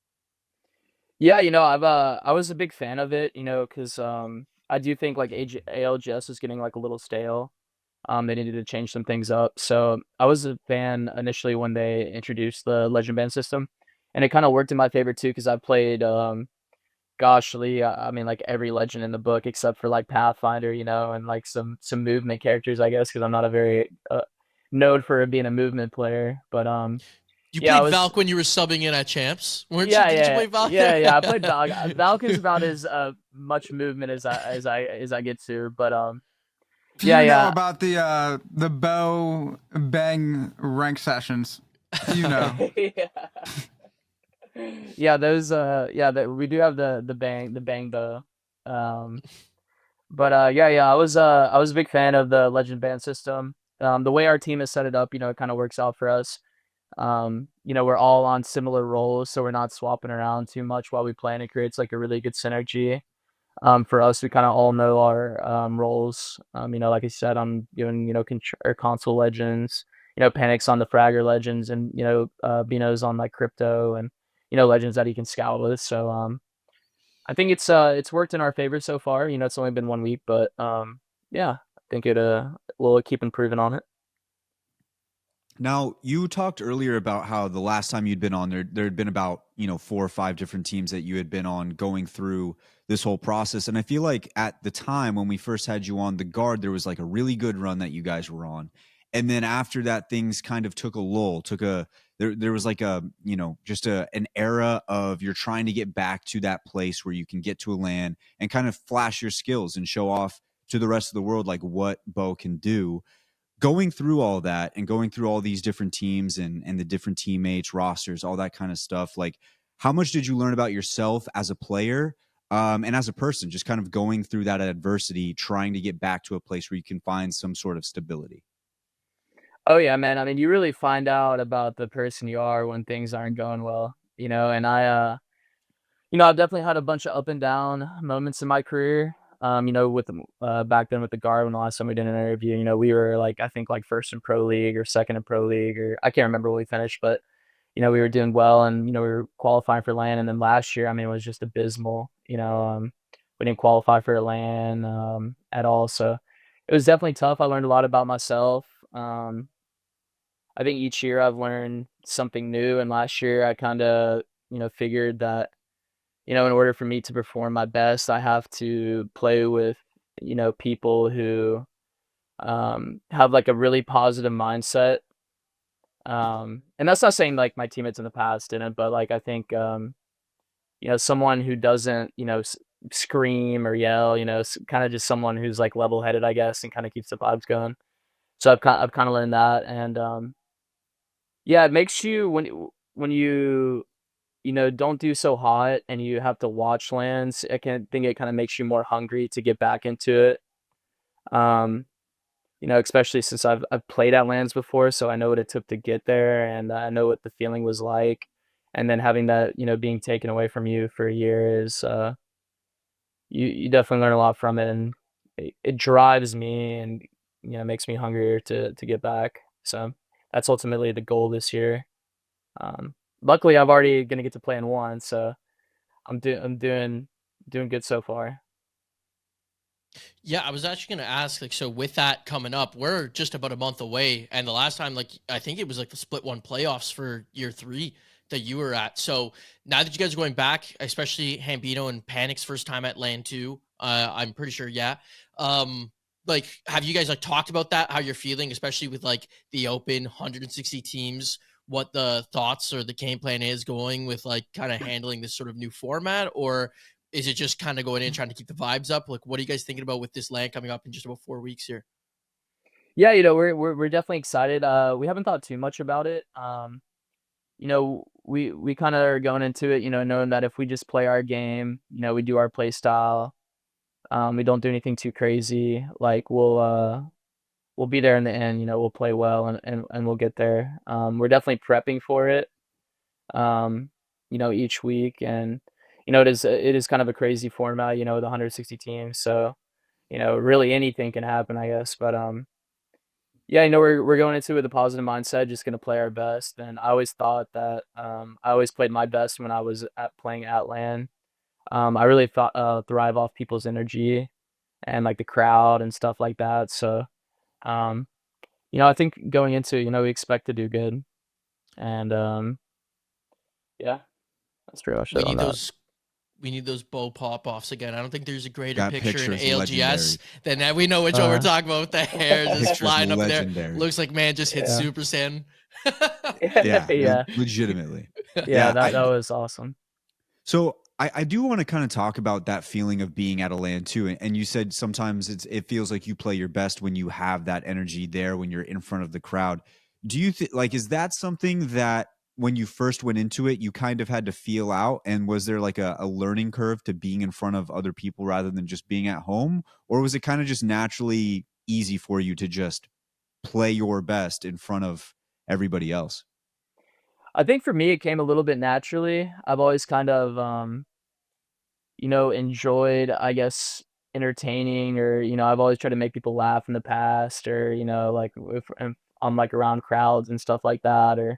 Speaker 4: Yeah, I was a big fan of it, because I do think like ALGS is getting like a little stale. They needed to change some things up. So I was a fan initially when they introduced the legend band system, and it kind of worked in my favor too because I played I mean like every legend in the book except for like Pathfinder, and like some movement characters, I guess, because I'm not a very known for being a movement player. But
Speaker 2: You
Speaker 4: yeah, I
Speaker 2: played
Speaker 4: was
Speaker 2: Valk when you were subbing in at Champs, weren't you?
Speaker 4: yeah,
Speaker 2: Didn't you
Speaker 4: yeah,
Speaker 2: play Valk?
Speaker 4: yeah. I played Valk. Valk is about as much movement as I get to, but
Speaker 5: If
Speaker 4: yeah,
Speaker 5: you know
Speaker 4: yeah.
Speaker 5: about the bow bang rank sessions, you know.
Speaker 4: Yeah, those we do have the bang bow. Um yeah, I was a big fan of the legend band system. The way our team is set it up, it kind of works out for us. We're all on similar roles, so we're not swapping around too much while we play, and it creates like a really good synergy. For us, we kind of all know our roles. Like I said, I'm doing or console legends. Panic's on the Fragger legends, and Bino's on like crypto and legends that he can scout with. So I think it's worked in our favor so far. It's only been 1 week, but yeah, I think we'll keep improving on it.
Speaker 1: Now, you talked earlier about how the last time you'd been on there had been about, 4 or 5 different teams that you had been on going through this whole process. And I feel like at the time when we first had you on the Guard, there was like a really good run that you guys were on. And then after that, things kind of took a lull, there was like a, just an era of you're trying to get back to that place where you can get to a LAN and kind of flash your skills and show off to the rest of the world, like what Bo can do. Going through all that and going through all these different teams and the different teammates, rosters, all that kind of stuff, like how much did you learn about yourself as a player and as a person, just kind of going through that adversity, trying to get back to a place where you can find some sort of stability?
Speaker 4: Oh yeah, man. I mean, you really find out about the person you are when things aren't going well, and I've definitely had a bunch of up and down moments in my career. With back then with the Guard, when the last time we did an interview, we were like, I think like first in Pro League or second in Pro League, or I can't remember what we finished, but we were doing well, and we were qualifying for LAN. And then last year, I mean, it was just abysmal. We didn't qualify for a LAN at all, so it was definitely tough. I learned a lot about myself. I think each year I've learned something new, and last year I kind of figured that in order for me to perform my best, I have to play with people who have like a really positive mindset. And that's not saying like my teammates in the past didn't, but like I think someone who doesn't scream or yell, kind of just someone who's like level headed, I guess, and kind of keeps the vibes going. So I've kind of learned that, and yeah, it makes you when you don't do so hot and you have to watch lands. Think it kind of makes you more hungry to get back into it. Um, especially since I've played at lands before, so I know what it took to get there, and I know what the feeling was like. And then having that, being taken away from you for a year is, you definitely learn a lot from it, and it drives me and makes me hungrier to get back. So that's ultimately the goal this year. Luckily, I'm already gonna get to play in one, so I'm doing good so far.
Speaker 2: Yeah, I was actually going to ask, like, so with that coming up, we're just about a month away, and the last time, like, I think it was like the split one playoffs for year 3 that you were at. So now that you guys are going back, especially Hambino and Panic's first time at LAN 2, I'm pretty sure, yeah. Like, have you guys like talked about that? How you're feeling, especially with like the open 160 teams? What the thoughts or the game plan is going with like kind of handling this sort of new format, or is it just kind of going in trying to keep the vibes up? Like, what are you guys thinking about with this LAN coming up in just about 4 weeks here?
Speaker 4: Yeah, we're definitely excited. We haven't thought too much about it. We kind of are going into it, knowing that if we just play our game, we do our play style, we don't do anything too crazy. Like we'll be there in the end. We'll play well and we'll get there. We're definitely prepping for it. Each week, and it is kind of a crazy format. The 160 teams, so really anything can happen, I guess. But yeah, we're going into it with a positive mindset, just gonna play our best. And I always thought that I always played my best when I was playing at LAN. I really thought thrive off people's energy and like the crowd and stuff like that. So um, I think going into we expect to do good, and yeah, that's pretty much
Speaker 2: We
Speaker 4: it on
Speaker 2: need
Speaker 4: that.
Speaker 2: those. We need those bow pop offs again. I don't think there's a greater
Speaker 1: That
Speaker 2: picture in
Speaker 1: picture's
Speaker 2: ALGS
Speaker 1: legendary.
Speaker 2: than that. We know which one we're talking about with the hair just
Speaker 1: Picture's
Speaker 2: flying up in there.
Speaker 1: legendary.
Speaker 2: Looks like man just hit
Speaker 4: Yeah.
Speaker 2: Super Saiyan.
Speaker 1: Yeah,
Speaker 4: Yeah,
Speaker 1: legitimately.
Speaker 4: yeah,
Speaker 1: Yeah,
Speaker 4: that was awesome.
Speaker 1: so I do want to kind of talk about that feeling of being at a LAN too. And you said sometimes it feels like you play your best when you have that energy there, when you're in front of the crowd. Do you think, like, is that something that when you first went into it, you kind of had to feel out? And was there like a learning curve to being in front of other people rather than just being at home? Or was it kind of just naturally easy for you to just play your best in front of everybody else?
Speaker 4: I think for me, it came a little bit naturally. I've always kind of, enjoyed, I guess, entertaining, or, I've always tried to make people laugh in the past, or, like if I'm like around crowds and stuff like that, or,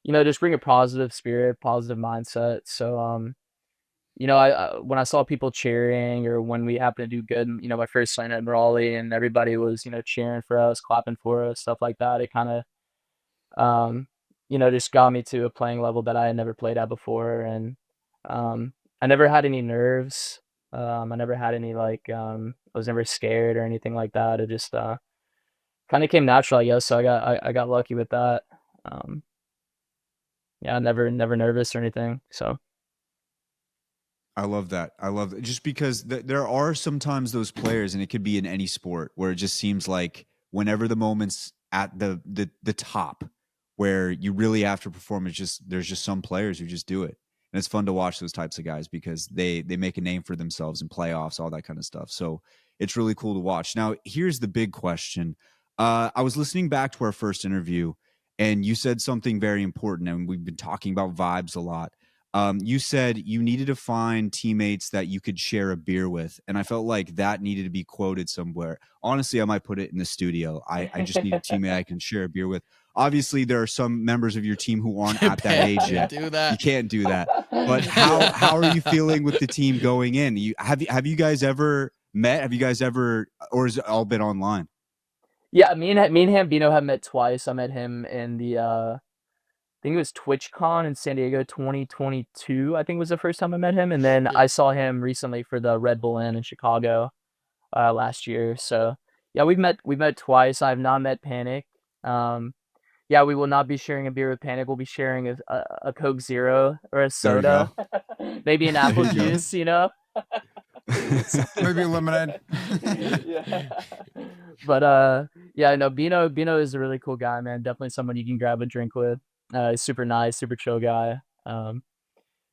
Speaker 4: just bring a positive spirit, positive mindset. So, I when I saw people cheering, or when we happened to do good, my first sign at Raleigh, and everybody was, cheering for us, clapping for us, stuff like that. It kind of, um, just got me to a playing level that I had never played at before. And I never had any nerves. I never had any like I was never scared or anything like that. It just kind of came natural, I guess. So I got lucky with that. Um, yeah, never nervous or anything. So
Speaker 1: I love that. I love it. Just because there are sometimes those players, and it could be in any sport, where it just seems like whenever the moment's at the top, where you really have to perform, it's just there's just some players who just do it, and it's fun to watch those types of guys because they make a name for themselves in playoffs, all that kind of stuff. So it's really cool to watch. Now, here's the big question. I was listening back to our first interview, and you said something very important, and we've been talking about vibes a lot. You said you needed to find teammates that you could share a beer with. And I felt like that needed to be quoted somewhere. Honestly, I might put it in the studio. I just need a teammate I can share a beer with. Obviously, there are some members of your team who aren't at that age yet.
Speaker 2: Do that.
Speaker 1: You can't do that. But how are you feeling with the team going in? Have you guys ever met? Have you guys ever, or has it all been online?
Speaker 4: yeah, me and Hambino have met twice. I met him in the I think it was TwitchCon in San Diego 2022. I think was the first time I met him, and then I saw him recently for the Red Bull Inn in Chicago last year. So yeah, we've met twice. I have not met Panic. Yeah, we will not be sharing a beer with Panic. We'll be sharing a Coke Zero or a
Speaker 1: There we
Speaker 4: soda, maybe an apple
Speaker 1: you go.
Speaker 4: juice.
Speaker 5: Maybe lemonade.
Speaker 4: Yeah. But yeah, no, Bino is a really cool guy, man. Definitely someone you can grab a drink with. He's super nice, super chill guy.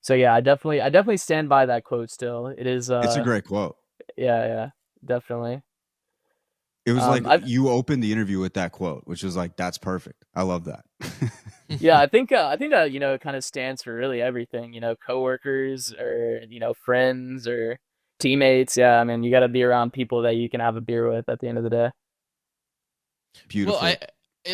Speaker 4: So yeah, I definitely stand by that quote still. It is
Speaker 1: It's a great quote.
Speaker 4: yeah, definitely.
Speaker 1: It was like
Speaker 4: I've
Speaker 1: you opened the interview with that quote, which was like, that's perfect. I love that.
Speaker 4: Yeah, I think it kind of stands for really everything, coworkers, or friends, or teammates. Yeah, I mean, you got to be around people that you can have a beer with at the end of the day.
Speaker 1: Beautiful.
Speaker 2: Well,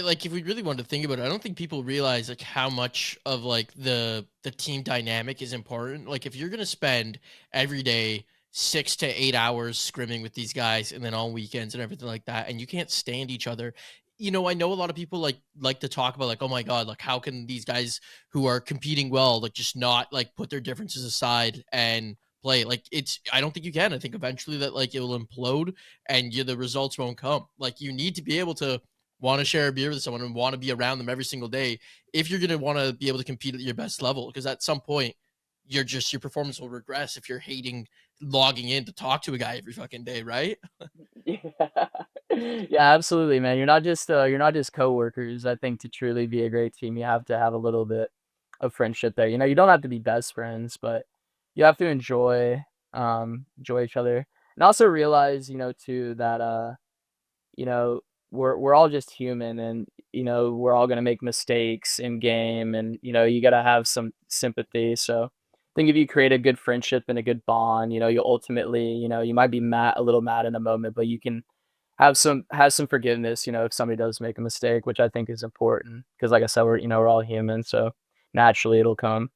Speaker 2: like if we really wanted to think about it, I don't think people realize like how much of like the team dynamic is important. Like if you're gonna spend every day 6 to 8 hours scrimming with these guys and then on weekends and everything like that, and you can't stand each other. I know a lot of people like to talk about like, oh my God, like how can these guys who are competing well like just not like put their differences aside and play? Like I don't think you can. I think eventually that like it will implode and the results won't come. Like you need to be able to want to share a beer with someone and want to be around them every single day if you're going to want to be able to compete at your best level, because at some point your performance will regress if you're hating logging in to talk to a guy every fucking day, right?
Speaker 4: Yeah. Yeah, absolutely, man. You're not just coworkers. I think to truly be a great team, you have to have a little bit of friendship there. You don't have to be best friends, but you have to enjoy each other. And also realize, too, that you know, we're all just human, and we're all gonna make mistakes in game, and you gotta have some sympathy. So I think if you create a good friendship and a good bond, you ultimately, you might be a little mad in a moment, but you can have some forgiveness, if somebody does make a mistake, which I think is important because, like I said, we're all human, so naturally it'll come.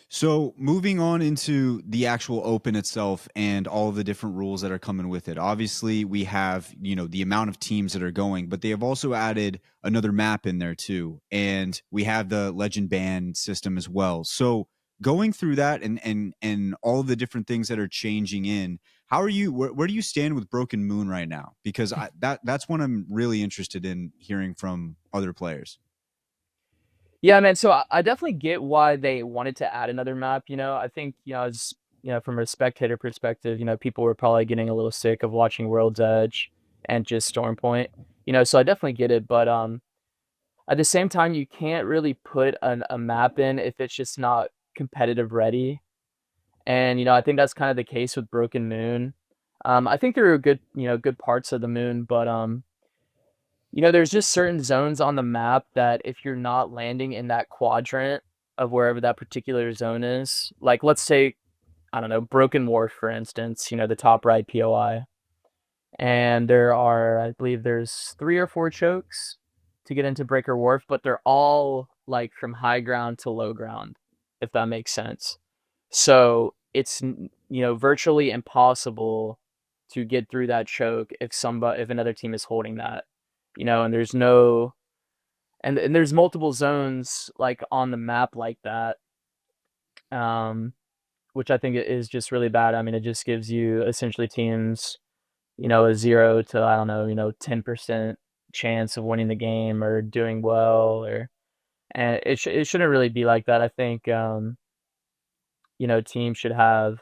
Speaker 1: So moving on into the actual open itself and all of the different rules that are coming with it. Obviously, we have, the amount of teams that are going, but they have also added another map in there too. And we have the legend band system as well. So going through that and all of the different things that are changing in, how are you where do you stand with Broken Moon right now? Because that's one I'm really interested in hearing from other players.
Speaker 4: Yeah, man. So I definitely get why they wanted to add another map. I think as from a spectator perspective, people were probably getting a little sick of watching World's Edge and just Stormpoint. So I definitely get it, but at the same time, you can't really put a map in if it's just not competitive ready. And I think that's kind of the case with Broken Moon. I think there are good parts of the moon, but there's just certain zones on the map that if you're not landing in that quadrant of wherever that particular zone is, like let's say, I don't know, Broken Wharf, for instance, the top right POI. And I believe there's 3 or 4 chokes to get into Breaker Wharf, but they're all like from high ground to low ground, if that makes sense. So it's, virtually impossible to get through that choke if another team is holding that. And there's no and there's multiple zones like on the map like that, um, which I think is just really bad. I mean, it just gives you essentially teams, a 0 to, I don't know, 10% chance of winning the game or doing well, and it shouldn't really be like that. I think teams should have,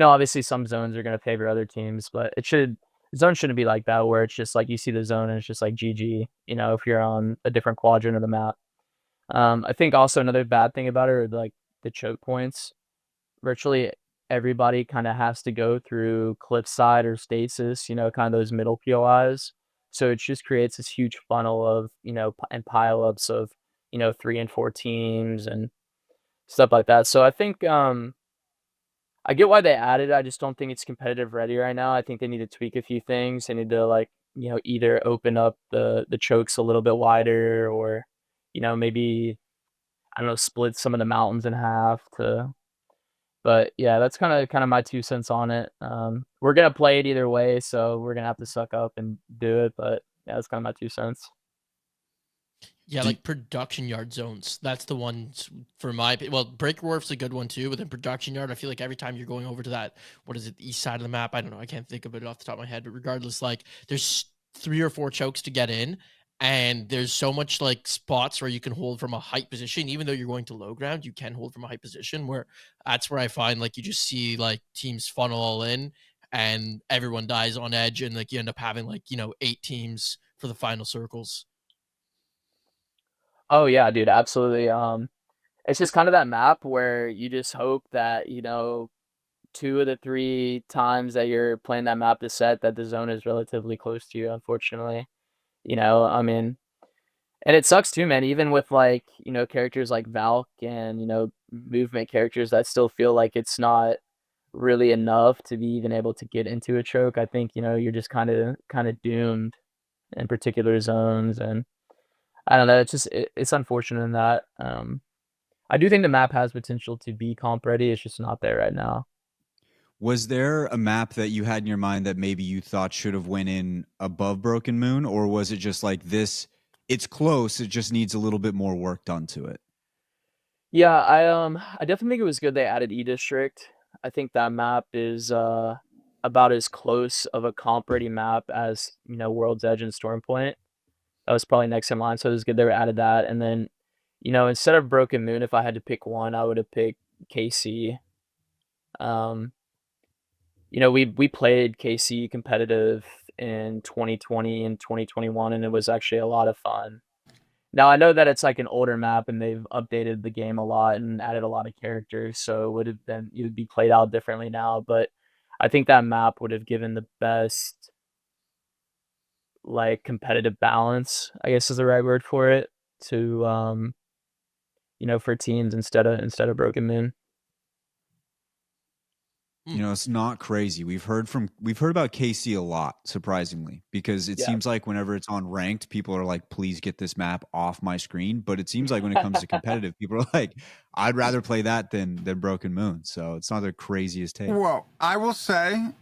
Speaker 4: obviously some zones are going to favor other teams, but zone shouldn't be like that where it's just like you see the zone and it's just like GG, if you're on a different quadrant of the map. I think also another bad thing about it are like the choke points. Virtually everybody kind of has to go through cliffside or stasis, kind of those middle POIs. So it just creates this huge funnel of, and pileups of, 3 and 4 teams and stuff like that. So I think I get why they added it. I just don't think it's competitive ready right now. I think they need to tweak a few things. They need to either open up the chokes a little bit wider or, maybe, I don't know, split some of the mountains in half but yeah, that's kind of my 2 cents on it. We're gonna play it either way, so we're gonna have to suck up and do it. But yeah, that's kind of my 2 cents.
Speaker 2: Yeah, like production yard zones. That's the ones for well, Breaker Wharf's a good one too, but then production yard, I feel like every time you're going over to that, what is it, the east side of the map? I don't know. I can't think of it off the top of my head, but regardless, like there's 3 or 4 chokes to get in, and there's so much like spots where you can hold from a height position. Even though you're going to low ground, you can hold from a height position where that's where I find like you just see like teams funnel all in and everyone dies on edge, and like you end up having like, 8 teams for the final circles.
Speaker 4: Oh yeah, dude, absolutely. It's just kind of that map where you just hope that 2 of the 3 times that you're playing that map is set that the zone is relatively close to you. Unfortunately, I mean, and it sucks too, man. Even with like characters like Valk and movement characters that still feel like it's not really enough to be even able to get into a choke, I think, you're just kind of doomed in particular zones. And I don't know, it's unfortunate in that. I do think the map has potential to be comp ready. It's just not there right now.
Speaker 1: Was there a map that you had in your mind that maybe you thought should have went in above Broken Moon, or was it just like this? It's close. It just needs a little bit more work done to it.
Speaker 4: Yeah, I definitely think it was good they added E District. I think that map is about as close of a comp ready map as World's Edge and Stormpoint. That was probably next in line, so it was good they added that. And then, instead of Broken Moon, if I had to pick one, I would have picked KC. We played KC competitive in 2020 and 2021, and it was actually a lot of fun. Now, I know that it's like an older map, and they've updated the game a lot and added a lot of characters, so it would be played out differently now. But I think that map would have given the best, like, competitive balance, I guess is the right word for it, to for teams instead of Broken Moon.
Speaker 1: It's not crazy. We've heard about KC a lot, surprisingly, because it seems like whenever it's on ranked, people are like, please get this map off my screen. But it seems like when it comes to competitive, people are like, I'd rather play that than Broken Moon. So it's not the craziest take.
Speaker 5: Well, I would say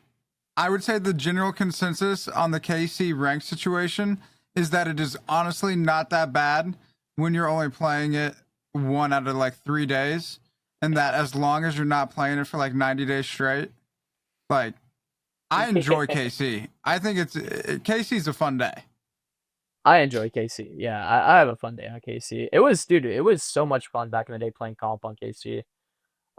Speaker 5: the general consensus on the KC ranked situation is that it is honestly not that bad when you're only playing it 1 out of like 3 days. And that as long as you're not playing it for like 90 days straight, like, I enjoy KC. I think KC's a fun day.
Speaker 4: I enjoy KC. Yeah, I have a fun day on KC. It was so much fun back in the day playing comp on KC.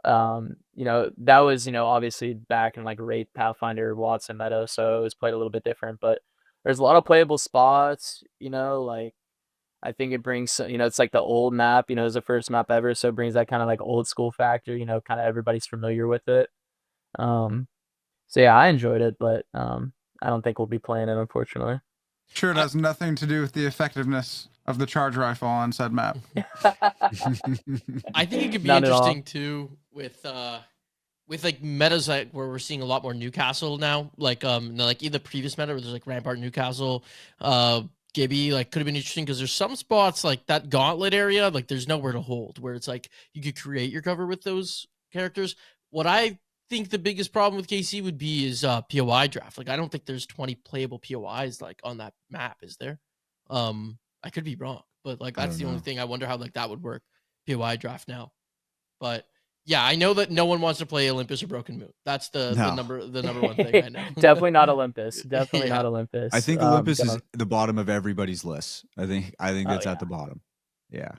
Speaker 4: That was, obviously back in like Wraith, Pathfinder, Watson meta, so it was played a little bit different, but there's a lot of playable spots, like, I think it brings, it's like the old map, it's the first map ever, so it brings that kind of like old school factor, kind of everybody's familiar with it. So yeah, I enjoyed it, but I don't think we'll be playing it, unfortunately.
Speaker 5: Sure, it has nothing to do with the effectiveness of the charge rifle on said map.
Speaker 2: I think it could be interesting too with like metas like where we're seeing a lot more Newcastle now, like either previous meta where there's like Rampart Newcastle, Gibby, like, could have been interesting because there's some spots like that gauntlet area, like there's nowhere to hold, where it's like you could create your cover with those characters. What I think the biggest problem with KC would be is POI draft. Like, I don't think there's 20 playable POIs like on that map, is there? I could be wrong, but like that's the only thing. I wonder how like that would work, POI draft now. But yeah, I know that no one wants to play Olympus or Broken Moon. That's the number one thing I know.
Speaker 4: Definitely not Olympus. Definitely not Olympus.
Speaker 1: I think Olympus is the bottom of everybody's list. I think that's at the bottom. Yeah.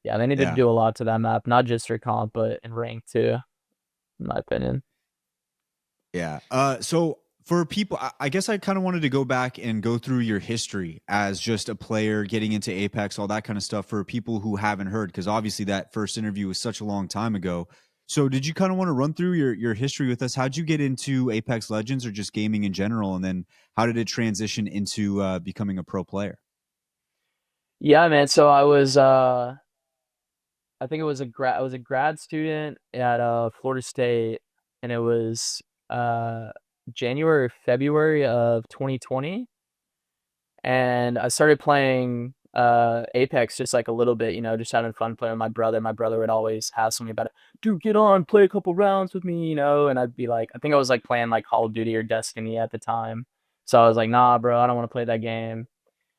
Speaker 4: Yeah, they need to do a lot to that map, not just for comp, but in rank too, in my opinion.
Speaker 1: Yeah. So for people, I guess I kind of wanted to go back and go through your history as just a player getting into Apex, all that kind of stuff for people who haven't heard, because obviously that first interview was such a long time ago. So did you kind of want to run through your history with us? How'd you get into Apex Legends or just gaming in general? And then how did it transition into becoming a pro player?
Speaker 4: Yeah, man. So I was, I think I was a grad student at Florida State, and it was January or February of 2020, and I started playing Apex just like a little bit, just having fun playing with my brother. My brother would always hassle me about it. Dude, get on, play a couple rounds with me, and I'd be like, I think I was like playing like Call of Duty or Destiny at the time. So I was like, nah, bro, I don't want to play that game.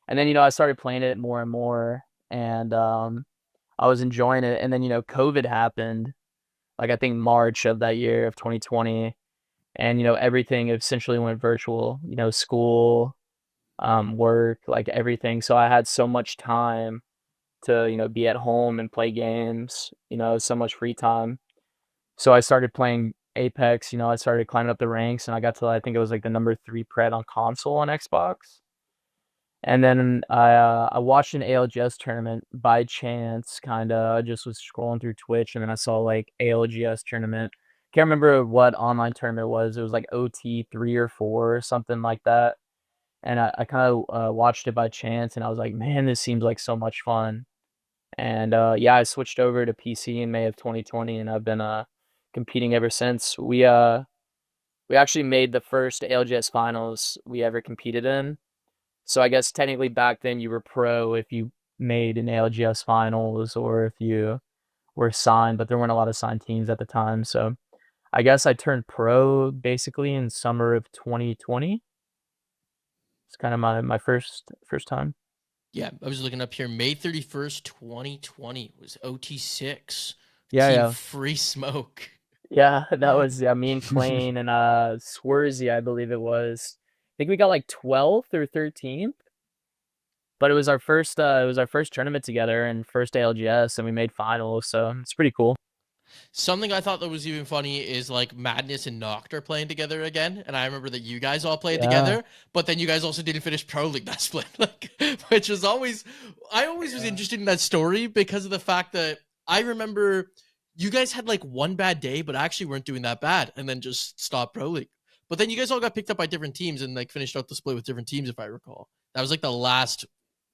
Speaker 4: And then, I started playing it more and more, and I was enjoying it. And then, COVID happened, like I think March of that year of 2020. And, everything essentially went virtual, school, work, like everything. So I had so much time to, be at home and play games, so much free time. So I started playing Apex, I started climbing up the ranks, and I got to, I think it was like the number 3 pred on console on Xbox. And then I watched an ALGS tournament by chance, kind of. I just was scrolling through Twitch, and then I saw like ALGS tournament. Can't remember what online tournament it was. It was like OT 3 or 4 or something like that. And I kind of watched it by chance, and I was like, man, this seems like so much fun. And I switched over to PC in May of 2020, and I've been competing ever since. We actually made the first ALGS finals we ever competed in. So I guess technically back then you were pro if you made an ALGS finals or if you were signed, but there weren't a lot of signed teams at the time. So I guess I turned pro basically in summer of 2020. It's kind of my first time.
Speaker 2: Yeah, I was looking up here. May 31st, 2020 was OT6.
Speaker 4: Yeah.
Speaker 2: Free Smoke.
Speaker 4: Yeah, that was me and Clane and Swersy, I believe it was. I think we got like 12th or 13th. But it was our first tournament together and first ALGS, and we made finals, so it's pretty cool.
Speaker 2: Something I thought that was even funny is like Madness and Noct are playing together again, and I remember that you guys all played together, but then you guys also didn't finish Pro League that split, which was always was interested in that story because of the fact that I remember you guys had like one bad day, but actually weren't doing that bad, and then just stopped Pro League. But then you guys all got picked up by different teams and like finished out the split with different teams, if I recall. That was like the last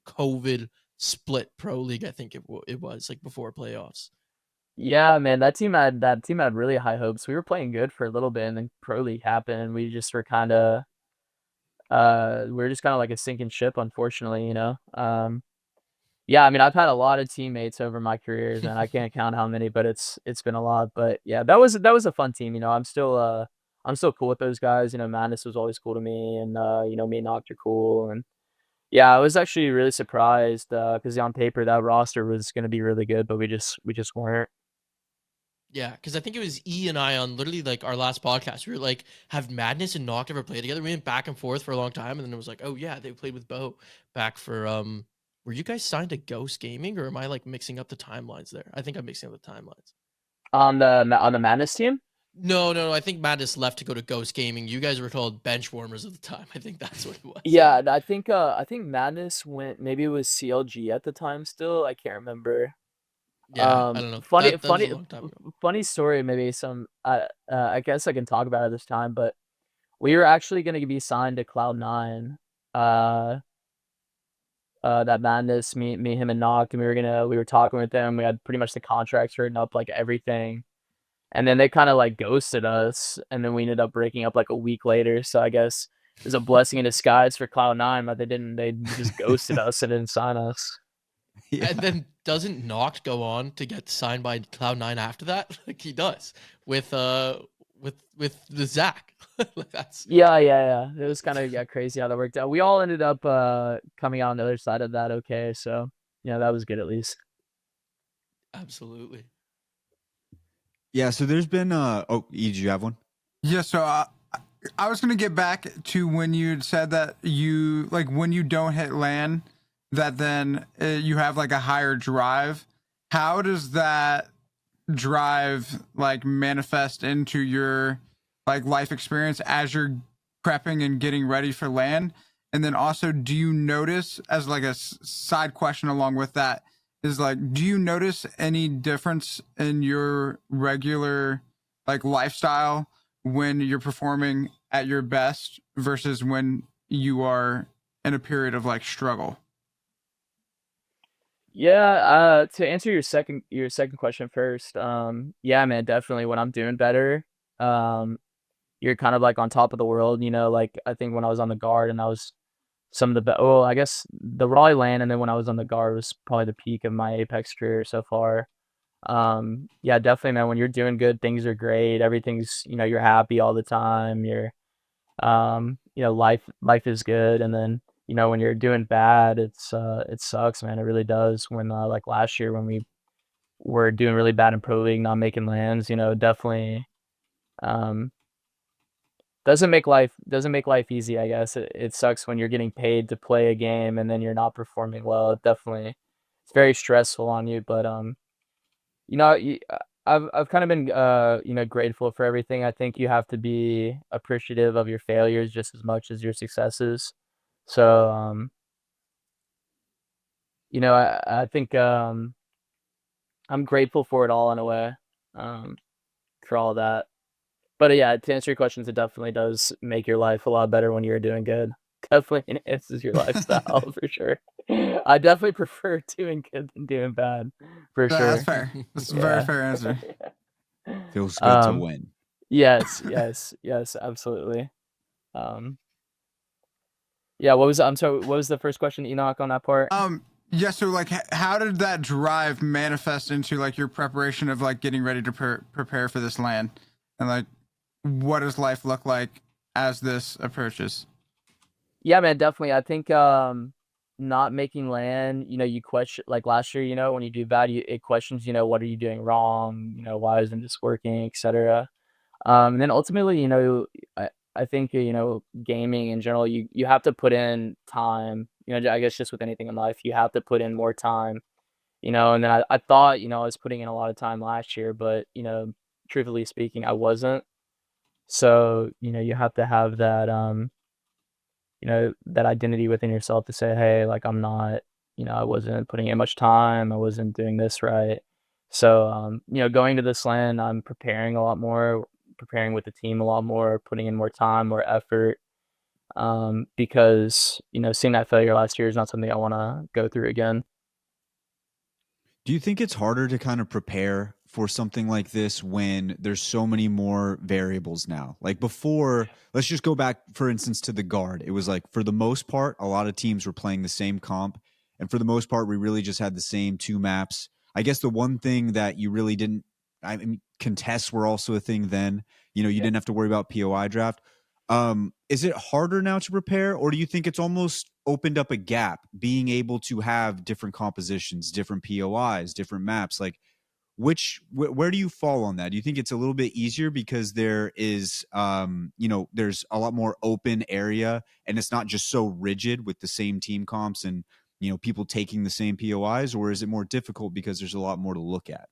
Speaker 2: COVID split Pro League, I think it was like before playoffs.
Speaker 4: Yeah, man, that team had really high hopes. We were playing good for a little bit, and then Pro League happened. We just were kind of, like a sinking ship, unfortunately. Yeah, I mean, I've had a lot of teammates over my careers, and I can't count how many, but it's been a lot. But yeah, that was a fun team. I'm still cool with those guys. Madness was always cool to me, and me and Noct are cool, and yeah, I was actually really surprised because on paper that roster was going to be really good, but we just weren't.
Speaker 2: Yeah, because I think it was E and I on literally like our last podcast. We were like, have Madness and Noct ever played together? We went back and forth for a long time, and then it was like, oh yeah, they played with Bo back for were you guys signed to Ghost Gaming, or am I like mixing up the timelines there? I think I'm mixing up the timelines.
Speaker 4: On the Madness team?
Speaker 2: No. I think Madness left to go to Ghost Gaming. You guys were called bench warmers at the time. I think that's what it was.
Speaker 4: Yeah, I think Madness went. Maybe it was CLG at the time. Still, I can't remember.
Speaker 2: Yeah, I don't know.
Speaker 4: Funny story. Maybe some. I guess I can talk about it this time. But we were actually going to be signed to Cloud9. That Madness, me, him, and Noct, and we were talking with them. We had pretty much the contracts written up, like everything. And then they kind of like ghosted us, and then we ended up breaking up like a week later. So I guess it was a blessing in disguise for Cloud9, but they just ghosted us and didn't sign us.
Speaker 2: Yeah. And then doesn't Noct go on to get signed by Cloud9 after that? Like he does with the Zach. That's
Speaker 4: yeah. It was kind of crazy how that worked out. We all ended up coming out on the other side of that okay. So that was good at least.
Speaker 2: Absolutely.
Speaker 1: Yeah, so there's been did you have one?
Speaker 5: Yeah, so I was gonna get back to when you said that you like when you don't hit LAN, that then you have like a higher drive. How does that drive like manifest into your like life experience as you're prepping and getting ready for LAN? And then also, do you notice, as like a side question along with that, is like, do you notice any difference in your regular like lifestyle when you're performing at your best versus when you are in a period of like struggle?
Speaker 4: Yeah, to answer your second question first, yeah, man, definitely when I'm doing better, you're kind of like on top of the world, like I think when I was on the guard and I was some of the I guess the Raleigh LAN, and then when I was on the guard was probably the peak of my Apex career so far. Yeah, definitely, man, when you're doing good, things are great, everything's, you're happy all the time, you're life is good, and then when you're doing bad, it sucks, man. It really does. When like last year when we were doing really bad in Pro League, not making lands, definitely doesn't make life easy, I guess. It sucks when you're getting paid to play a game and then you're not performing well. It's very stressful on you, but I've kind of been grateful for everything. I think you have to be appreciative of your failures just as much as your successes. So I think I'm grateful for it all in a way, for all that. But yeah, to answer your questions, it definitely does make your life a lot better when you're doing good. Definitely enhances your lifestyle for sure. I definitely prefer doing good than doing bad, for sure.
Speaker 5: That's fair. That's a very fair answer.
Speaker 1: Feels good to
Speaker 4: Um,
Speaker 1: win.
Speaker 4: yes, yes, yes, absolutely. Um, yeah, I'm sorry, what was the first question, Enoch, on that part?
Speaker 5: Yeah, so like how did that drive manifest into like your preparation of like getting ready to prepare for this land? And like what does life look like as this approaches?
Speaker 4: Yeah, man, definitely. I think not making land, you question, like last year, when you do bad, it questions, what are you doing wrong? Why isn't this working, etc. And then ultimately, I think, gaming in general, you have to put in time, I guess just with anything in life, you have to put in more time, and then I thought, I was putting in a lot of time last year, but, truthfully speaking, I wasn't. So, you have to have that, that identity within yourself to say, hey, like I'm not, I wasn't putting in much time, I wasn't doing this right. So, going to this land, I'm preparing a lot more, preparing with the team a lot more, putting in more time, more effort. Because, seeing that failure last year is not something I want to go through again.
Speaker 1: Do you think it's harder to kind of prepare for something like this when there's so many more variables now? Like before, let's just go back, for instance, to the guard. It was like, for the most part, a lot of teams were playing the same comp. And for the most part, we really just had the same two maps. I guess the one thing that you really didn't, I mean, contests were also a thing then. You didn't have to worry about POI draft. Is it harder now to prepare, or do you think it's almost opened up a gap, being able to have different compositions, different POIs, different maps? Like, where do you fall on that? Do you think it's a little bit easier because there is, there's a lot more open area and it's not just so rigid with the same team comps and people taking the same POIs, or is it more difficult because there's a lot more to look at?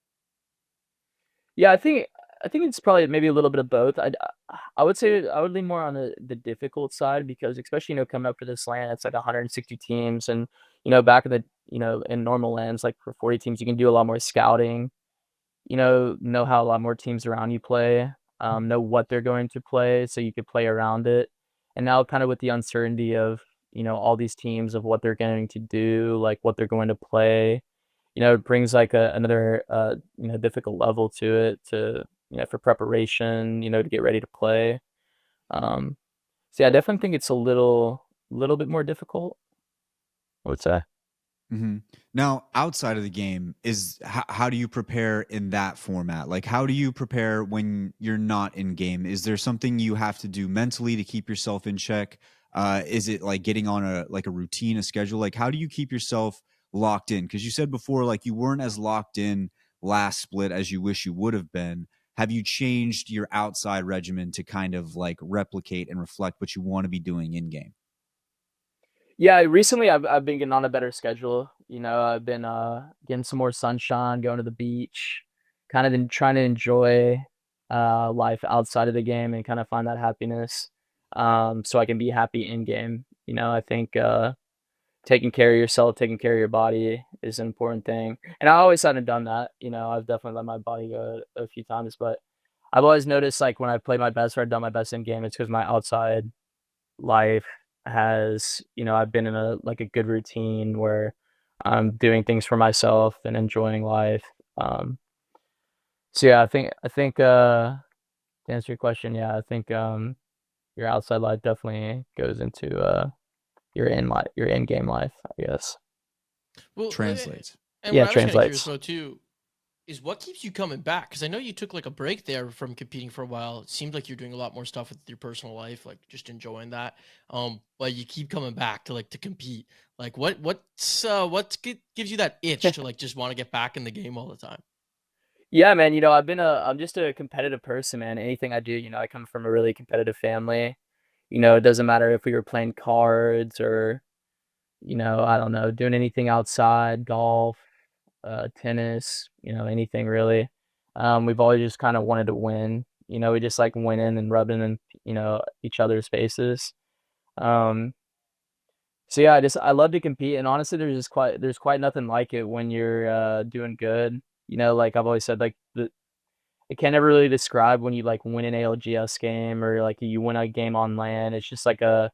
Speaker 4: Yeah, I think it's probably maybe a little bit of both. I would say I would lean more on the difficult side because especially, coming up to this land, it's like 160 teams and, back in the, in normal lands, like for 40 teams, you can do a lot more scouting, know how a lot more teams around you play, know what they're going to play so you could play around it. And now kind of with the uncertainty of, all these teams of what they're going to do, like what they're going to play, it brings like another difficult level to it to for preparation, to get ready to play. Um, so yeah, I definitely think it's a little bit more difficult, I would say.
Speaker 1: Mm-hmm. Now, outside of the game, how do you prepare in that format? Like, how do you prepare when you're not in game? Is there something you have to do mentally to keep yourself in check? Is it like getting on a routine, a schedule? Like, how do you keep yourself locked in? Because you said before, like you weren't as locked in last split as you wish you would have been. Have you changed your outside regimen to kind of like replicate and reflect what you want to be doing in game?
Speaker 4: Yeah, recently I've been getting on a better schedule. I've been getting some more sunshine, going to the beach, kind of trying to enjoy life outside of the game and kind of find that happiness. So I can be happy in game. I think taking care of yourself, taking care of your body is an important thing. And I always hadn't done that. I've definitely let my body go a few times, but I've always noticed like when I play my best or I've done my best in game, it's because my outside life has, I've been in a good routine where I'm doing things for myself and enjoying life. Um, so yeah, I think to answer your question, yeah, I think your outside life definitely goes into your in game life, I guess.
Speaker 2: Well,
Speaker 1: Translates.
Speaker 2: and
Speaker 4: Yeah,
Speaker 2: what
Speaker 4: it
Speaker 2: I was kind of curious
Speaker 4: translates.
Speaker 2: about too is what keeps you coming back? Because I know you took like a break there from competing for a while. It seemed like you're doing a lot more stuff with your personal life, like just enjoying that. But you keep coming back to compete. Like gives you that itch to like just want to get back in the game all the time?
Speaker 4: Yeah, man, I'm just a competitive person, man. Anything I do, I come from a really competitive family. It doesn't matter if we were playing cards or, I don't know, doing anything outside, golf, tennis, anything really. We've always just kind of wanted to win. We just like winning and rubbing in, each other's faces. Um, so yeah, I love to compete, and honestly, there's quite nothing like it when you're doing good. Like I've always said, like I can't ever really describe when you like win an ALGS game or like you win a game on land. It's just like a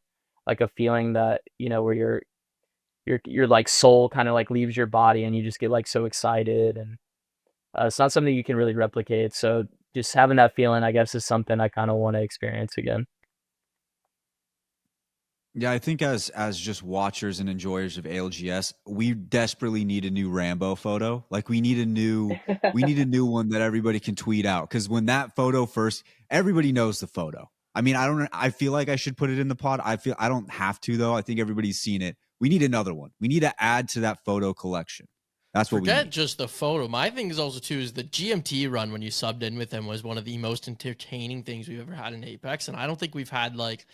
Speaker 4: feeling that where your like soul kind of like leaves your body and you just get like so excited and it's not something you can really replicate. So just having that feeling, I guess, is something I kind of want to experience again.
Speaker 1: Yeah, I think as just watchers and enjoyers of ALGS, we desperately need a new Rambeau photo. Like we need a new one that everybody can tweet out. Because when that photo first, everybody knows the photo. I mean, I feel like I should put it in the pod. I don't have to though. I think everybody's seen it. We need another one. We need to add to that photo collection. That's what we need.
Speaker 2: Forget just the photo. My thing is also too is the GMT run when you subbed in with him was one of the most entertaining things we've ever had in Apex, and I don't think we've had like,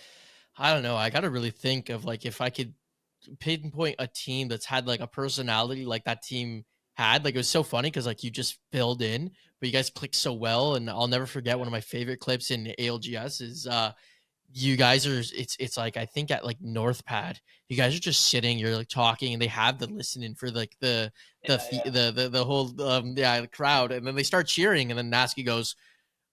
Speaker 2: I don't know. I got to really think of like if I could pinpoint a team that's had like a personality like that team had. Like it was so funny because like you just filled in, but you guys clicked so well. And I'll never forget one of my favorite clips in ALGS is you guys are it's like I think at like North Pad, you guys are just sitting, you're like talking, and they have the listening for like the whole the crowd, and then they start cheering, and then Nasky goes,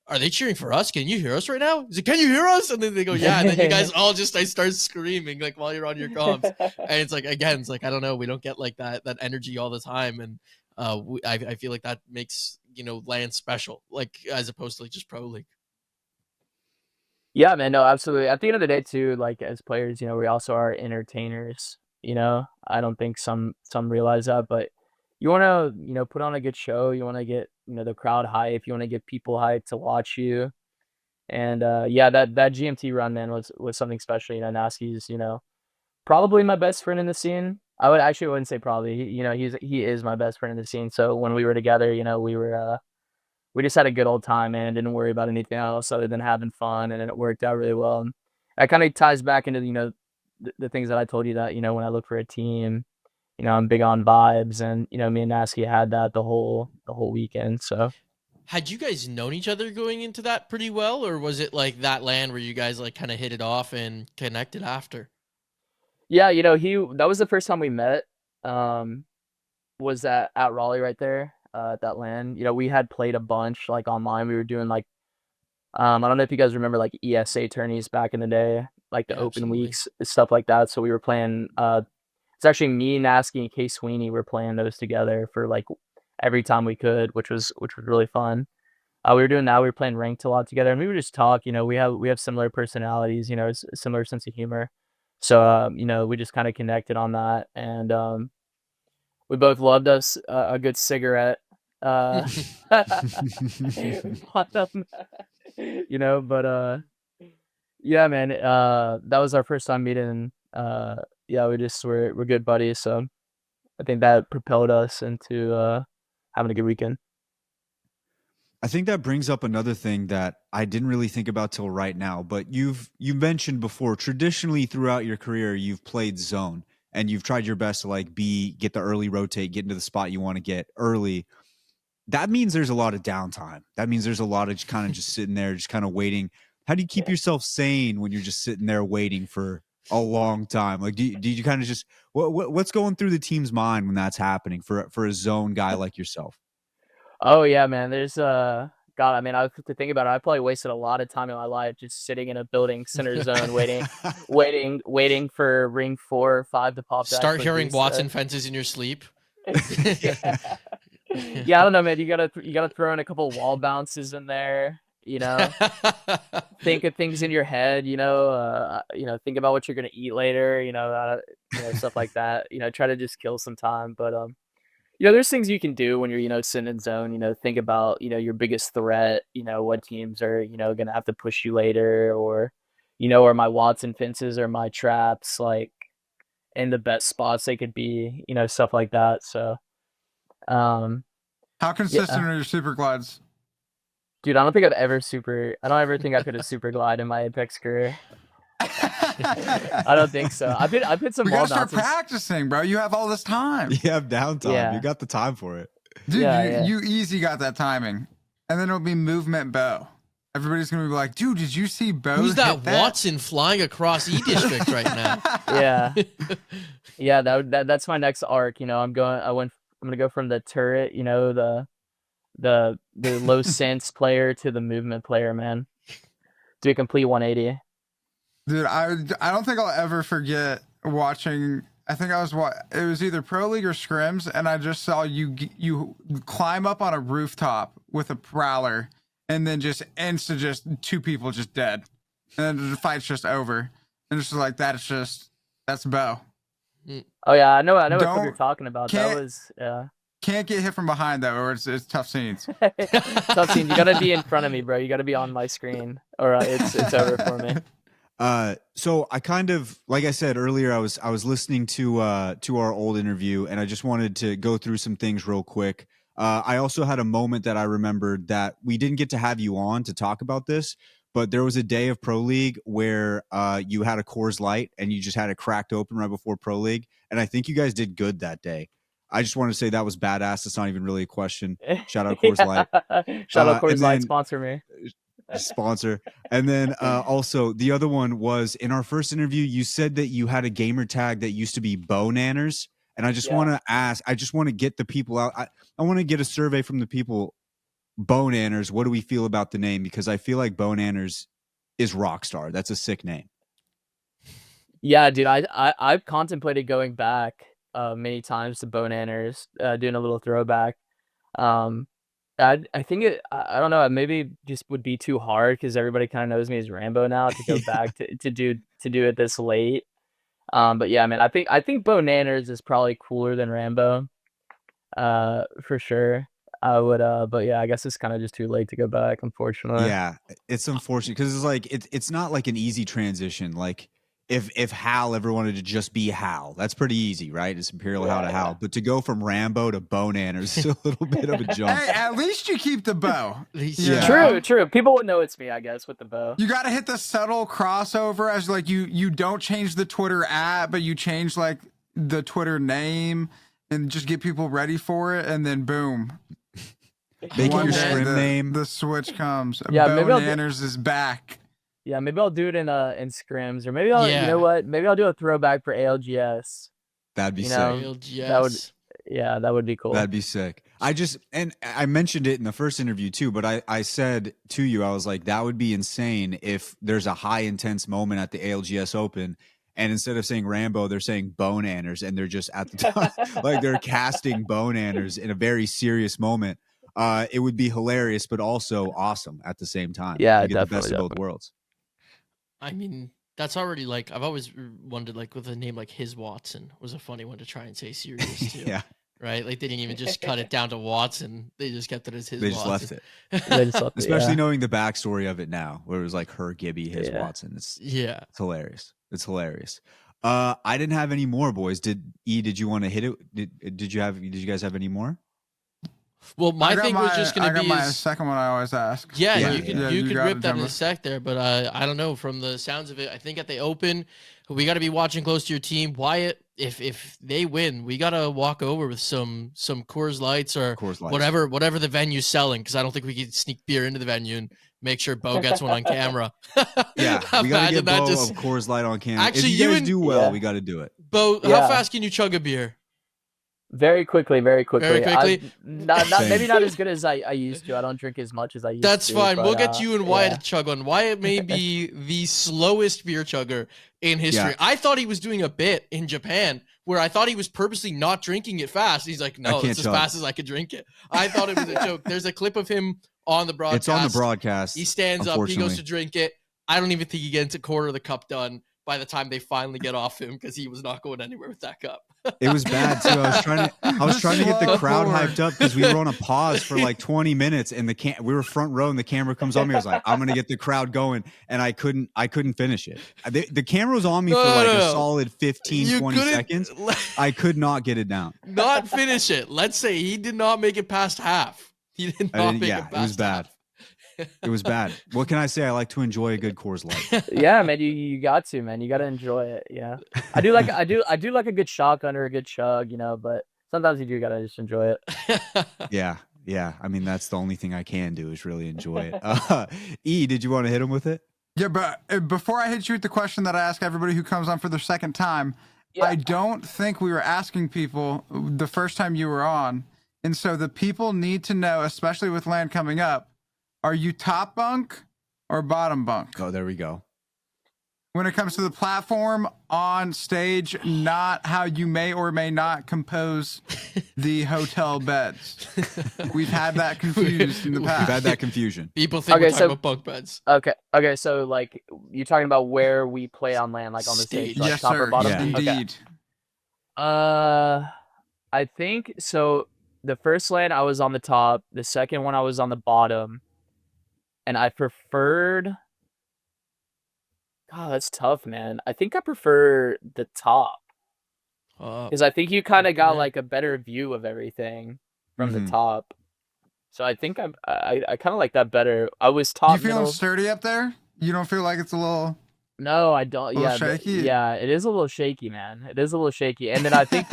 Speaker 2: "Are they cheering for us? Can you hear us right now?" He's like, "Can you hear us?" And then they go, "Yeah." And then you guys all just start screaming like while you're on your comms, and it's like again, it's like I don't know, we don't get like that energy all the time, and I feel like that makes LAN special, like as opposed to like just Pro League.
Speaker 4: Yeah, man, no, absolutely. At the end of the day, too, like as players, we also are entertainers. I don't think some realize that, but you want to, put on a good show. You want to get, the crowd hype. You want to get people hyped to watch you. And yeah, that GMT run, man, was something special. Nasky's, probably my best friend in the scene. I wouldn't say probably. He is my best friend in the scene. So when we were together, we just had a good old time, man. Didn't worry about anything else other than having fun, and it worked out really well. And that kind of ties back into the things that I told you that when I look for a team, I'm big on vibes, and me and Nasky had that the whole weekend. So
Speaker 2: had you guys known each other going into that pretty well, or was it like that LAN where you guys like kind of hit it off and connected after?
Speaker 4: Yeah, that was the first time we met. Was at Raleigh right there. That LAN. We had played a bunch like online. We were doing like I don't know if you guys remember like ESA tourneys back in the day, like the open
Speaker 2: absolutely.
Speaker 4: weeks, stuff like that. So we were playing it's actually me, Nasky, and Kay Sweeney were playing those together for like every time we could, which was really fun. We were doing that. We were playing ranked a lot together, and we would just talk. We have similar personalities, similar sense of humor. So we just kind of connected on that, and we both loved us a good cigarette. But yeah, man, that was our first time meeting. Yeah, we're good buddies, so I think that propelled us into having a good weekend.
Speaker 1: I think that brings up another thing that I didn't really think about till right now, but you mentioned before, traditionally throughout your career, you've played zone and you've tried your best to like get the early rotate, get into the spot you want to get early. That means there's a lot of downtime. That means there's a lot of kind of just sitting there, just kind of waiting. How do you keep yourself sane when you're just sitting there waiting for a long time? Like, do you kind of just, what's going through the team's mind when that's happening for a zone guy like yourself?
Speaker 4: Oh yeah, man. There's God. I mean, I have to think about it. I probably wasted a lot of time in my life just sitting in a building center zone, waiting for ring 4 or 5 to pop.
Speaker 2: Start hearing Watson fences in your sleep.
Speaker 4: Yeah. Yeah, I don't know, man. You gotta throw in a couple wall bounces in there. Think of things in your head. Think about what you're gonna eat later. Stuff like that. Try to just kill some time, but there's things you can do when you're, sitting in zone, think about, your biggest threat, what teams are, going to have to push you later, or, are my Watson fences or my traps, like, in the best spots they could be, stuff like that. So,
Speaker 5: how consistent are your super glides?
Speaker 4: Dude, I don't think I don't ever think I could have super glide in my Apex career. I don't think so. I've hit some wall bounces.
Speaker 5: You gotta start practicing, bro. You have all this time.
Speaker 1: You have downtime.
Speaker 4: Yeah.
Speaker 1: You got the time for it.
Speaker 5: Dude, you easy got that timing. And then it'll be movement bow. Everybody's gonna be like, dude, did you see bow?
Speaker 2: Who's that Watson flying across E District right now?
Speaker 4: Yeah. Yeah, that's my next arc. I'm gonna go from the turret, the low sense player to the movement player, man. Do a complete 180.
Speaker 5: Dude, I don't think I'll ever forget watching. I think it was either Pro League or Scrims, and I just saw you climb up on a rooftop with a prowler and then just just 2 people just dead, and then the fight's just over, and it's just like that. It's just that's Bo.
Speaker 4: Oh yeah, I know what you're talking about. That was
Speaker 5: Can't get hit from behind though, or it's tough scenes.
Speaker 4: Tough scenes. You gotta be in front of me, bro. You gotta be on my screen, or it's over for me.
Speaker 1: So I kind of, like I said earlier, I was listening to our old interview, and I just wanted to go through some things real quick. I also had a moment that I remembered that we didn't get to have you on to talk about this, but there was a day of Pro League where you had a Coors Light and you just had it cracked open right before Pro League, and I think you guys did good that day. I just want to say that was badass. It's not even really a question. Shout out Coors Light.
Speaker 4: Shout out Coors Light, sponsor me.
Speaker 1: Sponsor. And then also the other one was in our first interview, you said that you had a gamer tag that used to be Bonanners. And I just want to ask, I just want to get the people out. I want to get a survey from the people. Bonanners, what do we feel about the name? Because I feel like Bonanners is Rockstar. That's a sick name.
Speaker 4: Yeah, dude, I've contemplated going back many times to Bonanners, doing a little throwback. I think I don't know, it maybe just would be too hard because everybody kind of knows me as Rambeau now to go back to do it this late. But yeah, man, I think Bonanners is probably cooler than Rambeau, for sure. I would, but yeah, I guess it's kind of just too late to go back, unfortunately.
Speaker 1: Yeah, it's unfortunate because it's like it's not like an easy transition. Like if Hal ever wanted to just be Hal, that's pretty easy, right? It's Imperial Hal to Hal. But to go from Rambeau to Bonanners is a little bit of a jump.
Speaker 5: Hey, at least you keep the bow.
Speaker 4: Yeah. True. People would know it's me, I guess, with the bow.
Speaker 5: You got to hit the subtle crossover as like you don't change the Twitter @ but you change like the Twitter name and just get people ready for it, and then boom.
Speaker 1: Make your scrim name.
Speaker 5: The switch comes.
Speaker 4: Yeah,
Speaker 5: Bonanners is back.
Speaker 4: Yeah, maybe I'll do it in scrims, or maybe I'll, you know what? Maybe I'll do a throwback for ALGS.
Speaker 1: That'd be sick.
Speaker 2: ALGS.
Speaker 4: That would be cool.
Speaker 1: That'd be sick. And I mentioned it in the first interview too, but I said to you, I was like, that would be insane if there's a high intense moment at the ALGS Open, and instead of saying Rambeau, they're saying Bonanners, and they're just at the top, like they're casting Bonanners in a very serious moment. It would be hilarious, but also awesome at the same time.
Speaker 4: Yeah,
Speaker 1: you get
Speaker 4: definitely.
Speaker 1: The best of both worlds.
Speaker 2: I mean, that's already like, I've always wondered, like, with a name like His Watson was a funny one to try and say serious too.
Speaker 1: Yeah.
Speaker 2: Right? Like, they didn't even just cut it down to Watson. They just kept it as His
Speaker 1: They
Speaker 2: Watson.
Speaker 1: just left it. Especially knowing the backstory of it now, where it was like her Gibby, his Watson. It's hilarious. It's hilarious. I didn't have any more, boys. Did you want to hit it? Did you guys have any more?
Speaker 2: Well, my thing was just going to be
Speaker 5: my second one I always ask.
Speaker 2: Yeah, you could rip that in a sec there, but I don't know. From the sounds of it, I think at the Open, we got to be watching close to your team. Wyatt, if they win, we got to walk over with some Coors Lights or whatever the venue's selling, because I don't think we can sneak beer into the venue and make sure Bo gets one on camera.
Speaker 1: Yeah, we got to get Bo of Coors Light on camera.
Speaker 2: Actually,
Speaker 1: if you guys do well, we got to do it.
Speaker 2: Bo, how fast can you chug a beer?
Speaker 4: Very quickly.
Speaker 2: Very quickly.
Speaker 4: Maybe not as good as I used to. I don't drink as much as I used to.
Speaker 2: That's fine. We'll get you and Wyatt to chug one. Wyatt may be the slowest beer chugger in history. Yeah. I thought he was doing a bit in Japan where I thought he was purposely not drinking it fast. He's like, no, it's as fast as I could drink it. I thought it was a joke. There's a clip of him on the broadcast.
Speaker 1: It's on the broadcast.
Speaker 2: He stands up. He goes to drink it. I don't even think he gets a quarter of the cup done by the time they finally get off him, because he was not going anywhere with that cup.
Speaker 1: It was bad too. I was trying to get the crowd hyped up because we were on a pause for like 20 minutes, and we were front row, and the camera comes on me. I was like, I'm gonna get the crowd going, and I couldn't finish it. The camera was on me for like a solid 15, 20 seconds. I could not get it down.
Speaker 2: Not finish it. Let's say he did not make it past half. He did not make it past half.
Speaker 1: It was bad. It was bad. What can I say? I like to enjoy a good Coors Light.
Speaker 4: Yeah, man, you got to, man. You got to enjoy it. Yeah, I do like a good shotgun or a good chug, but sometimes you do got to just enjoy it.
Speaker 1: Yeah. I mean, that's the only thing I can do is really enjoy it. E, did you want to hit him with it?
Speaker 5: Yeah, but before I hit you with the question that I ask everybody who comes on for their second time, I don't think we were asking people the first time you were on, and so the people need to know, especially with LAN coming up. Are you top bunk or bottom bunk?
Speaker 1: Oh, there we go.
Speaker 5: when it comes to the platform on stage, not how you may or may not compose the hotel beds. We've had that confused in the past.
Speaker 1: We've had that confusion.
Speaker 2: People think we're talking about bunk beds.
Speaker 4: Okay, so like you're talking about where we play on land, like on the stage, like
Speaker 5: yes,
Speaker 4: top
Speaker 5: sir.
Speaker 4: or bottom?
Speaker 5: Yeah. Indeed.
Speaker 4: Okay. I think so. The first land I was on the top, the second one I was on the bottom, and I preferred. God, that's tough, man. I think I prefer the top because I think you kind of got like a better view of everything from the top. So I think I kind of like that better. I was top.
Speaker 5: You feeling sturdy up there? You don't feel like it's a little?
Speaker 4: No, I don't. Yeah,
Speaker 5: shaky?
Speaker 4: Yeah, it is a little shaky, man. It is a little shaky. And then I think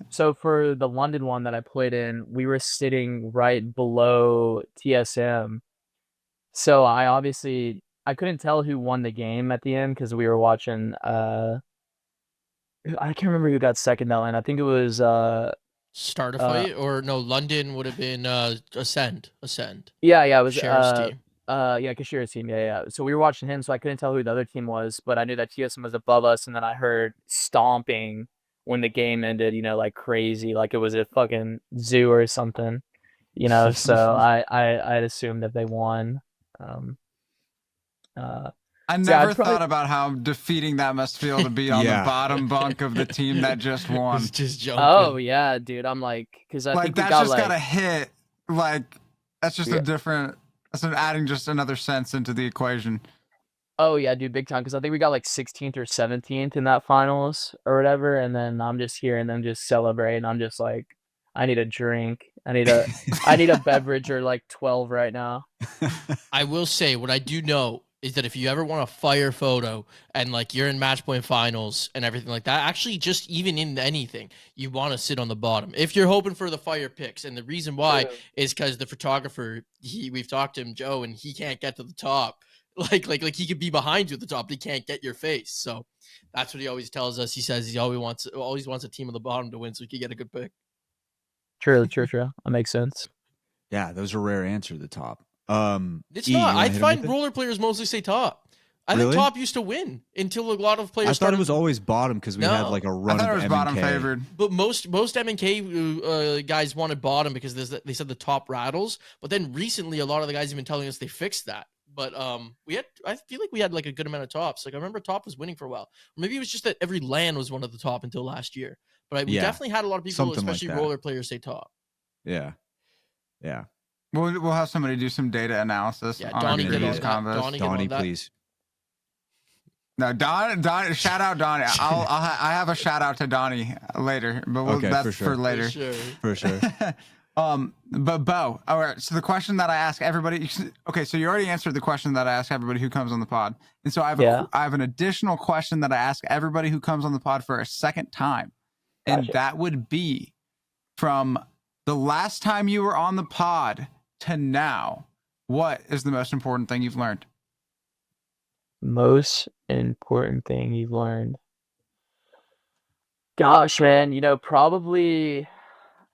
Speaker 4: so for the London one that I played in, we were sitting right below TSM. So I couldn't tell who won the game at the end because we were watching. I can't remember who got second that line. I think it was
Speaker 2: Start a fight or no? London would have been Ascend.
Speaker 4: Yeah, it was
Speaker 2: Kashira's team.
Speaker 4: Yeah, Kashira's team. Yeah. So we were watching him, so I couldn't tell who the other team was, but I knew that TSM was above us, and then I heard stomping when the game ended. Like crazy, like it was a fucking zoo or something. So I'd assumed that they won.
Speaker 5: I never thought about how defeating that must feel to be on the bottom bunk of the team that just won.
Speaker 2: Just jumping.
Speaker 4: Oh yeah, dude. I'm like, because I think
Speaker 5: that's just got a hit. Like that's just a different. That's adding just another sense into the equation.
Speaker 4: Oh yeah, dude, big time. Because I think we got like 16th or 17th in that finals or whatever, and then I'm just hearing them just celebrate, and I'm just like, I need a drink. I need a beverage or like 12 right now.
Speaker 2: I will say what I do know is that if you ever want a fire photo and like you're in match point finals and everything like that, actually just even in anything, you want to sit on the bottom if you're hoping for the fire pics. And the reason why is because the photographer, we've talked to him, Joe, and he can't get to the top. Like he could be behind you at the top, but he can't get your face. So that's what he always tells us. He says he always wants a team on the bottom to win so he can get a good pick.
Speaker 4: True. That makes sense.
Speaker 1: Yeah, those are rare answer at the top.
Speaker 2: It's not. I find roller players mostly say top. I think top used to win until a lot of players.
Speaker 1: I thought it was always bottom because we had like a run. I thought it was M&K.
Speaker 5: Bottom favored.
Speaker 2: But most M&K guys wanted bottom because they said the top rattles. But then recently, a lot of the guys have been telling us they fixed that. But I feel like we had like a good amount of tops. Like I remember top was winning for a while. Or maybe it was just that every LAN was one of the top until last year. But we definitely had a lot of people, especially like roller players, say top.
Speaker 1: Yeah.
Speaker 5: We'll have somebody do some data analysis.
Speaker 2: Yeah, Donnie,
Speaker 1: Donnie, please.
Speaker 5: No, Don. Shout out Donnie. I have a shout out to Donnie later, but that's for later.
Speaker 1: For sure.
Speaker 5: But Bo, all right. So the question that I ask everybody. Okay, so you already answered the question that I ask everybody who comes on the pod, and so I have an additional question that I ask everybody who comes on the pod for a second time, and that would be from the last time you were on the pod to now. What is the most important thing you've learned?
Speaker 4: Most important thing you've learned? Gosh, man, probably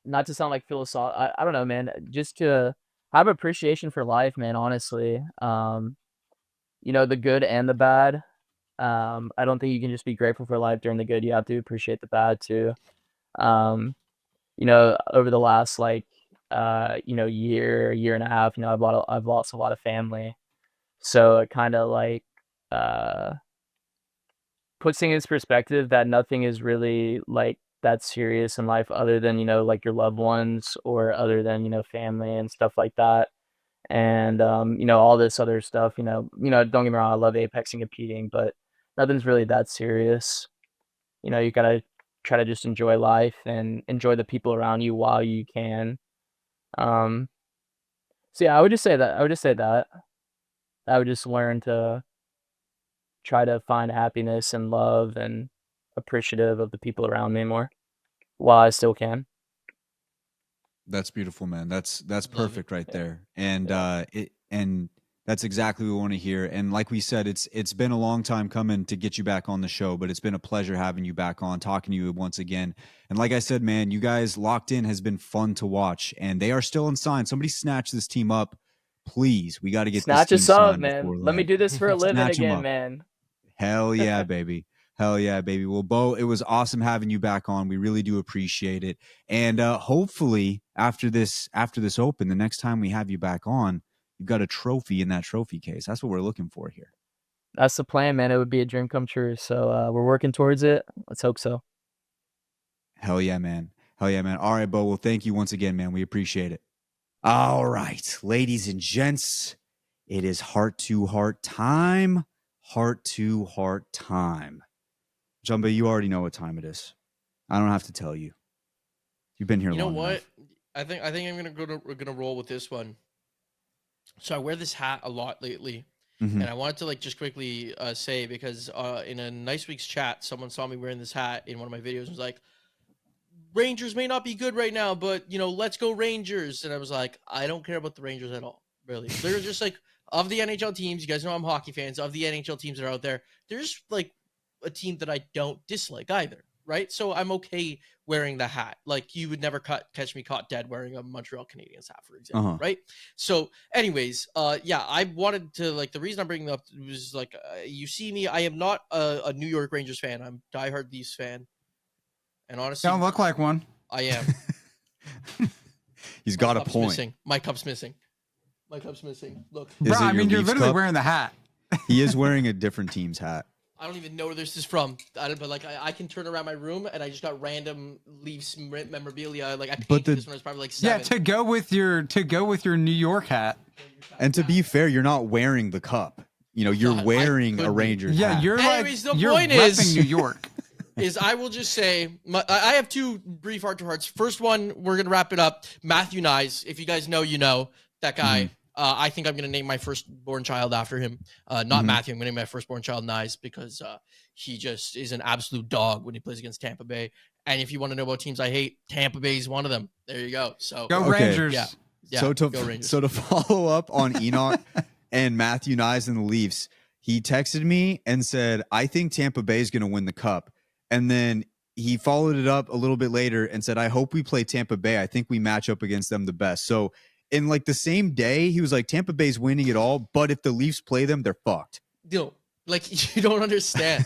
Speaker 4: not to sound like philosophical. I don't know, man. Just to have appreciation for life, man. Honestly, the good and the bad. I don't think you can just be grateful for life during the good. You have to appreciate the bad too. Over the last year and a half, I've lost a lot of family. So it kind of like puts things in perspective that nothing is really like that serious in life other than, like your loved ones or other than, family and stuff like that. And, all this other stuff, don't get me wrong, I love Apex and competing, but nothing's really that serious. You gotta try to just enjoy life and enjoy the people around you while you can. So yeah, I would just say that. I would just learn to try to find happiness and love and appreciative of the people around me more while I still can.
Speaker 1: That's beautiful, man. That's perfect right there. And and that's exactly what we want to hear. And like we said, it's been a long time coming to get you back on the show, but it's been a pleasure having you back on, talking to you once again. And like I said, man, you guys locked in has been fun to watch, and they are still unsigned. Somebody snatch this team up, please. We got to get
Speaker 4: snatch
Speaker 1: this team
Speaker 4: us up,
Speaker 1: signed,
Speaker 4: man. Let me do this for a living again, man.
Speaker 1: Hell yeah, baby. Hell yeah, baby. Well, Bo, it was awesome having you back on. We really do appreciate it. And hopefully after this open, the next time we have you back on, you've got a trophy in that trophy case. That's what we're looking for here.
Speaker 4: That's the plan, man. It would be a dream come true. So we're working towards it. Let's hope so.
Speaker 1: Hell yeah, man. Hell yeah, man. All right, Bo. Well, thank you once again, man. We appreciate it. All right, ladies and gents, it is heart to heart time. Heart to heart time. Jumbo, you already know what time it is. I don't have to tell you. You've been here long enough. You know what?
Speaker 2: I think we're gonna roll with this one. So I wear this hat a lot lately, and I wanted to like just quickly say, because in a Nice Week's chat, someone saw me wearing this hat in one of my videos and was like, Rangers may not be good right now, but let's go Rangers. And I was like, I don't care about the Rangers at all, really. They're just like, of the NHL teams, you guys know I'm hockey fans, of the NHL teams that are out there, there's like a team that I don't dislike either, right? So I'm okay wearing the hat. Like, you would never catch me caught dead wearing a Montreal Canadiens hat, for example, right? So anyways, yeah, I wanted to, like, the reason I'm bringing it up was, like, you see me, I am not a New York Rangers fan. I'm a diehard Leafs fan. And honestly,
Speaker 5: don't look like one.
Speaker 2: I am.
Speaker 1: He's got a point.
Speaker 2: Missing. My cup's missing. My cup's missing. Look.
Speaker 5: Bro, I mean, you're literally wearing the hat.
Speaker 1: He is wearing a different team's hat.
Speaker 2: I don't even know where this is from. But like, I can turn around my room and I just got random Leafs memorabilia. Like, I painted this when I was probably like 7.
Speaker 5: Yeah, to go with your New York hat.
Speaker 1: And to be fair, you're not wearing the cup. You're wearing a Rangers hat.
Speaker 5: Yeah, you're
Speaker 2: Anyways,
Speaker 5: like, you're repping New York.
Speaker 2: Is I will just say, I have 2 brief heart to hearts. First one, we're going to wrap it up. Matthew Nyes, if you guys know, that guy. I think I'm going to name my firstborn child after him. Not Matthew, I'm going to name my firstborn child Nyes, because he just is an absolute dog when he plays against Tampa Bay. And if you want to know about teams I hate, Tampa Bay is one of them. There you go. So
Speaker 5: go Rangers.
Speaker 2: Yeah,
Speaker 1: so
Speaker 2: go Rangers.
Speaker 1: So to follow up on Enoch and Matthew Nyes and the Leafs, he texted me and said, I think Tampa Bay is going to win the cup. And then he followed it up a little bit later and said, I hope we play Tampa Bay. I think we match up against them the best. So in like the same day, he was like, Tampa Bay's winning it all, but if the Leafs play them, they're fucked.
Speaker 2: Like, you don't understand.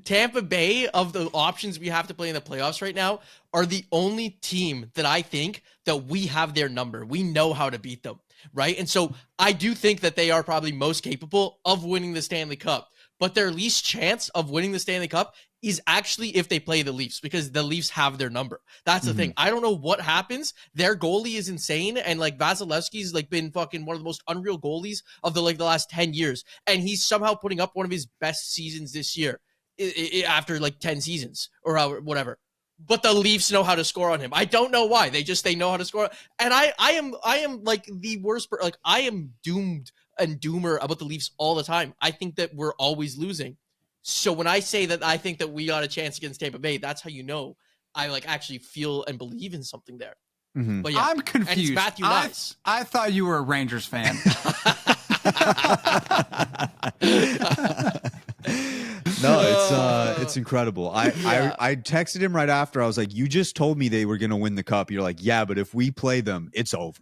Speaker 2: Tampa Bay, of the options we have to play in the playoffs right now, are the only team that I think that we have their number. We know how to beat them, right? And so I do think that they are probably most capable of winning the Stanley Cup. But their least chance of winning the Stanley Cup is actually if they play the Leafs, because the Leafs have their number. That's the thing. I don't know what happens. Their goalie is insane, and like Vasilevsky's like been fucking one of the most unreal goalies of the last 10 years, and he's somehow putting up one of his best seasons this year after like 10 seasons or whatever. But the Leafs know how to score on him. I don't know why. They know how to score. And I am like the worst. Like, I am doomed and doomer about the Leafs all the time. I think that we're always losing. So when I say that I think that we got a chance against Tampa Bay, that's how you know I like actually feel and believe in something there. But yeah,
Speaker 5: I'm confused.
Speaker 2: And it's Matthew Nyes.
Speaker 5: I thought you were a Rangers fan.
Speaker 1: No, it's incredible. I texted him right after. I was like, you just told me they were going to win the cup. You're like, yeah, but if we play them, it's over.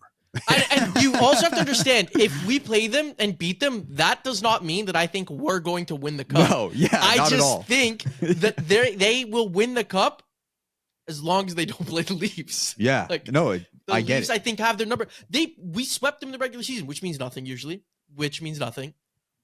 Speaker 2: And you also have to understand, if we play them and beat them, that does not mean that I think we're going to win the cup.
Speaker 1: No, yeah,
Speaker 2: I
Speaker 1: not
Speaker 2: just
Speaker 1: at all.
Speaker 2: think that they will win the cup as long as they don't play the Leafs.
Speaker 1: Yeah,
Speaker 2: like,
Speaker 1: no,
Speaker 2: the
Speaker 1: I get
Speaker 2: Leafs,
Speaker 1: it.
Speaker 2: I think, have their number. We swept them in the regular season, which means nothing usually,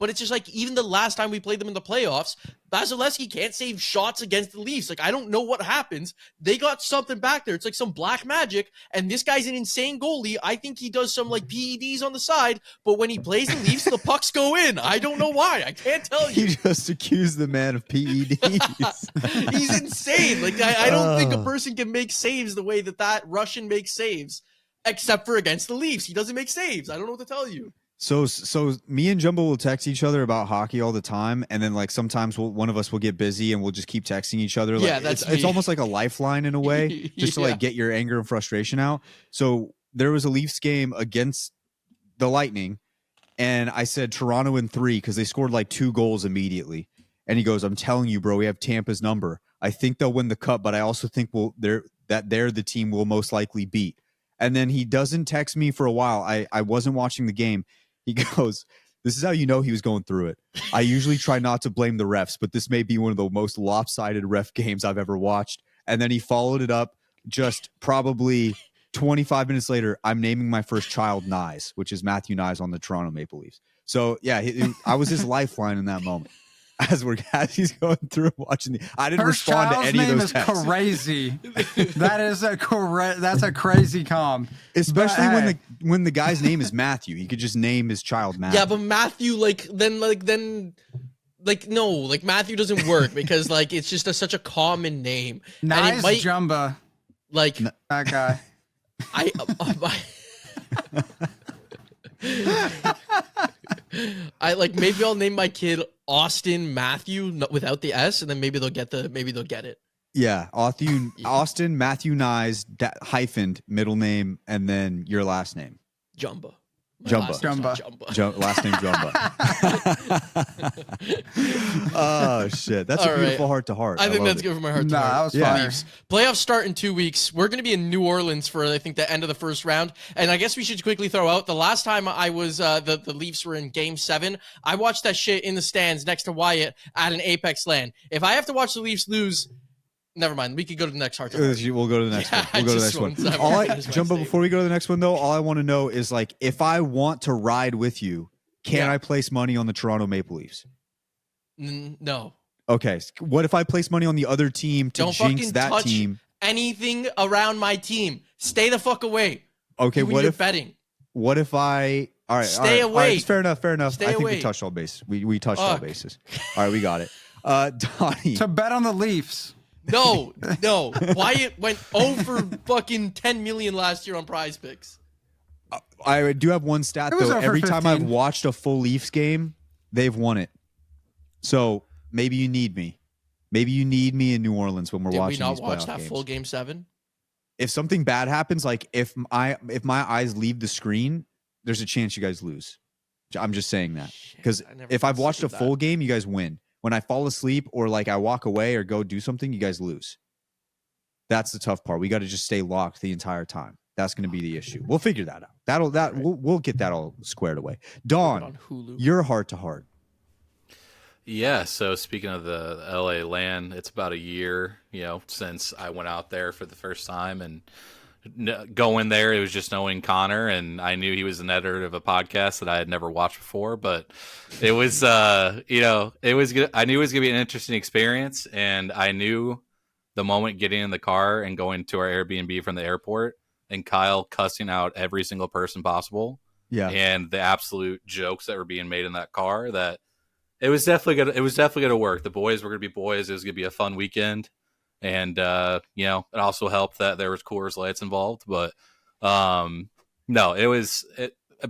Speaker 2: But it's just like, even the last time we played them in the playoffs, Vasilevsky can't save shots against the Leafs. Like, I don't know what happens. They got something back there. It's like some black magic. And this guy's an insane goalie. I think he does some like PEDs on the side. But when he plays the Leafs, the pucks go in. I don't know why. I can't tell you.
Speaker 1: You just accused the man of PEDs.
Speaker 2: He's insane. Like, I don't think a person can make saves the way that Russian makes saves, except for against the Leafs. He doesn't make saves. I don't know what to tell you.
Speaker 1: So me and Jumbo will text each other about hockey all the time, and then like sometimes one of us will get busy and we'll just keep texting each other. Like,
Speaker 2: yeah,
Speaker 1: it's almost like a lifeline in a way, just to like get your anger and frustration out. So there was a Leafs game against the Lightning, and I said Toronto in 3 because they scored like 2 goals immediately. And he goes, "I'm telling you, bro, we have Tampa's number. I think they'll win the cup, but I also think they're the team we'll most likely beat." And then he doesn't text me for a while. I wasn't watching the game. He goes, This is how you know he was going through it. I usually try not to blame the refs, but this may be one of the most lopsided ref games I've ever watched. And then he followed it up just probably 25 minutes later. I'm naming my first child Nyes, which is Matthew Nyes on the Toronto Maple Leafs. So yeah, I was his lifeline in that moment. As he's going through watching I didn't respond to any of those texts.
Speaker 5: Crazy. That's a crazy comp.
Speaker 1: Especially when the guy's name is Matthew. You could just name his child Matthew.
Speaker 2: Yeah, but Matthew Matthew doesn't work because like it's just such a common name.
Speaker 5: Nice Jumba.
Speaker 2: Like
Speaker 5: that guy.
Speaker 2: Maybe I'll name my kid Austin Matthew without the S, and then maybe they'll get it.
Speaker 1: Yeah, Austin Matthew Nyes hyphened middle name and then your last name.
Speaker 2: Jumba.
Speaker 1: Last name Jumba. Oh shit, that's a beautiful heart to heart.
Speaker 2: I think that's good for my heart to heart.
Speaker 5: That was fire.
Speaker 2: Playoffs start in 2 weeks. We're going to be in New Orleans for I think the end of the first round, and I guess we should quickly throw out the last time I was the Leafs were in Game 7. I watched that shit in the stands next to Wyatt at an Apex LAN. If I have to watch the Leafs lose. Never mind. We could go to the next heart.
Speaker 1: We'll go to the next one. We'll go to the next one. Jumbo, before we go to the next one, though, all I want to know is, like, if I want to ride with you, can I place money on the Toronto Maple Leafs?
Speaker 2: No.
Speaker 1: Okay. What if I place money on the other team to jinx that team?
Speaker 2: Anything around my team. Stay the fuck away.
Speaker 1: Okay.
Speaker 2: What if betting?
Speaker 1: What if I? All right.
Speaker 2: Stay away.
Speaker 1: All right, fair enough. I think
Speaker 2: away.
Speaker 1: we touched all bases. We touched all bases. All right, we got it. Donnie.
Speaker 5: To bet on the Leafs.
Speaker 2: No. Wyatt went over fucking 10 million last year on Prize Picks.
Speaker 1: I do have one stat though. Every time I've watched a full Leafs game, they've won it. So maybe you need me. Maybe you need me in New Orleans when we're watching these playoff games. Did we not watch that
Speaker 2: full Game 7?
Speaker 1: If something bad happens, like if my eyes leave the screen, there's a chance you guys lose. I'm just saying that because if I've watched a full game, you guys win. When I fall asleep or like I walk away or go do something, you guys lose. That's the tough part. We got to just stay locked the entire time. That's going to be the issue. We'll figure that out. We'll get that all squared away. Dawn, your heart to heart.
Speaker 3: Yeah. So speaking of the LA LAN, it's about a year, since I went out there for the first time and going there. It was just knowing Connor, and I knew he was an editor of a podcast that I had never watched before, but it was, it was good. I knew it was going to be an interesting experience, and I knew the moment getting in the car and going to our Airbnb from the airport and Kyle cussing out every single person possible.
Speaker 1: Yeah.
Speaker 3: And the absolute jokes that were being made in that car, that it was definitely going to work. The boys were going to be boys. It was going to be a fun weekend. And, it also helped that there was Coors Lights involved, but, no,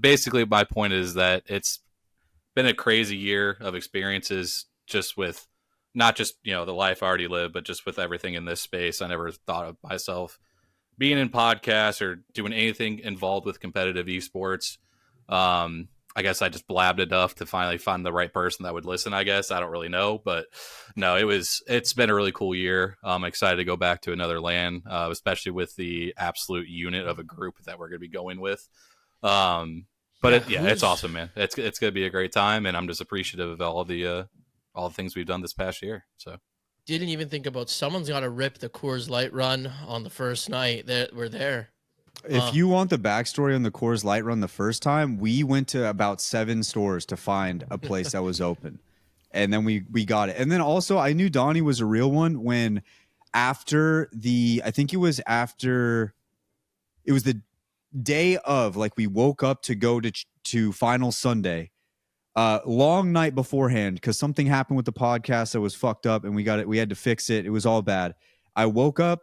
Speaker 3: basically my point is that it's been a crazy year of experiences just with not just, the life I already lived, but just with everything in this space. I never thought of myself being in podcasts or doing anything involved with competitive esports. I guess I just blabbed enough to finally find the right person that would listen, I guess. I don't really know, but no, it's been a really cool year. I'm excited to go back to another LAN, especially with the absolute unit of a group that we're going to be going with. It's awesome, man. It's going to be a great time, and I'm just appreciative of all the things we've done this past year. So
Speaker 2: didn't even think about someone's got to rip the Coors Light run on the first night that we're there.
Speaker 1: If you want the backstory on the Coors Light run the first time, we went to about 7 stores to find a place that was open. And then we got it. And then also I knew Donnie was a real one when it was the day of, like, we woke up to go to Final Sunday. Long night beforehand because something happened with the podcast that was fucked up and we had to fix it. It was all bad. I woke up,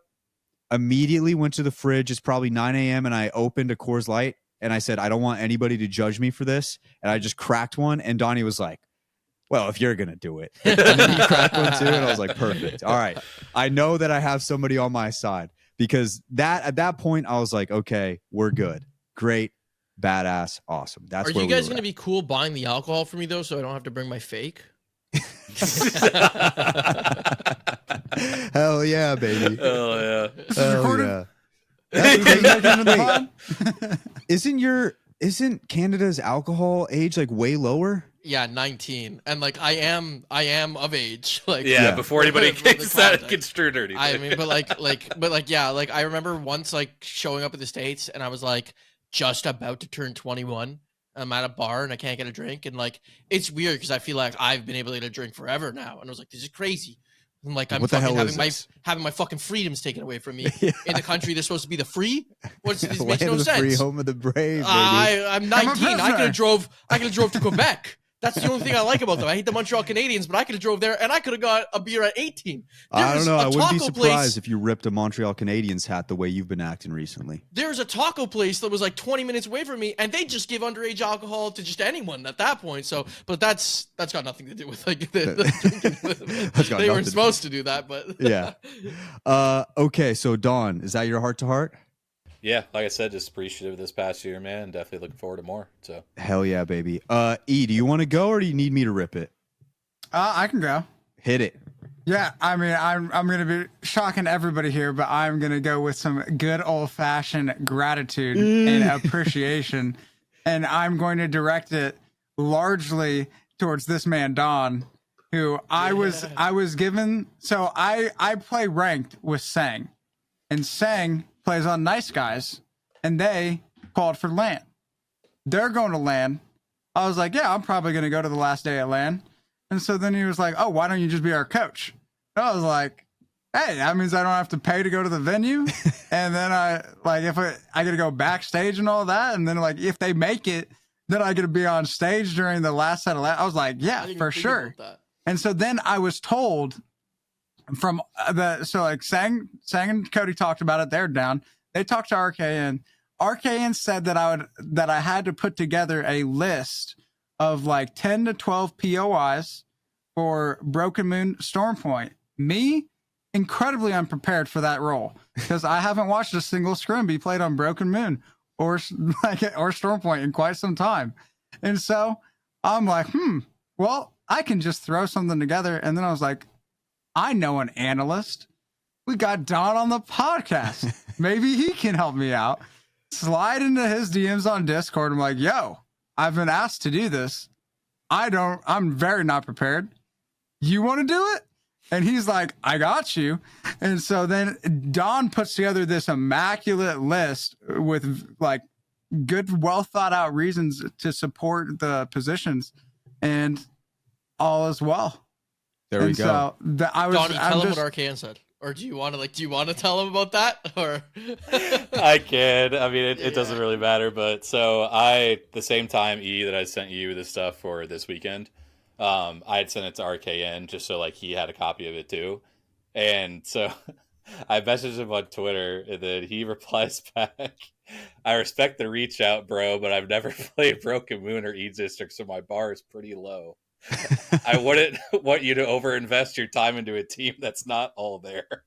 Speaker 1: immediately went to the fridge. It's probably 9 a.m. and I opened a Coors Light and I said, I don't want anybody to judge me for this. And I just cracked one and Donnie was like, well, if you're going to do it. And then he cracked one too. And I was like, perfect. All right. I know that I have somebody on my side because at that point I was like, okay, we're good. Great. Badass. Awesome. Are
Speaker 2: you guys going to be cool buying the alcohol for me though? So I don't have to bring my fake?
Speaker 1: Hell yeah, baby.
Speaker 3: Hell yeah.
Speaker 1: Hell yeah. Isn't your Isn't Canada's alcohol age like way lower?
Speaker 2: Yeah, 19, and like I am of age. Like
Speaker 3: before anybody gets that construed or anything.
Speaker 2: I mean, but yeah, like I remember once like showing up at the States, and I was like just about to turn 21. I'm at a bar and I can't get a drink, and like it's weird because I feel like I've been able to get a drink forever now, and I was like, this is crazy. I'm like, I'm fucking having my fucking freedoms taken away from me in the country that's supposed to be the free. This makes no sense.
Speaker 1: Free, home of the brave. Baby.
Speaker 2: I'm 19. I could have drove to Quebec. That's the only thing I like about them. I hate the Montreal Canadiens, but I could have drove there and I could have got a beer at 18.
Speaker 1: I don't know. I wouldn't be surprised if you ripped a Montreal Canadiens hat the way you've been acting recently.
Speaker 2: There's a taco place that was like 20 minutes away from me, and they just give underage alcohol to just anyone at that point. So, but that's got nothing to do with like they weren't supposed to do that, but
Speaker 1: yeah. Okay, so Dawn, is that your heart to heart?
Speaker 3: Yeah, like I said, just appreciative this past year, man. Definitely looking forward to more. So
Speaker 1: hell yeah, baby. E, do you want to go or do you need me to rip it?
Speaker 5: I can go.
Speaker 1: Hit it.
Speaker 5: Yeah, I mean, I'm gonna be shocking everybody here, but I'm gonna go with some good old fashioned gratitude and appreciation, and I'm going to direct it largely towards this man Don, who I was given. So I play ranked with Sang, and Sang plays on Nice Guys, and they called for LAN. They're going to LAN. I was like, yeah, I'm probably going to go to the last day at LAN. And so then he was like, oh, why don't you just be our coach? And I was like, hey, that means I don't have to pay to go to the venue. And then I got to go backstage and all that. And then like, if they make it, then I get to be on stage during the last set of LAN. I was like, yeah, for sure. And so then I was told from Sang and Cody talked about it. They're down. They talked to RKN. RKN said that I had to put together a list of like 10 to 12 POIs for Broken Moon Stormpoint. Me, incredibly unprepared for that role because I haven't watched a single scrim be played on Broken Moon or Stormpoint in quite some time. And so I'm like, well, I can just throw something together. And then I was like, I know an analyst. We got Don on the podcast. Maybe he can help me out. Slide into his DMs on Discord. I'm like, yo, I've been asked to do this. I'm very not prepared. You want to do it? And he's like, I got you. And so then Don puts together this immaculate list with like good, well thought out reasons to support the positions, and all is well.
Speaker 1: There we go.
Speaker 2: So Don, tell him what RKN said. Or do you want to tell him about that? Or
Speaker 3: I can. I mean, it doesn't really matter. But so the same time that I sent you the stuff for this weekend, I had sent it to RKN just so like he had a copy of it too. And so I messaged him on Twitter, and then he replies back, I respect the reach out, bro, but I've never played Broken Moon or E-District, so my bar is pretty low. I wouldn't want you to overinvest your time into a team that's not all there.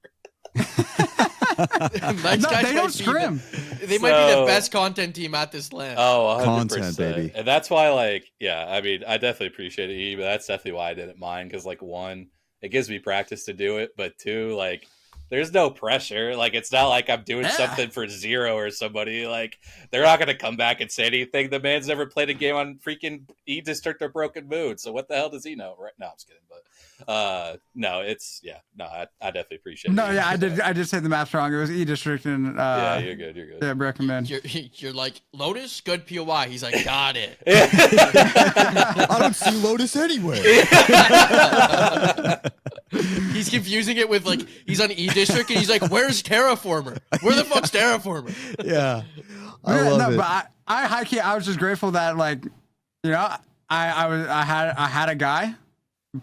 Speaker 2: Nice guys
Speaker 5: they don't scrim.
Speaker 2: They might be the best content team at this LAN.
Speaker 3: Oh, 100%.
Speaker 1: Content, baby.
Speaker 3: And that's why, like, yeah, I mean, I definitely appreciate it, but that's definitely why I didn't mind, because, like, one, it gives me practice to do it, but two, like, there's no pressure. Like, it's not like I'm doing something for Zero or somebody. Like, they're not going to come back and say anything. The man's never played a game on freaking E-District or Broken Moon, so what the hell does he know? Right? No, I'm just kidding. But no, it's I definitely appreciate it.
Speaker 5: No, yeah, I did say the map's wrong. It was E-District and
Speaker 3: yeah, you're good.
Speaker 5: Yeah, Broken Moon.
Speaker 2: You're like, Lotus, good POI. He's like, got it.
Speaker 1: I don't see Lotus anywhere.
Speaker 2: He's confusing it with like he's on E-District and he's like, where's Terraformer? Where the fuck's Terraformer?
Speaker 1: Yeah, I love it.
Speaker 5: But I high key, I was just grateful that like, you know, I had a guy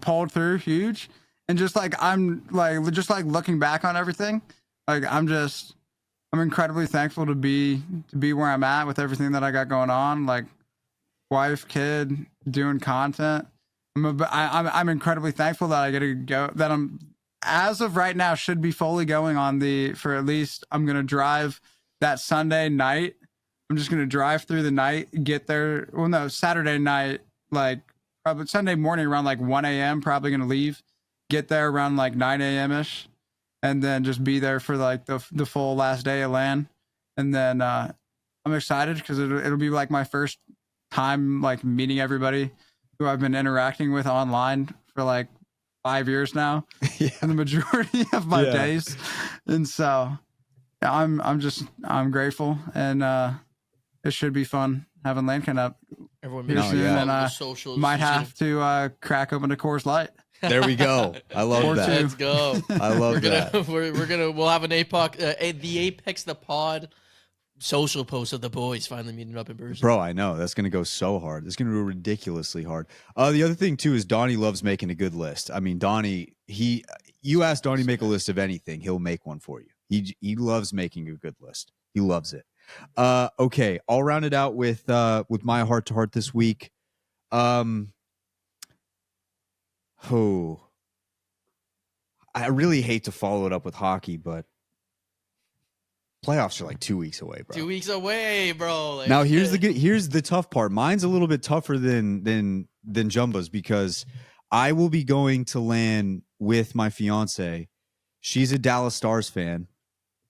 Speaker 5: pulled through huge, and just like I'm looking back on everything, like I'm incredibly thankful to be where I'm at with everything that I got going on, like wife, kid, doing content. I'm incredibly thankful that I get to go, that I'm, as of right now, should be fully going on for at least, I'm going to drive that Sunday night. I'm just going to drive through the night, get there. Well, no, Saturday night, like probably Sunday morning around like 1 a.m., probably going to leave, get there around like 9 a.m. ish, and then just be there for like the full last day of LAN. And then, I'm excited because it'll be like my first time like meeting everybody who I've been interacting with online for like 5 years now, and the majority of my days. And so I'm grateful, and it should be fun having Lankin up.
Speaker 2: Everyone
Speaker 5: here soon, and might have to crack open a Coors Light.
Speaker 1: There we go. I love that.
Speaker 2: Let's go.
Speaker 1: I love that.
Speaker 2: We'll have an the Apex the Pod social post of the boys finally meeting up in person.
Speaker 1: Bro, I know that's gonna go so hard. It's gonna go ridiculously hard. The other thing too is Donnie loves making a good list. I mean, Donnie, you ask Donnie make a list of anything, he'll make one for you. He loves making a good list. He loves it. Okay, I'll round it out with my heart to heart this week. I really hate to follow it up with hockey, but playoffs are like 2 weeks away, bro.
Speaker 2: 2 weeks away, bro.
Speaker 1: Now here's the tough part. Mine's a little bit tougher than Jumbo's because I will be going to LAN with my fiance. She's a Dallas Stars fan.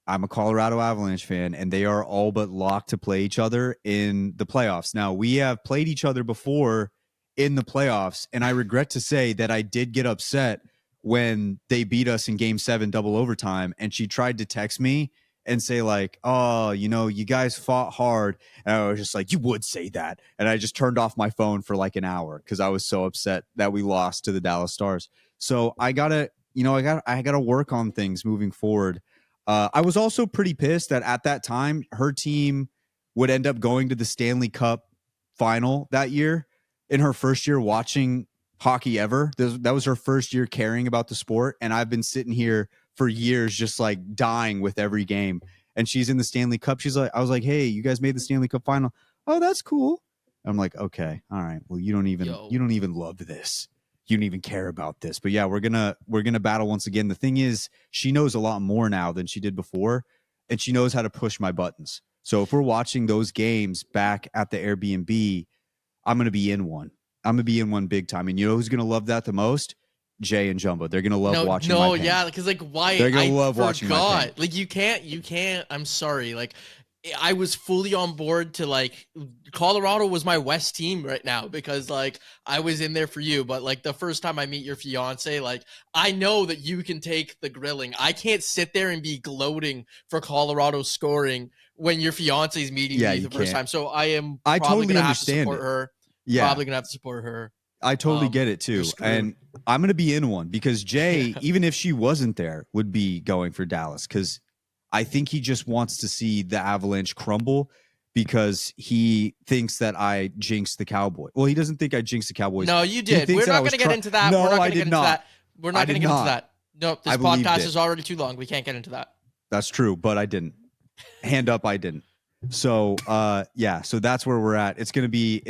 Speaker 1: I'm a Colorado Avalanche fan, and they are all but locked to play each other in the playoffs. Now, we have played each other before in the playoffs, and I regret to say that I did get upset when they beat us in Game 7 double overtime, and she tried to text me and say like, oh, you guys fought hard. And I was just like, you would say that. And I just turned off my phone for like an hour because I was so upset that we lost to the Dallas Stars. So I gotta work on things moving forward. I was also pretty pissed that at that time, her team would end up going to the Stanley Cup final that year in her first year watching hockey ever. That was her first year caring about the sport. And I've been sitting here for years just like dying with every game. And she's in the Stanley Cup. I was like, hey, you guys made the Stanley Cup final. Oh, that's cool. I'm like, okay, all right. Well, you don't even love this. You don't even care about this. But yeah, we're gonna battle once again. The thing is, she knows a lot more now than she did before, and she knows how to push my buttons. So if we're watching those games back at the Airbnb, I'm gonna be in one. I'm gonna be in one big time. And you know who's gonna love that the most? Jay and Jumbo. They're gonna love watching.
Speaker 2: No, yeah, because like why
Speaker 1: they're gonna love watching my pain.
Speaker 2: Like you can't. I'm sorry. Like I was fully on board to like Colorado was my West team right now because like I was in there for you, but like the first time I meet your fiance, like I know that you can take the grilling. I can't sit there and be gloating for Colorado scoring when your fiance's meeting me the first time. So I totally gonna have to support her. Yeah, probably gonna have to support her.
Speaker 1: I totally get it too. And I'm going to be in one because Jay, even if she wasn't there, would be going for Dallas because I think he just wants to see the Avalanche crumble because he thinks that I jinxed the Cowboys. Well, he doesn't think I jinxed the Cowboys.
Speaker 2: No, you did. We're not going to get into that.
Speaker 1: No, I did not.
Speaker 2: We're not going to get into that. No, this podcast is already too long. We can't get into that.
Speaker 1: That's true, but I didn't. Hand up, I didn't. So yeah, so that's where we're at. It's gonna be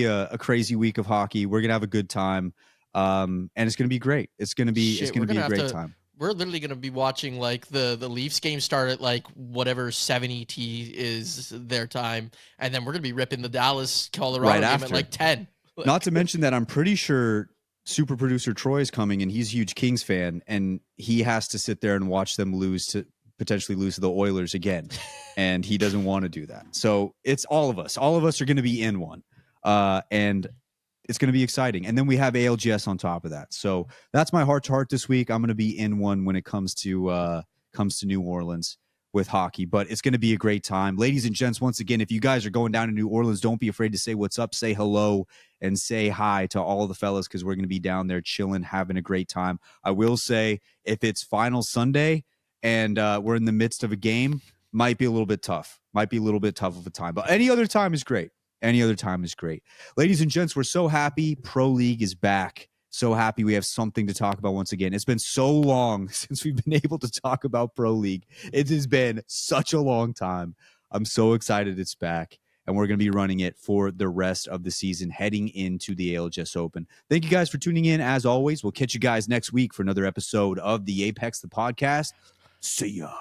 Speaker 1: a crazy week of hockey. We're gonna have a good time, and it's gonna be great. It's gonna be a great time.
Speaker 2: We're literally gonna be watching like the Leafs game start at like whatever 7 ET is their time, and then we're gonna be ripping the Dallas Colorado game at like 10.
Speaker 1: Not to mention that I'm pretty sure super producer Troy is coming, and he's a huge Kings fan, and he has to sit there and watch them potentially lose to the Oilers again. And he doesn't want to do that. So it's all of us. All of us are going to be in one. And it's going to be exciting. And then we have ALGS on top of that. So that's my heart to heart this week. I'm going to be in one when it comes to New Orleans with hockey. But it's going to be a great time. Ladies and gents, once again, if you guys are going down to New Orleans, don't be afraid to say what's up, say hello, and say hi to all the fellas because we're going to be down there chilling, having a great time. I will say, if it's final Sunday and we're in the midst of a game, might be a little bit tough. Might be a little bit tough of a time. But any other time is great. Any other time is great. Ladies and gents, we're so happy Pro League is back. So happy we have something to talk about once again. It's been so long since we've been able to talk about Pro League. It has been such a long time. I'm so excited it's back. And we're going to be running it for the rest of the season heading into the ALGS Open. Thank you guys for tuning in. As always, we'll catch you guys next week for another episode of the Apex, the podcast. See ya.